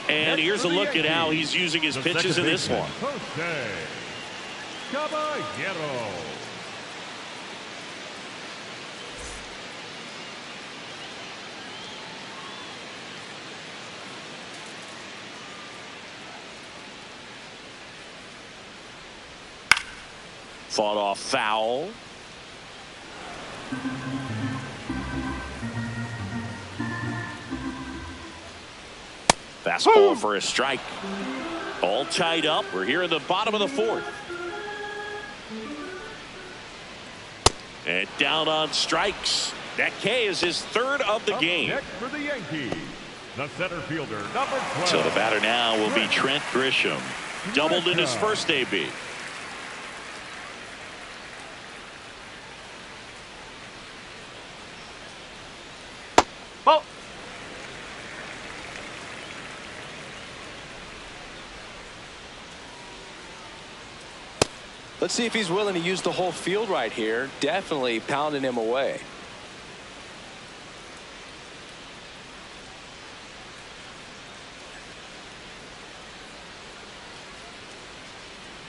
And here's a look at how he's using his pitches in this one. Caballero. Fought off foul. Fastball for a strike. All tied up. We're here in the bottom of the 4th. And down on strikes. That K is his 3rd of the game. Next for the Yankees, the center fielder, number 12. So the batter now will be Trent Grisham. Doubled in his first AB. Let's see if he's willing to use the whole field right here. Definitely pounding him away.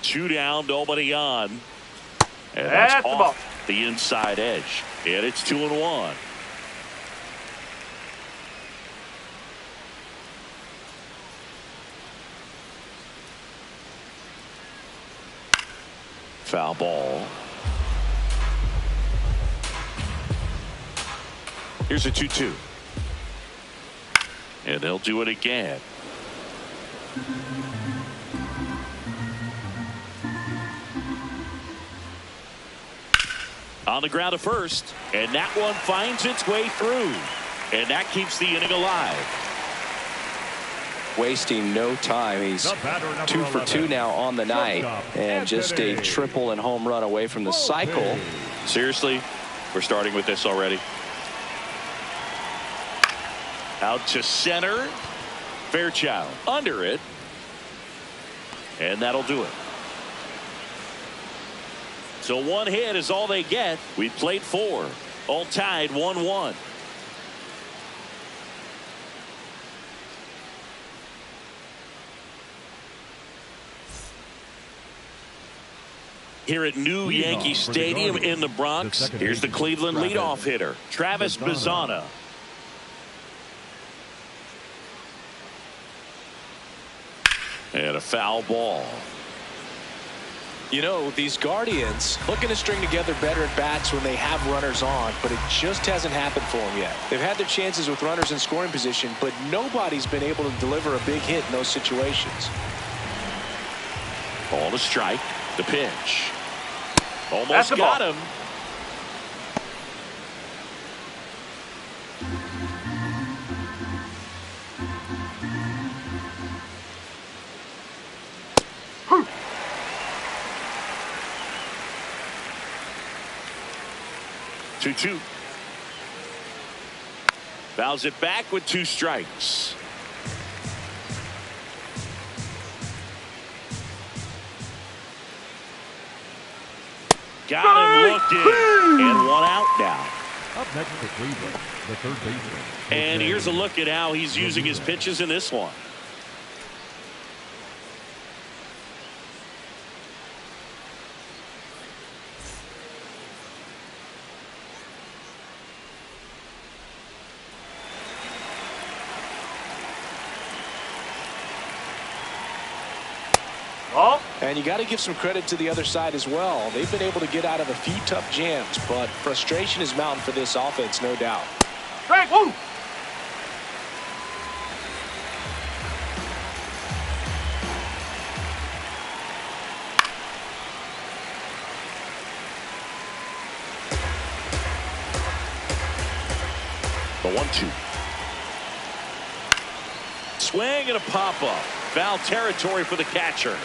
Two down, nobody on. And That's that's the ball. off the inside edge. And it's 2-1. Foul ball. Here's a 2-2. And they'll do it again. On the ground to first, and that one finds its way through, and that keeps the inning alive. Wasting no time. He's 2 for 2 now on the night, and just a triple and home run away from the cycle. Seriously, we're starting with this already. Out to center. Fairchild under it, and that'll do it. So one hit is all they get. We played 4. All tied 1-1. Here at New Yankee Stadium in the Bronx, here's the Cleveland leadoff hitter, Travis Bazzana. And a foul ball. You know, these Guardians looking to string together better at bats when they have runners on, but it just hasn't happened for them yet. They've had their chances with runners in scoring position, but nobody's been able to deliver a big hit in those situations. Ball to strike. The pitch. That's Almost the got ball. him. Two. Fouls it back with 2 strikes. Got him looking, and 1 out now. Up next for Cleveland, the third baseman. And here's a look at how he's using his pitches in this one. Ball. And you got to give some credit to the other side as well. They've been able to get out of a few tough jams, but frustration is mounting for this offense, no doubt. Strike. Woo. The 1-2. Swing and a pop-up. Foul territory for the catcher.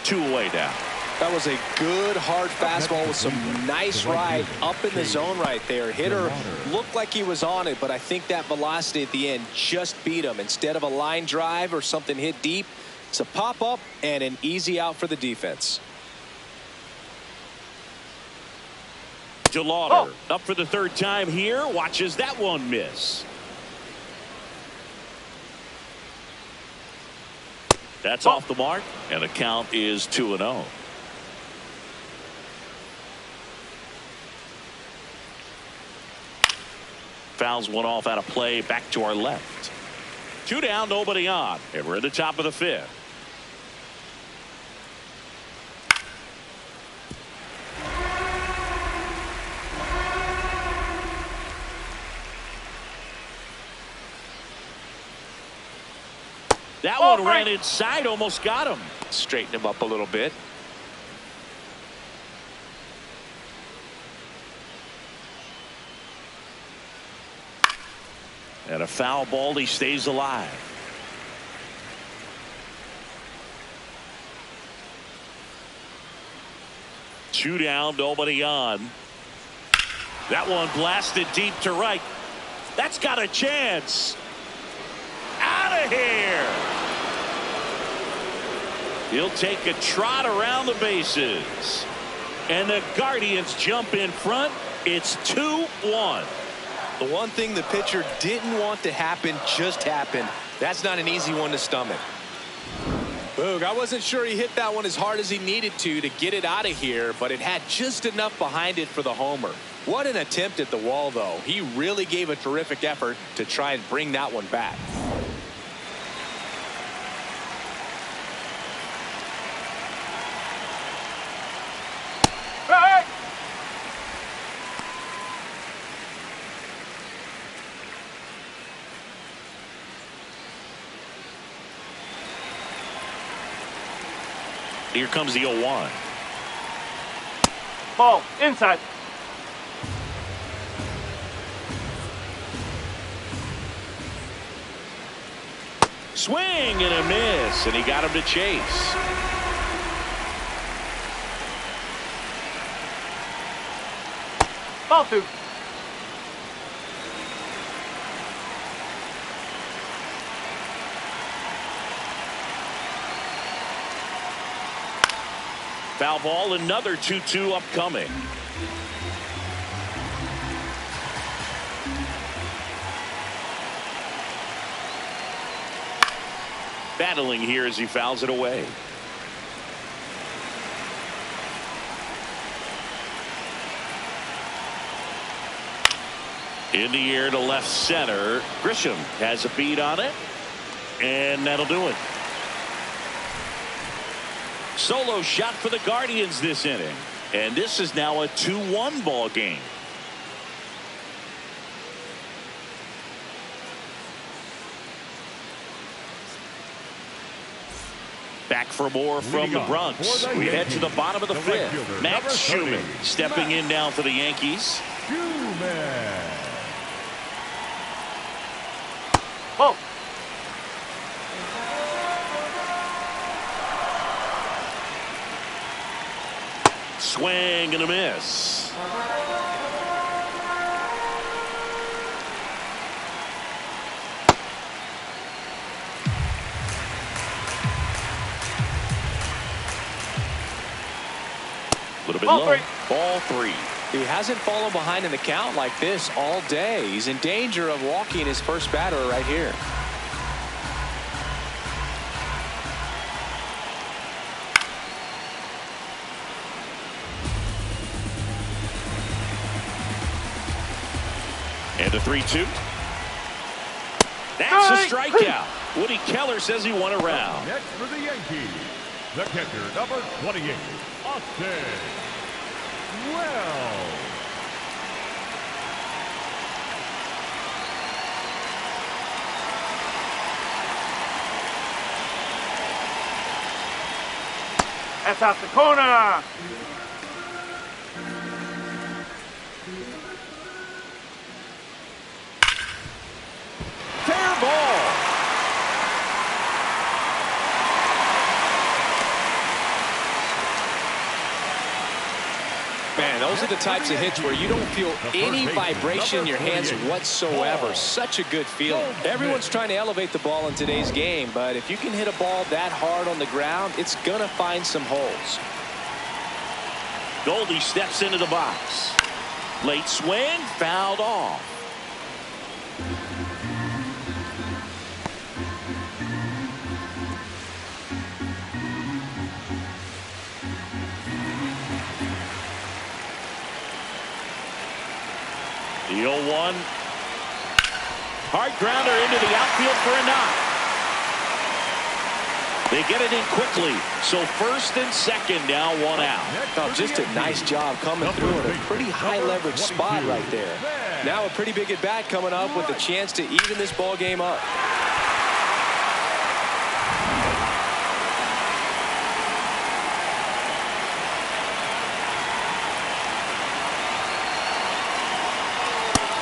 2 away now. That was a good hard fastball with some nice ride up in the zone right there. Hitter looked like he was on it, but I think that velocity at the end just beat him. Instead of a line drive or something hit deep, it's a pop-up and an easy out for the defense. DeLauder up for the 3rd time here. Watches that one miss. That's off the mark, and the count is 2-0. Fouls one off out of play. Back to our left. 2 down, nobody on, and we're in the top of the 5th. That one ran inside, almost got him. Straighten him up a little bit. And a foul ball, he stays alive. Two down, nobody on. That one blasted deep to right. That's got a chance. Out of here. He'll take a trot around the bases. And the Guardians jump in front. It's 2-1. The one thing the pitcher didn't want to happen just happened. That's not an easy one to stomach. Boog, I wasn't sure he hit that one as hard as he needed to get it out of here, but it had just enough behind it for the homer. What an attempt at the wall, though. He really gave a terrific effort to try and bring that one back. Hey! Here comes the 0-1. Ball inside. Swing and a miss, and he got him to chase. Ball 2. Foul ball, another 2-2 upcoming. Battling here as he fouls it away. In the air to left center. Grisham has a beat on it, and that'll do it. Solo shot for the Guardians this inning, and this is now a 2-1 ball game. Back for more from the Bronx. We head to the bottom of the fifth. Max Schumann stepping in now for the Yankees. Ball. Swing and a miss. A little bit Ball low. 3. Ball 3. He hasn't fallen behind in the count like this all day. He's in danger of walking his first batter right here. And a 3-2. That's a strikeout. Woody Keller says he won a round. Next for the Yankees, the catcher, number 28, Austin Wells. That's out the corner. Fair ball. Man, those are the types of hits where you don't feel any vibration in your hands whatsoever. Such a good feeling. Everyone's trying to elevate the ball in today's game, but if you can hit a ball that hard on the ground, it's going to find some holes. Goldie steps into the box. Late swing, fouled off. The 0-1. Hard grounder into the outfield for a knock. They get it in quickly. So first and second, now one out. Oh, just a nice job coming through in a pretty high leverage spot right there. Now a pretty big at bat coming up with a chance to even this ball game up.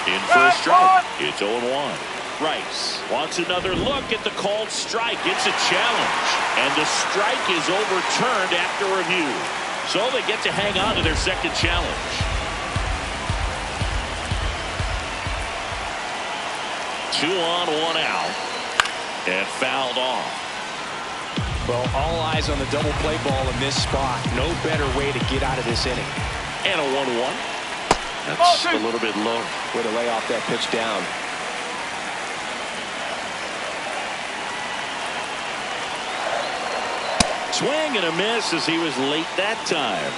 In for a strike. It's 0-1. Rice wants another look at the called strike. It's a challenge. And the strike is overturned after review. So they get to hang on to their second challenge. Two on, one out. And fouled off. Well, all eyes on the double play ball in this spot. No better way to get out of this inning. And a 1-1. That's a little bit low. Way to lay off that pitch down. Swing and a miss as he was late that time.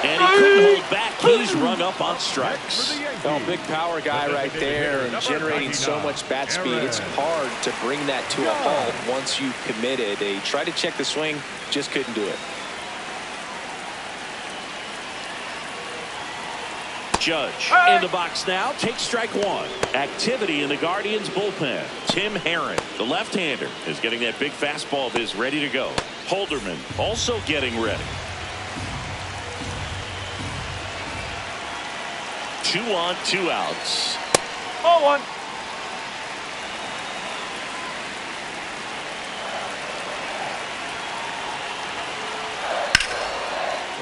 And he couldn't hold back. He's run up on strikes. Oh, big power guy right there and generating so much bat speed. It's hard to bring that to a halt once you've committed. They tried to check the swing, just couldn't do it. Judge in the box now. Takes strike one. Activity in the Guardians bullpen. Tim Herron, the left-hander, is getting that big fastball of his ready to go. Holderman also getting ready. 2 on, 2 outs. 0-1.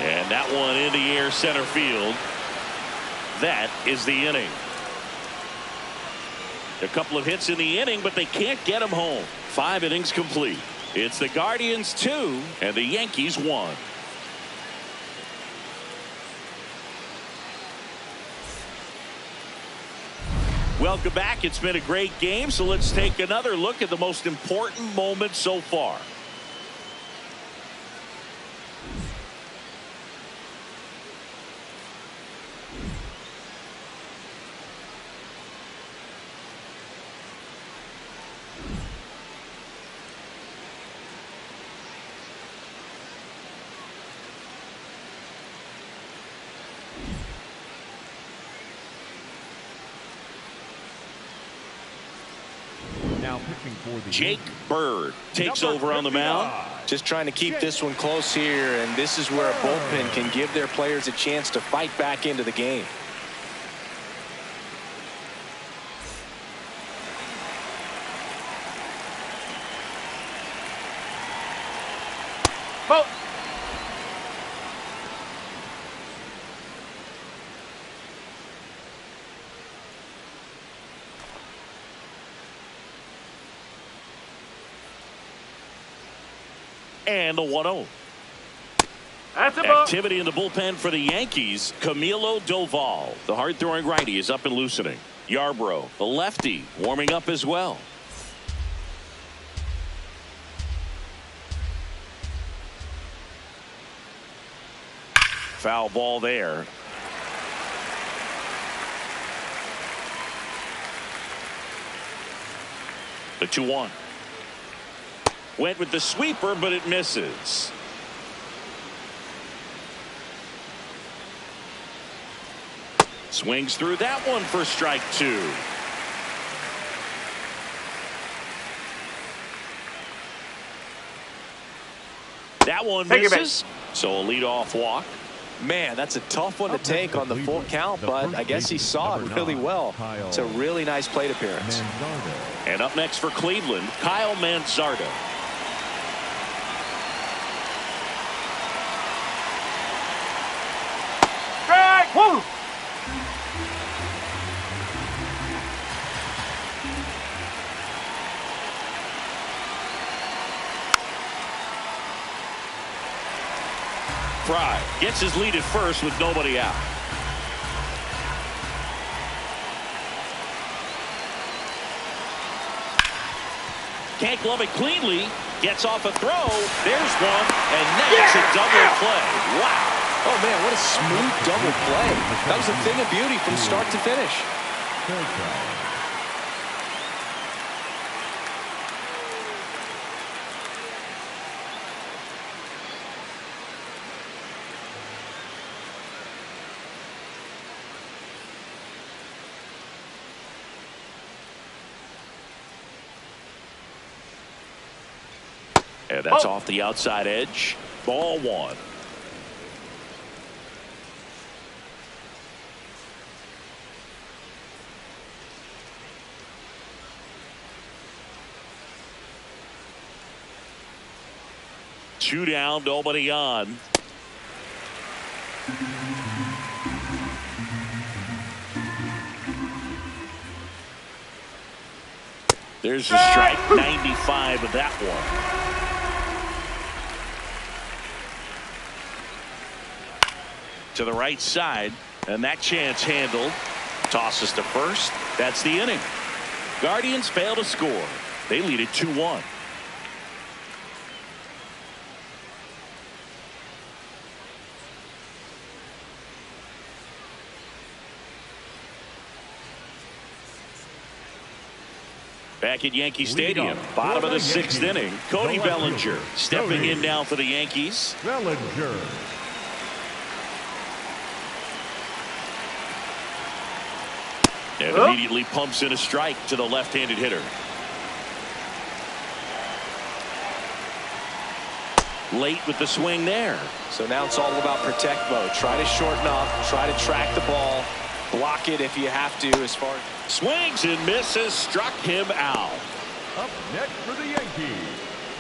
And that one in the air center field. That is the inning. A couple of hits in the inning, but they can't get him home. 5 innings complete. It's the Guardians 2 and the Yankees 1. Welcome back. It's been a great game, so let's take another look at the most important moment so far. Now pitching for the Jake Bird takes over on the mound. Just trying to keep this one close here, and this is where a bullpen can give their players a chance to fight back into the game. Ball. And the 1-0. That's a ball. Activity in the bullpen for the Yankees. Camilo Doval, the hard-throwing righty, is up and loosening. Yarbrough, the lefty, warming up as well. Foul ball there. The 2-1. Went with the sweeper, but it misses. Swings through that one for strike 2. That one misses. So a leadoff walk. Man, that's a tough one to take on the full count, but I guess he saw it really well. It's a really nice plate appearance. And up next for Cleveland, Kyle Manzardo. Strike. Woo. Fry gets his lead at first with nobody out. Can't glove it cleanly. Gets off a throw. There's one. And that's a double play. Wow. Oh, man, what a smooth double play. That was a thing of beauty from start to finish. And that's off the outside edge. Ball 1. Two down, nobody on. There's the strike, 95 of that one. To the right side, and that chance handled. Tosses to first. That's the inning. Guardians fail to score. They lead it 2-1. Back at Yankee Stadium, bottom of the sixth inning, Cody Bellinger stepping in now for the Yankees. Bellinger. And immediately pumps in a strike to the left-handed hitter. Late with the swing there. So now it's all about protect mode. Try to shorten up, try to track the ball, block it if you have to. As far swings and misses, struck him out. Up next for the Yankees,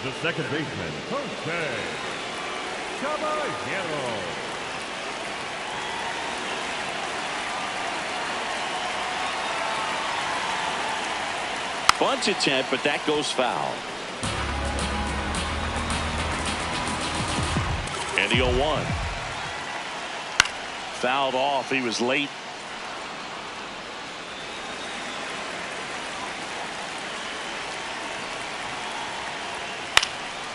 the second baseman, Jose Caballero. Bunt attempt, but that goes foul. And the 0-1. Fouled off. He was late.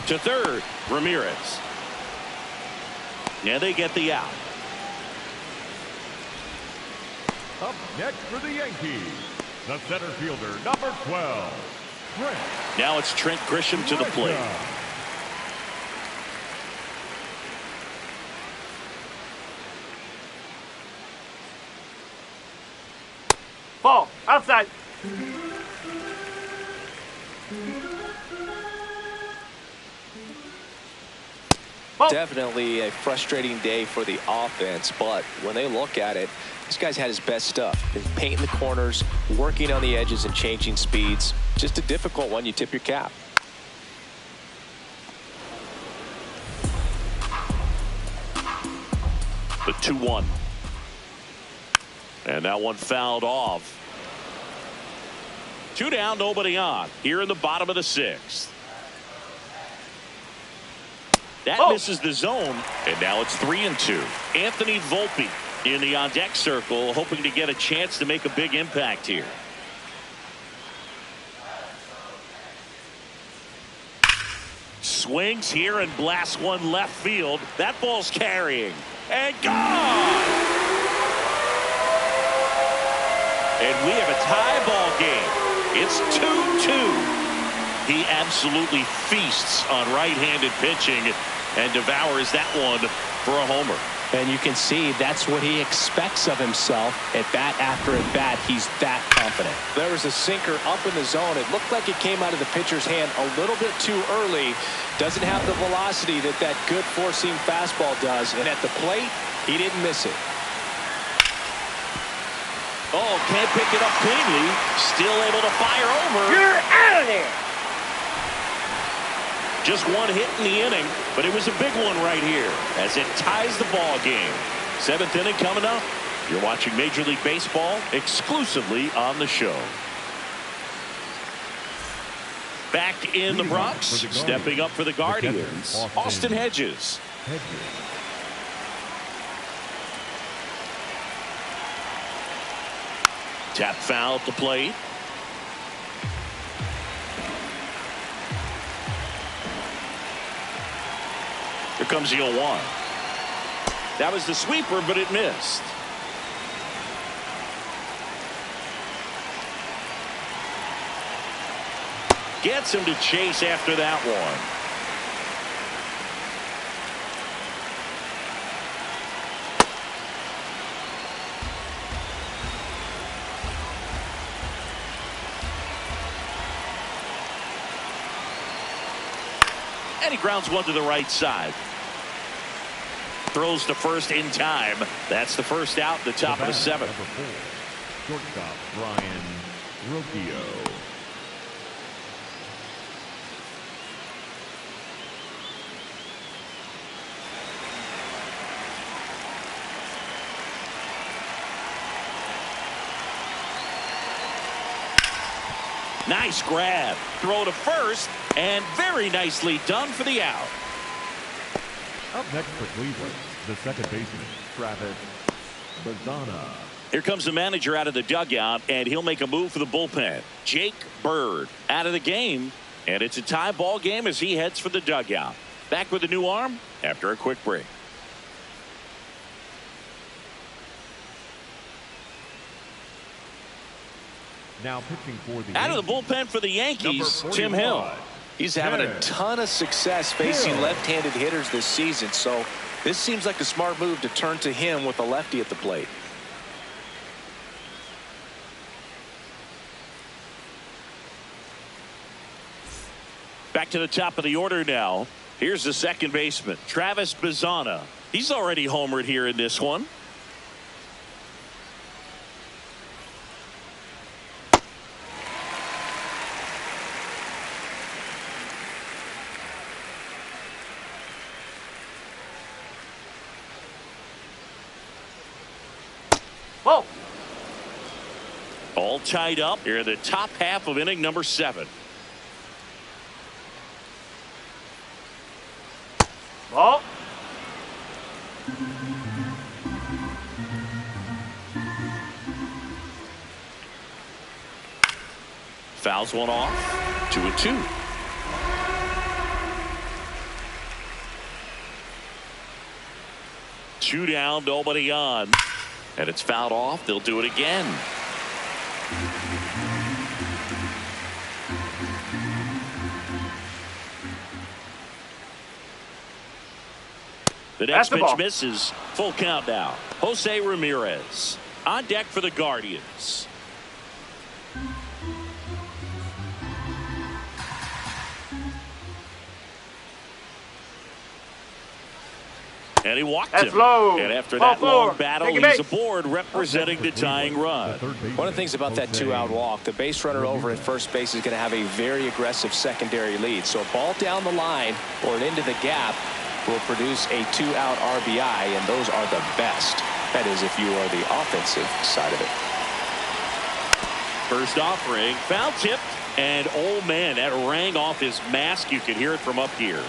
To third, Ramirez. Now they get the out. Up next for the Yankees, the center fielder, number 12, Trent. Now it's Trent Grisham to the plate. Ball. Outside. Ball. definitely a frustrating day for the offense, but when they look at it, this guy's had his best stuff. Been painting the corners, working on the edges and changing speeds. Just a difficult one. You tip your cap. The 2-1. And that one fouled off. 2 down, nobody on. Here in the bottom of the sixth. That misses the zone. And now it's 3-2. Anthony Volpe in the on-deck circle, hoping to get a chance to make a big impact here. Swings here and blasts one left field. That ball's carrying. And gone! And we have a tie ball game. It's 2-2. He absolutely feasts on right-handed pitching and devours that one for a homer. And you can see that's what he expects of himself at bat after at bat. He's that confident. There was a sinker up in the zone. It looked like it came out of the pitcher's hand a little bit too early. Doesn't have the velocity that that good four-seam fastball does. And at the plate, he didn't miss it. Oh, can't pick it up cleanly. Still able to fire over. You're out of there. Just one hit in the inning, but it was a big one right here as it ties the ball game. 7th inning coming up. You're watching Major League Baseball exclusively on the show. Back in the Bronx, stepping up for the Guardians, Austin Hedges. Tap foul to plate. Here comes the 0-1. That was the sweeper, but it missed. Gets him to chase after that one. And he grounds one to the right side. Throws to first in time. That's the first out, the top of the 7th. Number 4, shortstop Brian Rocchio. Nice grab. Throw to first, and very nicely done for the out. Up next for Cleveland, the second baseman, Travis Bazzana. Here comes the manager out of the dugout, and he'll make a move for the bullpen. Jake Bird out of the game, and it's a tie ball game as he heads for the dugout. Back with a new arm after a quick break. Now pitching for the Out of the bullpen for the Yankees, Tim Hill. He's having a ton of success facing left-handed hitters this season, so this seems like a smart move to turn to him with a lefty at the plate. Back to the top of the order now. Here's the second baseman, Travis Bazzana. He's already homered here in this one. Whoa. All tied up here in the top half of inning number 7. Ball. Fouls one off. 2-2. Two down, nobody on. And it's fouled off. They'll do it again. The next pitch misses. Full count now. Jose Ramirez on deck for the Guardians. And he walked him. Low. And after Ball that long 4. battle, he's aboard representing the tying run. One of the things about that two-out walk, the base runner over at first base is going to have a very aggressive secondary lead. So a ball down the line or an into the gap will produce a two-out RBI, and those are the best. That is, if you are the offensive side of it. First offering, foul tip, and oh man, that rang off his mask. You could hear it from up here.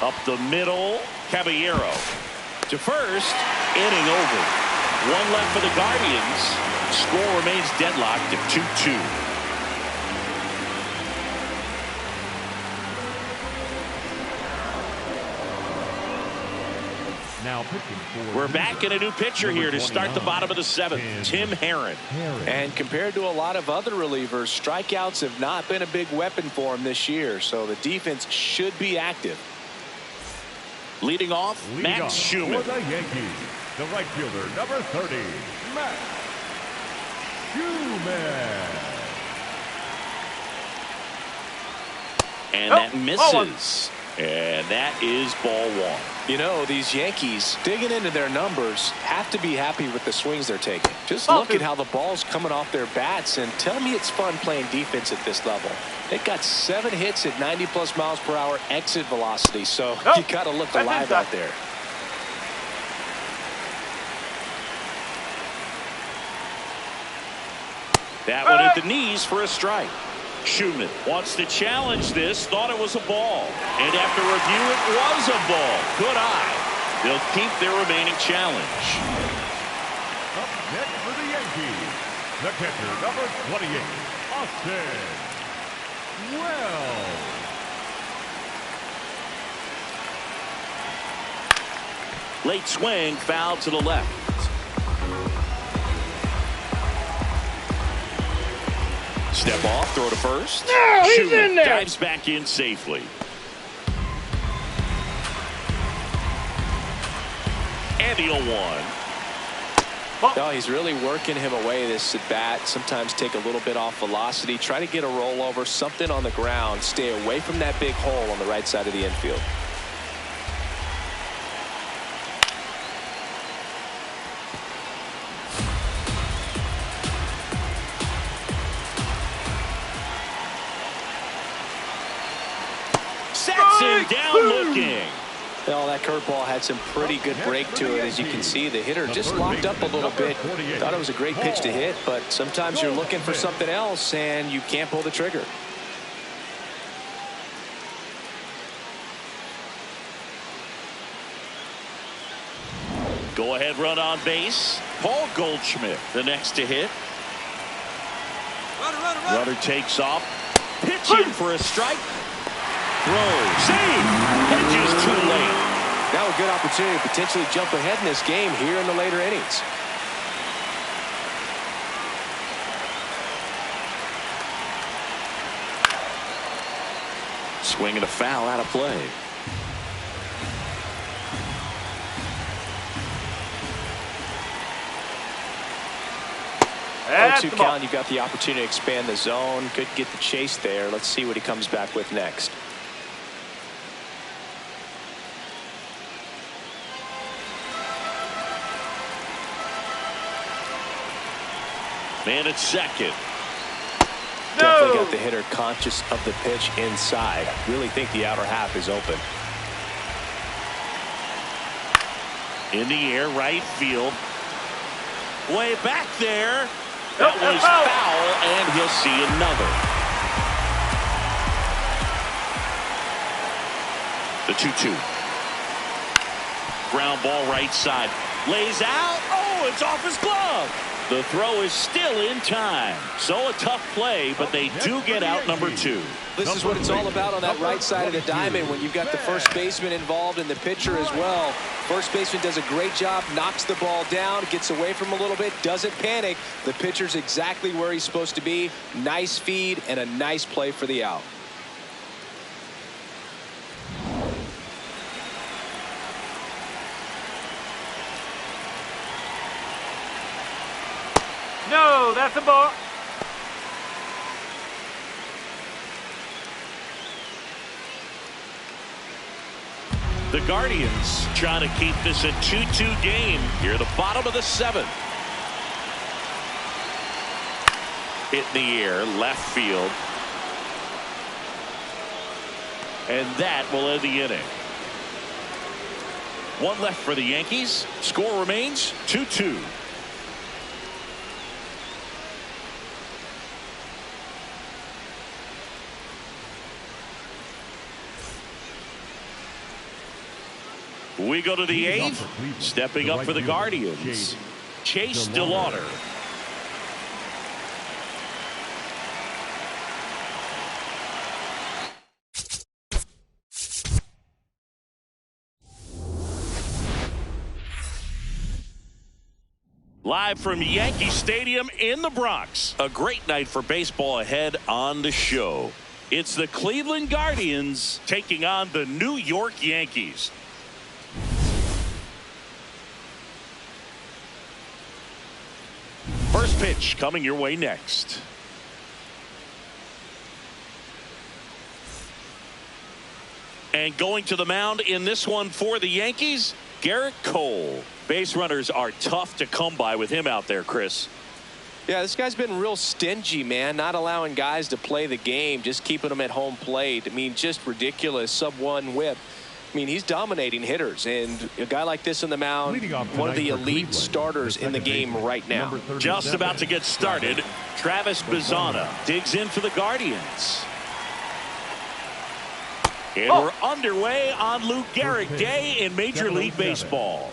Up the middle, Caballero to first, inning over. One left for the Guardians. Score remains deadlocked at 2-2. Now pitching for We're back in a new pitcher here to start the bottom of the 7th, Tim Herron. And compared to a lot of other relievers, strikeouts have not been a big weapon for him this year, so the defense should be active. Leading off, Max Schumann. For the Yankees, the right fielder, number 30, Max Schumann. And that misses. And that is ball 1. You know, these Yankees, digging into their numbers, have to be happy with the swings they're taking. Just look at how the ball's coming off their bats, and tell me it's fun playing defense at this level. They got 7 hits at 90+ miles per hour exit velocity, so you got to look alive out there. That one at the knees for a strike. Schumann wants to challenge this, thought it was a ball. And after review, it was a ball. Good eye. They'll keep their remaining challenge. Up next for the Yankees, the catcher, number 28, Austin Wells. Late swing, foul to the left. Step off, throw to first. No, he's Schumann in there. dives back in safely. And the 0-1. No, he's really working him away this at bat. Sometimes take a little bit off velocity. Try to get a rollover, something on the ground. Stay away from that big hole on the right side of the infield. Sets him down looking. Well, that curveball had some pretty good break to it. As you can see, the hitter just locked up a little bit. Thought it was a great pitch to hit, but sometimes you're looking for something else and you can't pull the trigger. Go ahead run on base. Paul Goldschmidt the next to hit. Runner takes off. Pitching for a strike. Throw. Save. Hedges too late. Now a good opportunity to potentially jump ahead in this game here in the later innings. Swing and a foul out of play. 0-2 count. You've got the opportunity to expand the zone. Could get the chase there. Let's see what he comes back with next. Man at second. Definitely got the hitter conscious of the pitch inside. Really think the outer half is open. In the air, right field. Way back there. That was foul, and he'll see another. The 2-2. Ground ball right side. Lays out. Oh, it's off his glove. The throw is still in time. So a tough play, but they do get out number 2. This is what it's all about on that right side of the diamond when you've got the first baseman involved and the pitcher as well. First baseman does a great job, knocks the ball down, gets away from him a little bit, doesn't panic. The pitcher's exactly where he's supposed to be. Nice feed and a nice play for the out. No, that's a ball. The Guardians trying to keep this a 2-2 game here at the bottom of the 7th. Hit in the air, left field. And that will end the inning. One left for the Yankees. Score remains 2-2. We go to the 8th. Stepping up for the Guardians, Chase DeLauder. Live from Yankee Stadium in the Bronx. A great night for baseball ahead on the show. It's the Cleveland Guardians taking on the New York Yankees. First pitch coming your way next. And going to the mound in this one for the Yankees, Garrett Cole. Base runners are tough to come by with him out there, Chris. Yeah, this guy's been real stingy, man, not allowing guys to play the game, just keeping them at home plate. I mean, just ridiculous sub-1 whip. I mean, he's dominating hitters, and a guy like this in the mound, one of the elite starters in the game right now. Just about to get started. Travis Bazzana digs in for the Guardians. And we're underway on Lou Gehrig Day in Major League Baseball.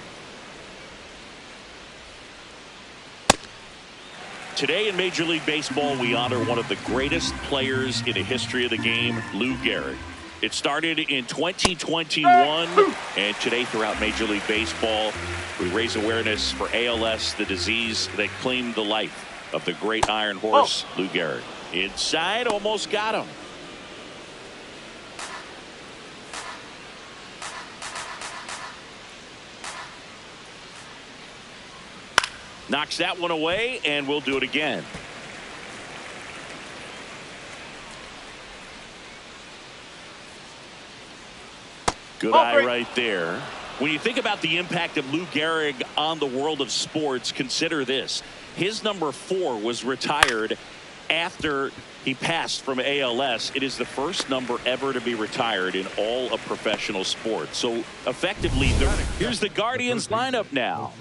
Today in Major League Baseball, we honor one of the greatest players in the history of the game, Lou Gehrig. It started in 2021, and today throughout Major League Baseball, we raise awareness for ALS, the disease that claimed the life of the great Iron Horse, Lou Gehrig. Inside, almost got him. Knocks that one away, and we'll do it again. Good eye right there. When you think about the impact of Lou Gehrig on the world of sports, consider this. His number 4 was retired after he passed from ALS. It is the first number ever to be retired in all of professional sports. So effectively, here's the Guardians lineup now.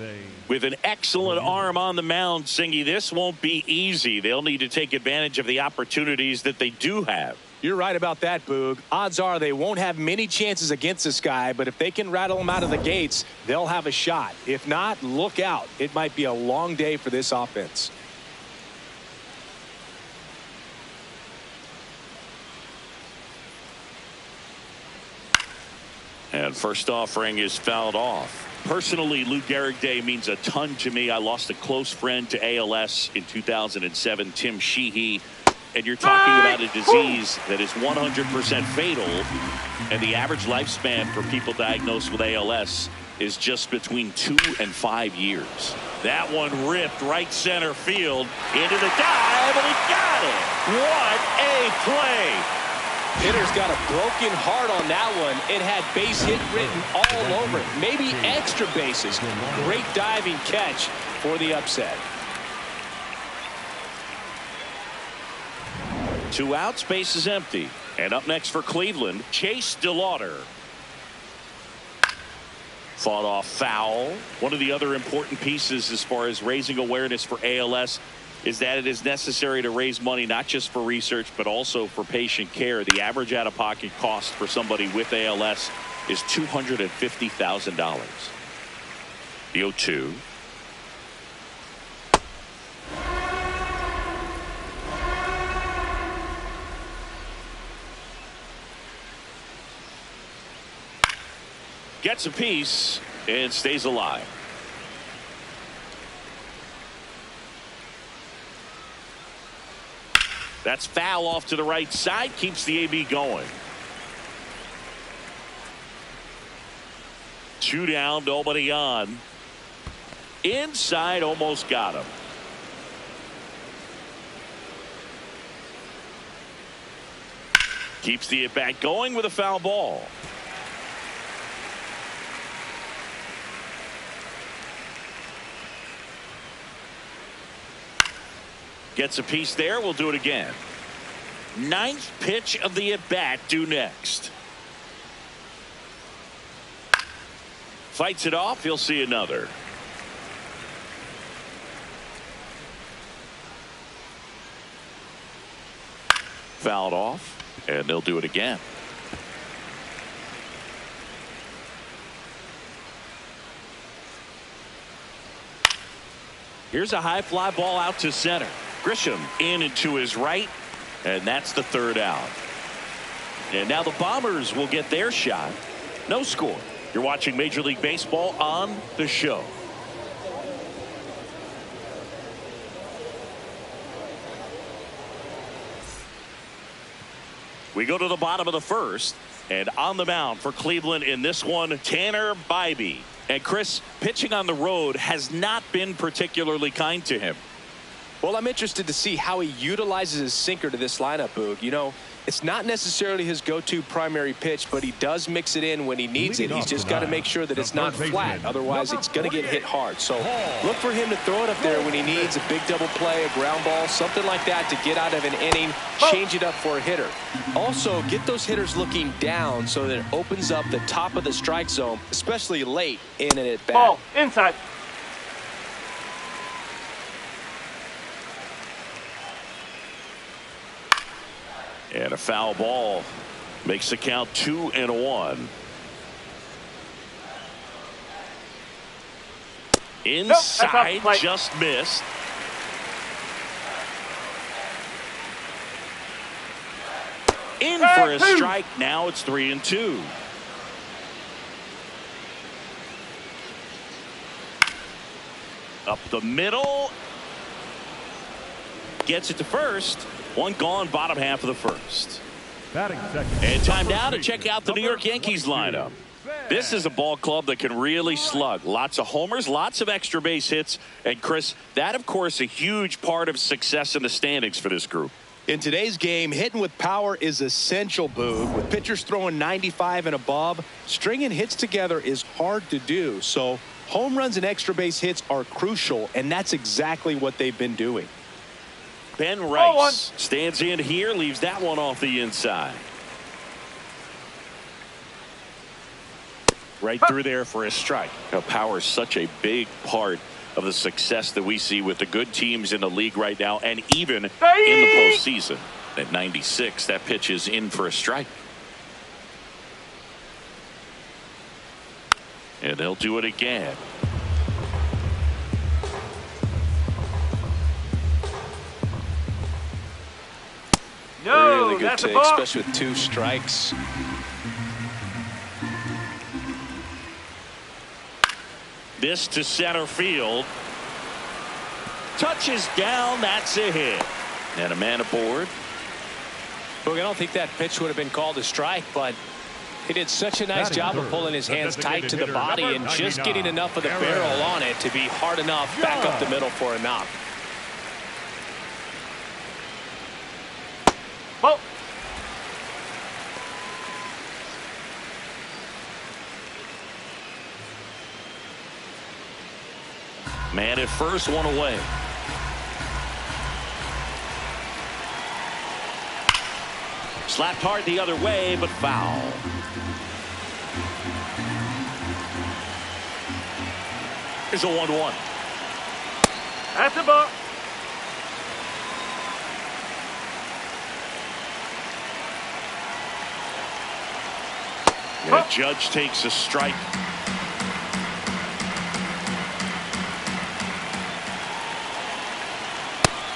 With an excellent arm on the mound, Singy, this won't be easy. They'll need to take advantage of the opportunities that they do have. You're right about that, Boog. Odds are they won't have many chances against this guy, but if they can rattle him out of the gates, they'll have a shot. If not, look out. It might be a long day for this offense. And first offering is fouled off. Personally, Lou Gehrig Day means a ton to me. I lost a close friend to ALS in 2007, Tim Sheehy. And you're talking about a disease that is 100% fatal. And the average lifespan for people diagnosed with ALS is just between 2 and 5 years. That one ripped right center field into the dive, and he got it. What a play. Hitter's got a broken heart on that one. It had base hit written all over it. Maybe extra bases. Great diving catch for the upset. 2 outs, base is empty. And up next for Cleveland, Chase DeLauter. Fought off foul. One of the other important pieces as far as raising awareness for ALS is that it is necessary to raise money not just for research but also for patient care. The average out-of-pocket cost for somebody with ALS is $250,000. The 0-2. Gets a piece and stays alive. That's foul off to the right side. Keeps the AB going. 2 down, nobody on. Inside, almost got him. Keeps the at-bat going with a foul ball. Gets a piece there. We'll do it again. 9th pitch of the at-bat due next. Fights it off. He'll see another. Fouled off, and they'll do it again. Here's a high fly ball out to center. Grisham in and to his right, and that's the 3rd out. And now the Bombers will get their shot. No score. You're watching Major League Baseball on the show. We go to the bottom of the 1st, and on the mound for Cleveland in this one, Tanner Bybee. And Chris, pitching on the road has not been particularly kind to him. Well, I'm interested to see how he utilizes his sinker to this lineup, Boog. You know, it's not necessarily his go-to primary pitch, but he does mix it in when he needs it. He's just got to make sure that it's not flat. Otherwise, it's going to get hit hard. So look for him to throw it up there when he needs a big double play, a ground ball, something like that to get out of an inning, change it up for a hitter. Also, get those hitters looking down so that it opens up the top of the strike zone, especially late in an at-bat. Ball, inside. And a foul ball makes the count 2-1. Inside, nope, just missed. In for a strike. Now it's 3-2. Up the middle. Gets it to first. One gone, bottom half of the 1st. And time now to check out the New York Yankees lineup. This is a ball club that can really slug. Lots of homers, lots of extra base hits. And Chris, that of course a huge part of success in the standings for this group. In today's game, hitting with power is essential, Boog. With pitchers throwing 95 and above, stringing hits together is hard to do. So home runs and extra base hits are crucial, and that's exactly what they've been doing. Ben one. Rice stands in here, leaves that one off the inside. Right through there for a strike. Now, power is such a big part of the success that we see with the good teams in the league right now, and even in the postseason. At 96, that pitch is in for a strike. And they'll do it again. No, really good that's a take, ball. especially with 2 strikes. This to center field. Touches down. That's a hit. And a man aboard. Look, I don't think that pitch would have been called a strike, but he did such a nice job of pulling his hands tight to the body and just getting enough of the barrel on it to be hard enough back up the middle for a knock. Ball. Man at first, one away. Slapped hard the other way, but foul. Here's a 1-1. That's a ball. The Judge takes a strike.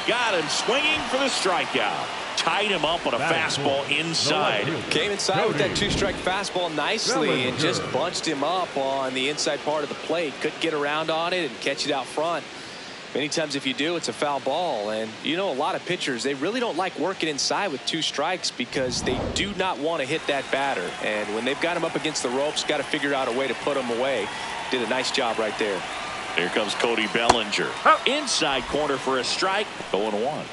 Got him swinging for the strikeout. Tied him up on a fastball inside. Came inside with that 2-strike fastball nicely and just bunched him up on the inside part of the plate. Couldn't get around on it and catch it out front. Many times if you do, it's a foul ball. And you know, a lot of pitchers, they really don't like working inside with 2 strikes because they do not want to hit that batter. And when they've got him up against the ropes, got to figure out a way to put him away. Did a nice job right there. Here comes Cody Bellinger. Inside corner for a strike. 0-1.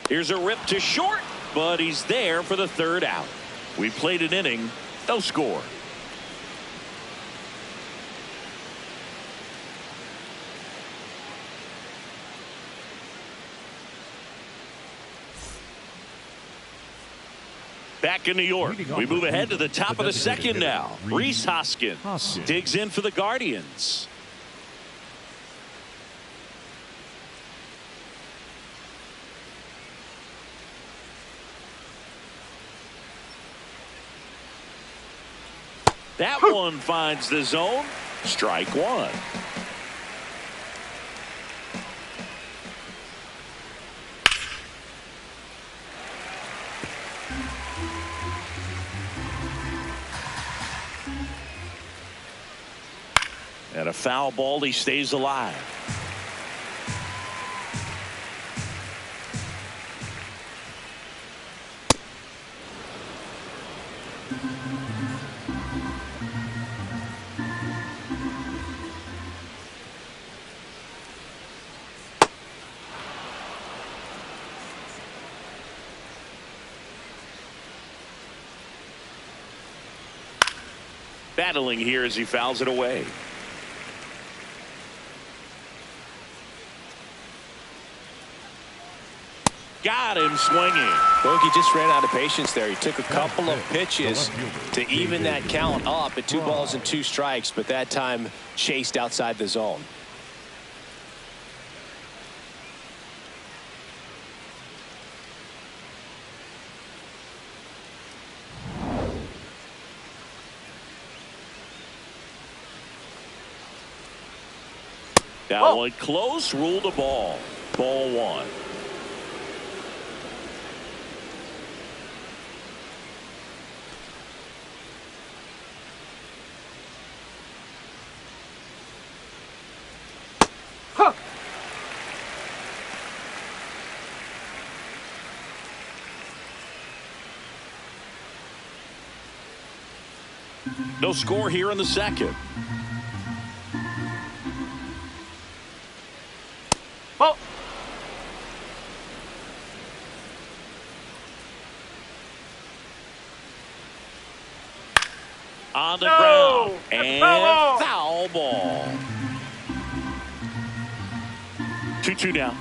Here's a rip to short, but he's there for the 3rd out. We played an inning, no score. Back in New York, we move ahead to the top of the 2nd now. Rhys Hoskins digs in for the Guardians. That one finds the zone. Strike 1. And a foul ball. He stays alive. Battling here as he fouls it away. Got him swinging. Look, he just ran out of patience there. He took a couple of pitches to even that count up at 2 balls and 2 strikes, but that time chased outside the zone. That one close, ruled a ball. Ball 1. No score here in the 2nd. On the No! ground. That's a And foul ball. foul ball. 2-2 now.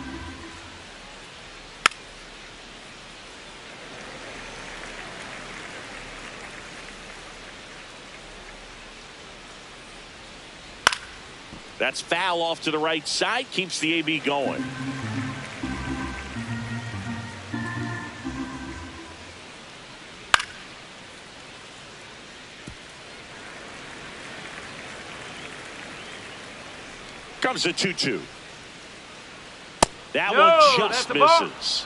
That's foul off to the right side. Keeps the AB going. Comes a 2-2. That No, one just that's a ball. misses.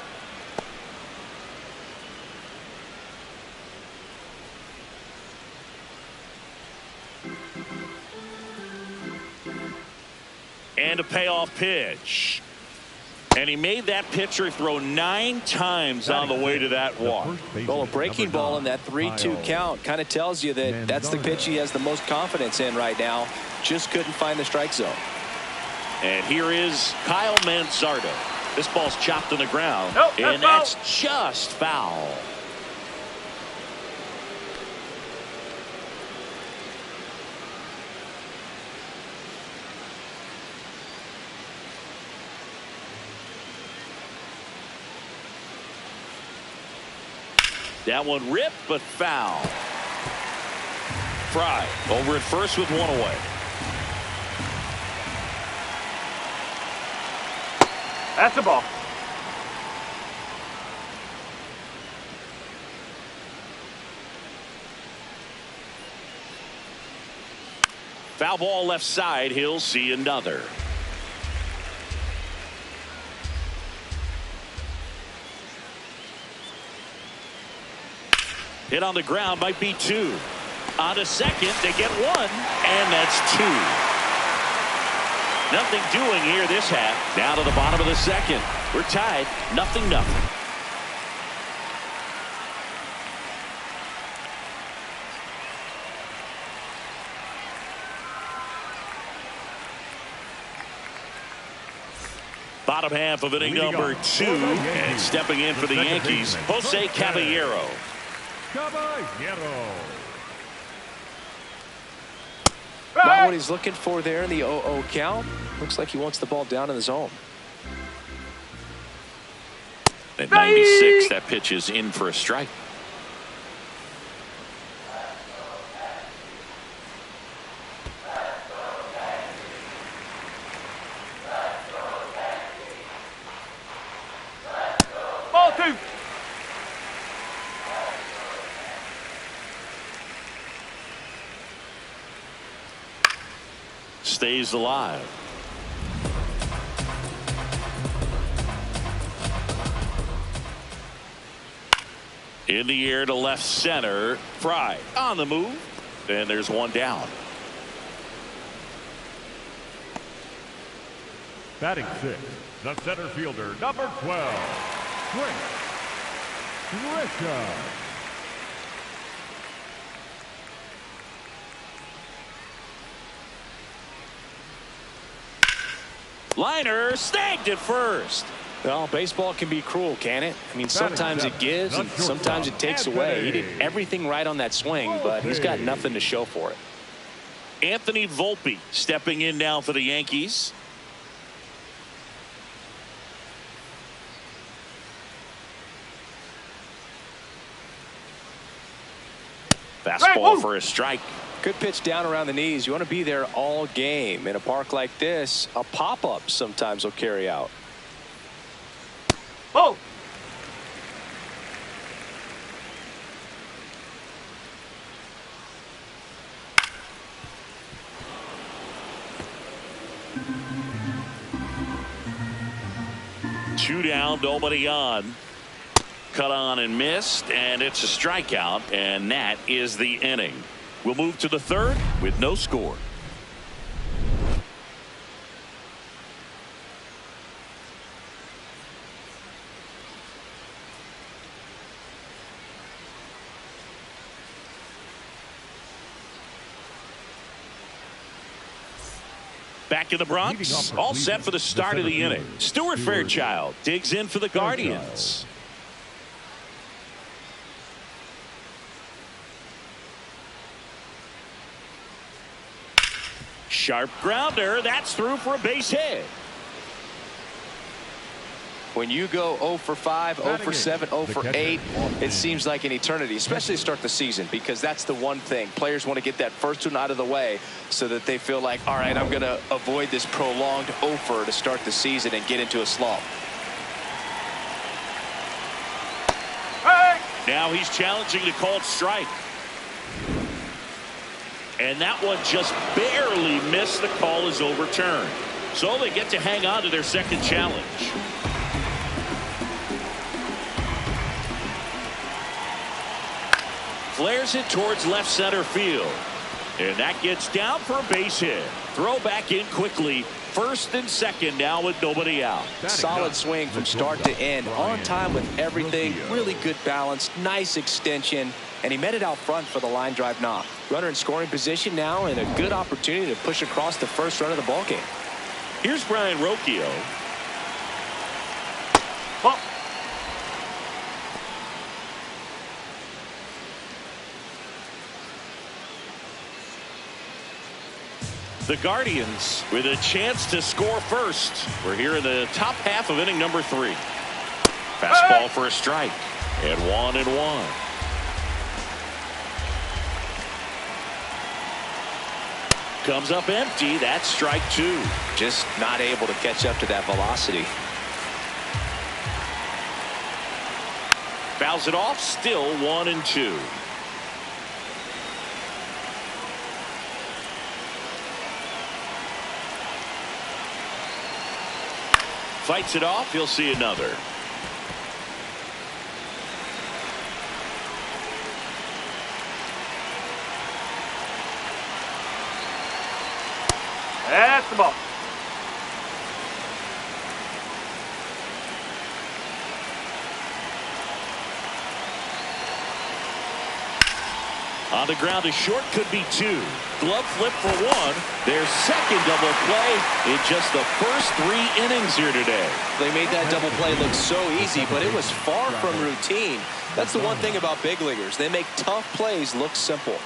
And a payoff pitch. And he made that pitcher throw 9 times on the way to that walk. Well, a breaking ball in that 3-2 count kind of tells you that that's the pitch he has the most confidence in right now. Just couldn't find the strike zone. And here is Kyle Manzardo. This ball's chopped on the ground. Nope, and that's that's just foul. That one ripped, but foul. Fry over at first with one away. That's a ball. Foul ball left side. He'll see another. Hit on the ground, might be 2. On to second, they get 1, and that's 2. Nothing doing here this half. Down to the bottom of the second. We're tied, 0-0. Bottom half of inning number 2, and stepping in for the Yankees, Jose Caballero. Not what he's looking for there in the 0-0 count. Looks like he wants the ball down in the zone. At 96, that pitch is in for a strike. Ball 2. Stays alive. In the air to left center. Fry on the move. And there's one down. Batting 6, the center fielder, number 12, Richard. Liner snagged at first. Well, baseball can be cruel, can it? I mean, sometimes it gives and sometimes it takes away. He did everything right on that swing, but he's got nothing to show for it. Anthony Volpe stepping in now for the Yankees. Fastball for a strike. Good pitch down around the knees. You want to be there all game. In a park like this, a pop-up sometimes will carry out. Oh. Two down, nobody on. Cut on and missed, and it's a strikeout, and that is the inning. We'll move to the third with no score. Back in the Bronx, all set for the start of the inning. Stuart Fairchild digs in for the Guardians. Sharp grounder. That's through for a base hit. When you go 0 for 5, 0 for 7, 0 for 8, it seems like an eternity, especially to start the season, because that's the one thing. Players want to get that first one out of the way so that they feel like, all right, I'm going to avoid this prolonged 0 for to start the season and get into a slump. Now he's challenging the called strike. And that one just barely missed. The call is overturned. So they get to hang on to their second challenge. Flares it towards left center field. And that gets down for a base hit. Throw back in quickly. First and second now with nobody out. Solid swing from start to end. On time with everything. Really good balance. Nice extension. And he met it out front for the line drive knock. Runner in scoring position now and a good opportunity to push across the first run of the ballgame. Here's Brian Rocchio. Ball. The Guardians with a chance to score first. We're here in the top half of inning number 3. Fastball for a strike. And 1-1. Comes up empty. That's strike 2. Just not able to catch up to that velocity. Fouls it off. Still 1-2. Fights it off. He'll see another. That's the ball. On the ground, a short could be 2. Glove flip for 1. Their second double play in just the first 3 innings here today. They made that double play look so easy, but it was far from routine. That's the one thing about big leaguers. They make tough plays look simple.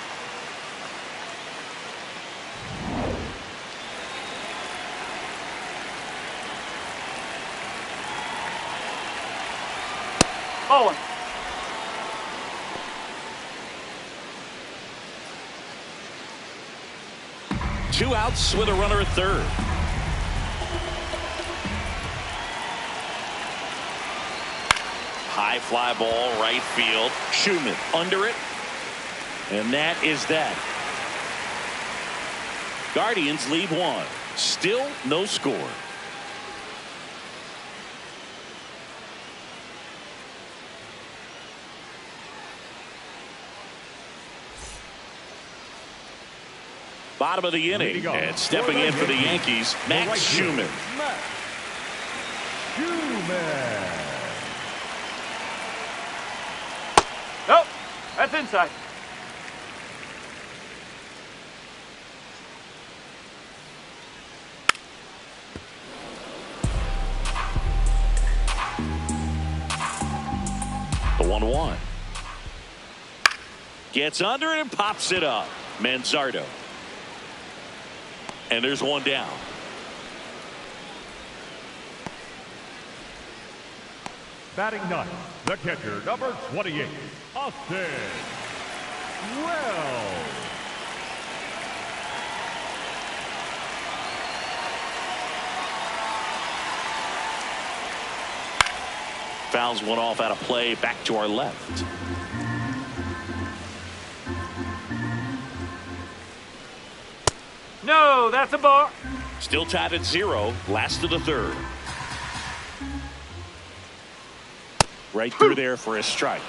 Ball 1. 2 outs with a runner at third. High fly ball, right field. Schumann under it. And that is that. Guardians lead 1. Still no score. Bottom of the inning, and stepping in for the Yankees, Max Schumann. Nope. That's inside. The 1-1. Gets under it and pops it up. Manzardo. And there's one down. Batting ninth, the catcher, number 28, Austin Wells. Fouls one off out of play, back to our left. No, that's a ball. Still tied at 0, last of the third. Right through there for a strike.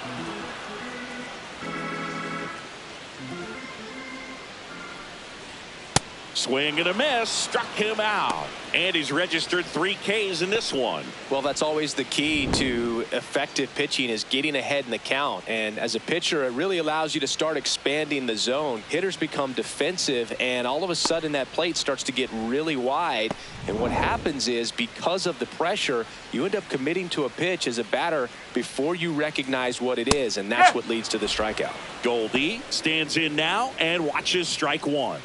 Swing and a miss, struck him out. And he's registered 3 Ks in this one. Well, that's always the key to effective pitching, is getting ahead in the count. And as a pitcher, it really allows you to start expanding the zone. Hitters become defensive, and all of a sudden that plate starts to get really wide. And what happens is, because of the pressure, you end up committing to a pitch as a batter before you recognize what it is, and that's what leads to the strikeout. Goldie stands in now and watches strike 1.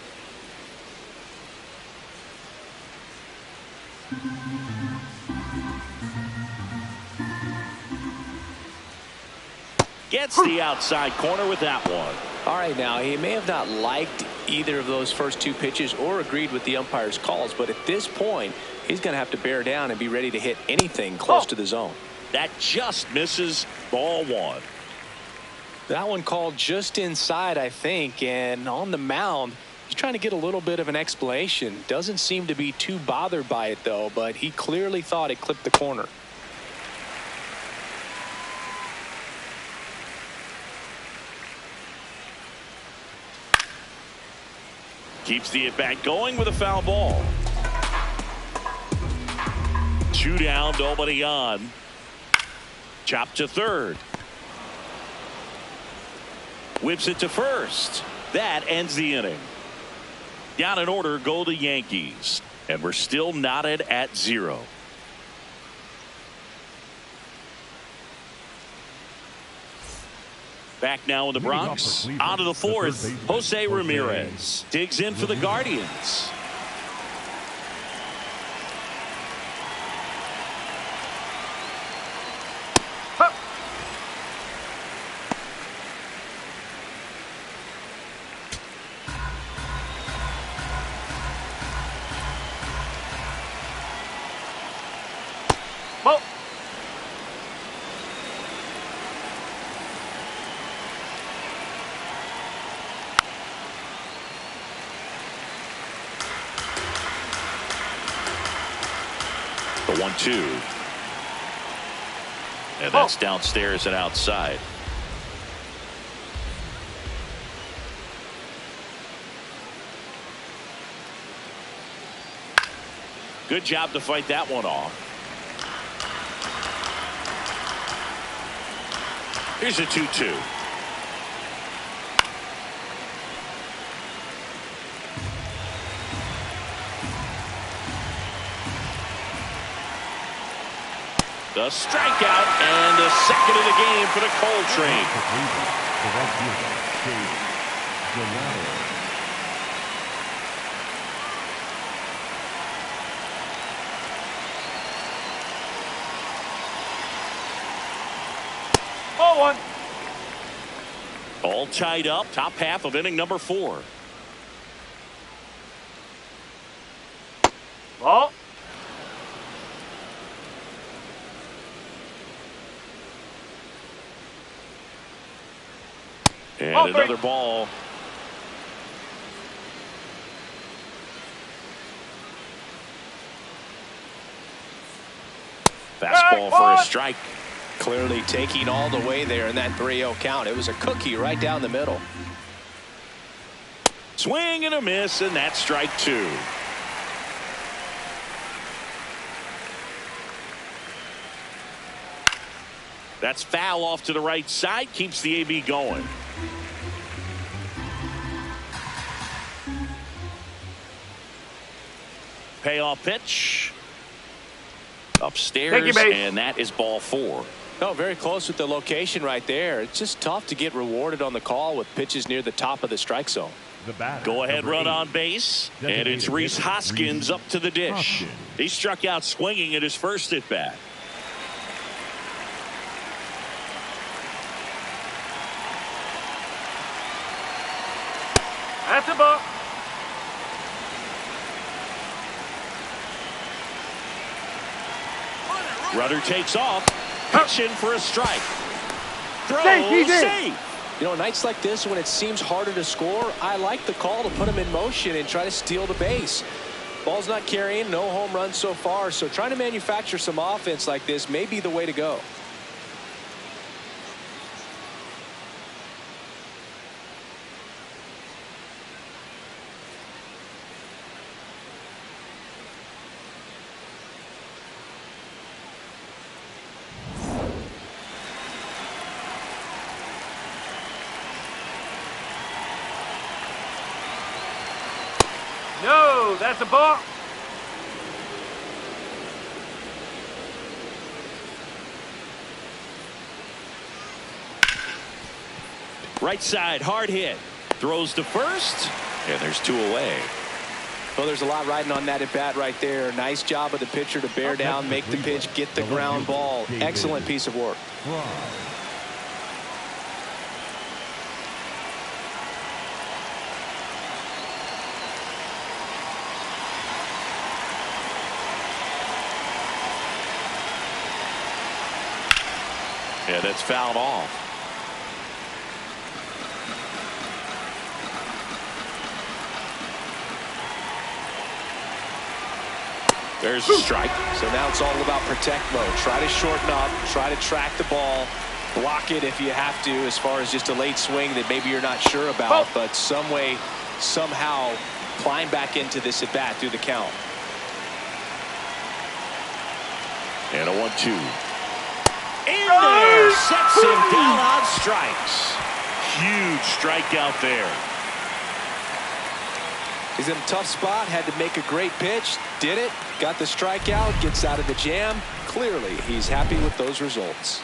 Gets the outside corner with that one. All right, now he may have not liked either of those first two pitches or agreed with the umpire's calls, but at this point he's going to have to bear down and be ready to hit anything close to the zone. That just misses. Ball one. That one called just inside, I think, and on the mound he's trying to get a little bit of an explanation. Doesn't seem to be too bothered by it though, but he clearly thought it clipped the corner. Keeps the at-bat going with a foul ball. 2 down, nobody on. Chop to third. Whips it to first. That ends the inning. Down in order go the Yankees. And we're still knotted at 0. Back now in the Bronx. On to the fourth. Jose Ramirez digs in for the Guardians. Ball. The 1-2. And that's downstairs and outside. Good job to fight that one off. Here's a 2-2. The strikeout and the second of the game for the Coltrane. Ball one. All tied up. Top half of inning number 4. Ball. And another ball. Fastball for a strike. Clearly taking all the way there in that 3-0 count. It was a cookie right down the middle. Swing and a miss, and that's strike 2. That's foul off to the right side. Keeps the AB going. Payoff pitch. Upstairs, and that is ball 4. Oh, very close with the location right there. It's just tough to get rewarded on the call with pitches near the top of the strike zone. Go ahead run on base, and it's Rhys Hoskins up to the dish. He struck out swinging at his first at bat. That's a ball. Rudder takes off. Pitch in for a strike. Throw safe. You know, nights like this when it seems harder to score, I like the call to put him in motion and try to steal the base. Ball's not carrying, no home runs so far, so trying to manufacture some offense like this may be the way to go. No, that's a ball. Right side, hard hit. Throws to first, and there's 2 away. Well, there's a lot riding on that at bat right there. Nice job of the pitcher to bear down, make the pitch, get the ground ball. Excellent piece of work. Yeah, that's fouled off. There's a strike. So now it's all about protect mode. Try to shorten up, try to track the ball, block it if you have to, as far as just a late swing that maybe you're not sure about, but some way, somehow climb back into this at bat through the count. And a 1-2. In there, sets him down on strikes. Huge strikeout there. He's in a tough spot, had to make a great pitch, did it, got the strikeout, gets out of the jam. Clearly, he's happy with those results.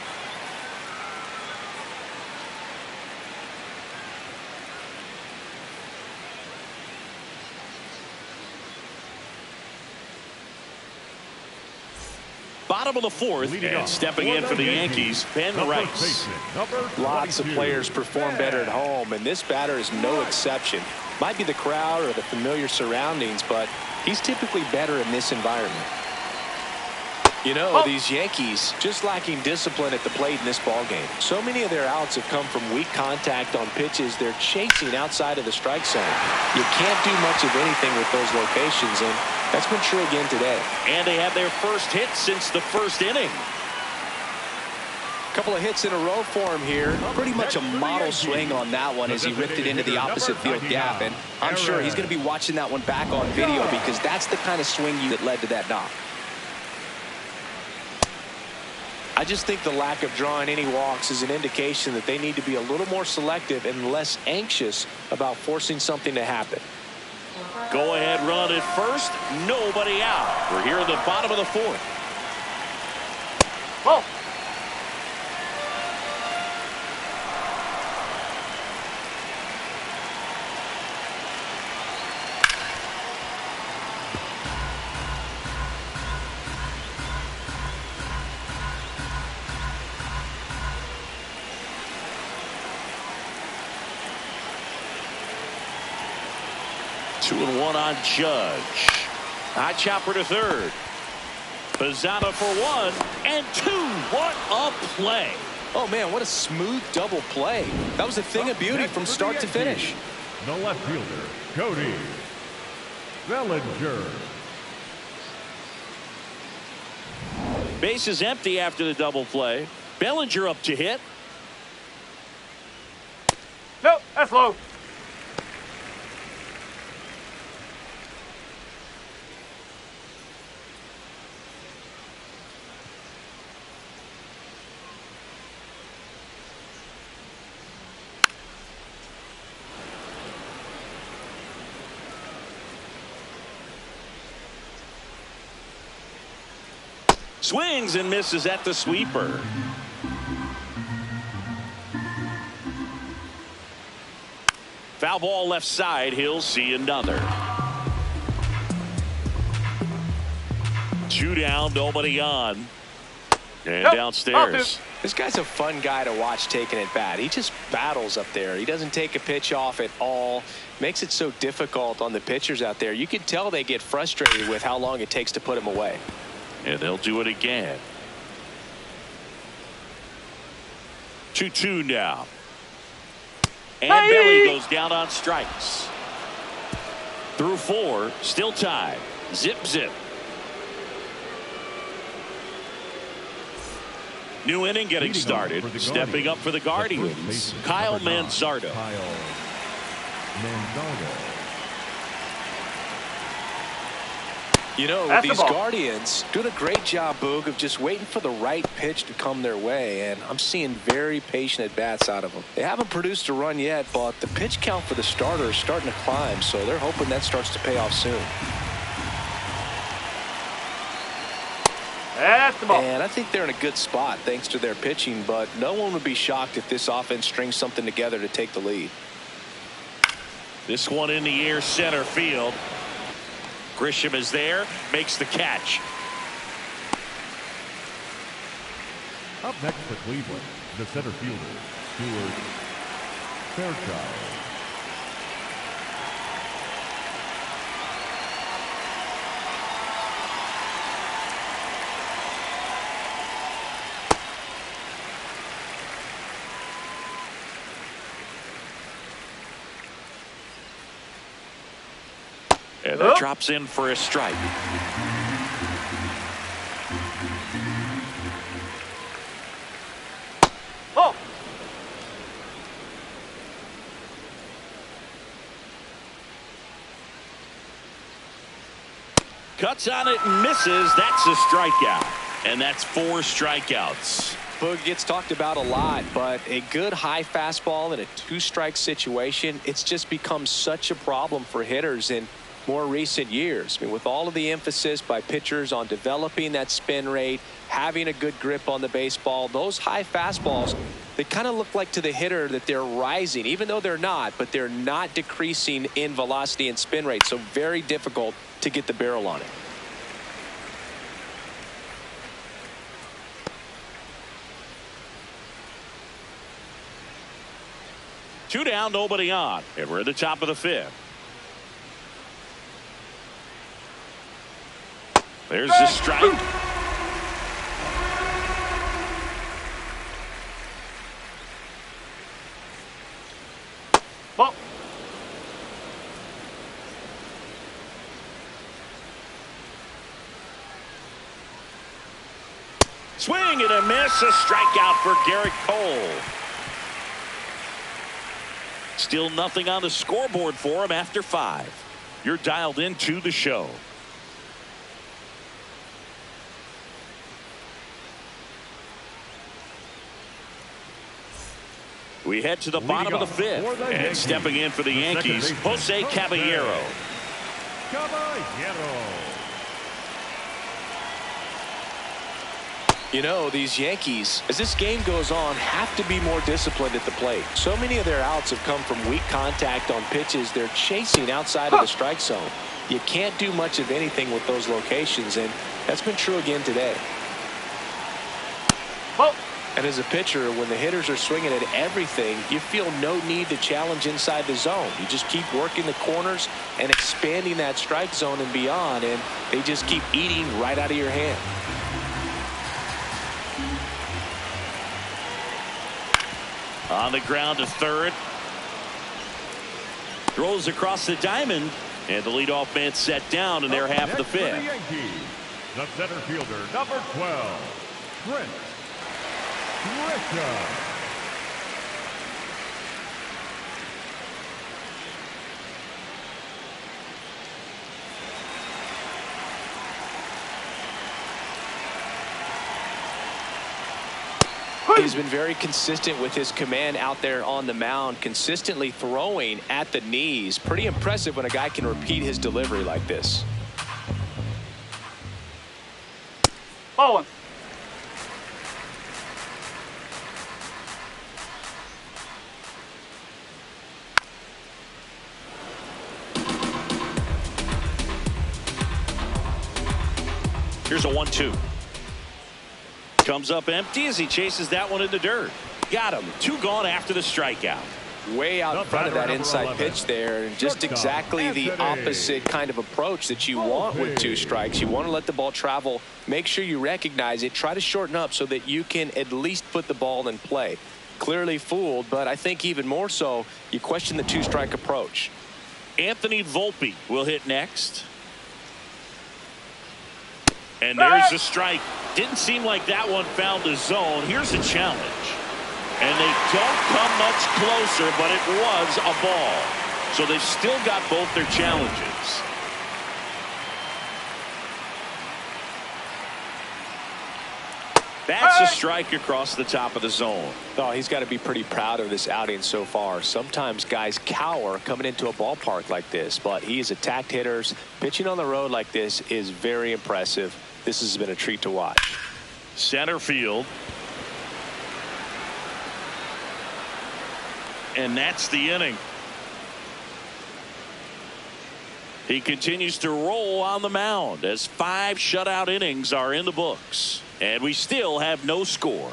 Bottom of the fourth, and stepping in for the Yankees, Ben Rice. Lots of players perform better at home, and this batter is no exception. Might be the crowd or the familiar surroundings, but he's typically better in this environment. You know, these Yankees just lacking discipline at the plate in this ballgame. So many of their outs have come from weak contact on pitches they're chasing outside of the strike zone. You can't do much of anything with those locations, and that's been true again today. And they have their first hit since the first inning. Couple of hits in a row for him here. Pretty much a model swing on that one as he ripped it into the opposite field gap. And I'm sure he's going to be watching that one back on video because that's the kind of swing that led to that knock. I just think the lack of drawing any walks is an indication that they need to be a little more selective and less anxious about forcing something to happen. Go ahead run at first. Nobody out. We're here in the bottom of the fourth. Ball. 2-1 on Judge. High chopper to third. Pizzata for 1 and 2. What a play. Oh, man, what a smooth double play. That was a thing of beauty from start to finish. The left fielder, Cody Bellinger. Base is empty after the double play. Bellinger up to hit. Nope, that's low. Swings and misses at the sweeper. Foul ball left side. He'll see another. 2 down, nobody on. And downstairs. This guy's a fun guy to watch taking at bat. He just battles up there. He doesn't take a pitch off at all. Makes it so difficult on the pitchers out there. You can tell they get frustrated with how long it takes to put him away. And they'll do it again. 2-2 now. And Belly goes down on strikes. Through 4, still tied. Zip, zip. New inning getting started. Stepping up for the Guardians, Kyle Manzardo. You know, these Guardians doing a great job, Boog, of just waiting for the right pitch to come their way, and I'm seeing very patient at-bats out of them. They haven't produced a run yet, but the pitch count for the starter is starting to climb, so they're hoping that starts to pay off soon. That's the ball. And I think they're in a good spot thanks to their pitching, but no one would be shocked if this offense strings something together to take the lead. This one in the air, center field. Grisham is there, makes the catch. Up next for Cleveland, the center fielder, Stuart Fairchild. And that drops in for a strike. Oh. Cuts on it and misses. That's a strikeout. And that's 4 strikeouts. Boog gets talked about a lot, but a good high fastball in a 2-strike situation, it's just become such a problem for hitters in more recent years. I mean, with all of the emphasis by pitchers on developing that spin rate, having a good grip on the baseball, those high fastballs, they kind of look like to the hitter that they're rising, even though they're not, but they're not decreasing in velocity and spin rate. So very difficult to get the barrel on it. Two down, nobody on, and we're at the top of the 5th. There's the strike. Ball. Swing and a miss. A strikeout for Garrett Cole. Still nothing on the scoreboard for him after 5. You're dialed into the show. We head to the bottom of the 5th. And stepping in for the Yankees, Jose Caballero. You know, these Yankees, as this game goes on, have to be more disciplined at the plate. So many of their outs have come from weak contact on pitches they're chasing outside of the strike zone. You can't do much of anything with those locations, and that's been true again today. Ball. And as a pitcher, when the hitters are swinging at everything, you feel no need to challenge inside the zone. You just keep working the corners and expanding that strike zone and beyond, and they just keep eating right out of your hand. On the ground to third. Throws across the diamond. And the leadoff man set down in their half of the 5th. The Yankees, the center fielder, number 12, Trent Grisham. He's been very consistent with his command out there on the mound, consistently throwing at the knees. Pretty impressive when a guy can repeat his delivery like this. Ball 1. Here's a 1-2. Comes up empty as he chases that one in the dirt. Got him. 2 gone after the strikeout. Way out in front of that inside 11. pitch there, and just exactly the opposite kind of approach that you want with 2 strikes. You want to let the ball travel, make sure you recognize it, try to shorten up so that you can at least put the ball in play. Clearly fooled, but I think even more so, you question the 2-strike approach. Anthony Volpe will hit next. And there's the strike. Didn't seem like that one found the zone. Here's a challenge. And they don't come much closer, but it was a ball. So they've still got both their challenges. That's a strike across the top of the zone. Oh, he's got to be pretty proud of this outing so far. Sometimes guys cower coming into a ballpark like this, but he has attacked hitters. Pitching on the road like this is very impressive. This has been a treat to watch. Center field. And that's the inning. He continues to roll on the mound as 5 shutout innings are in the books. And we still have no score.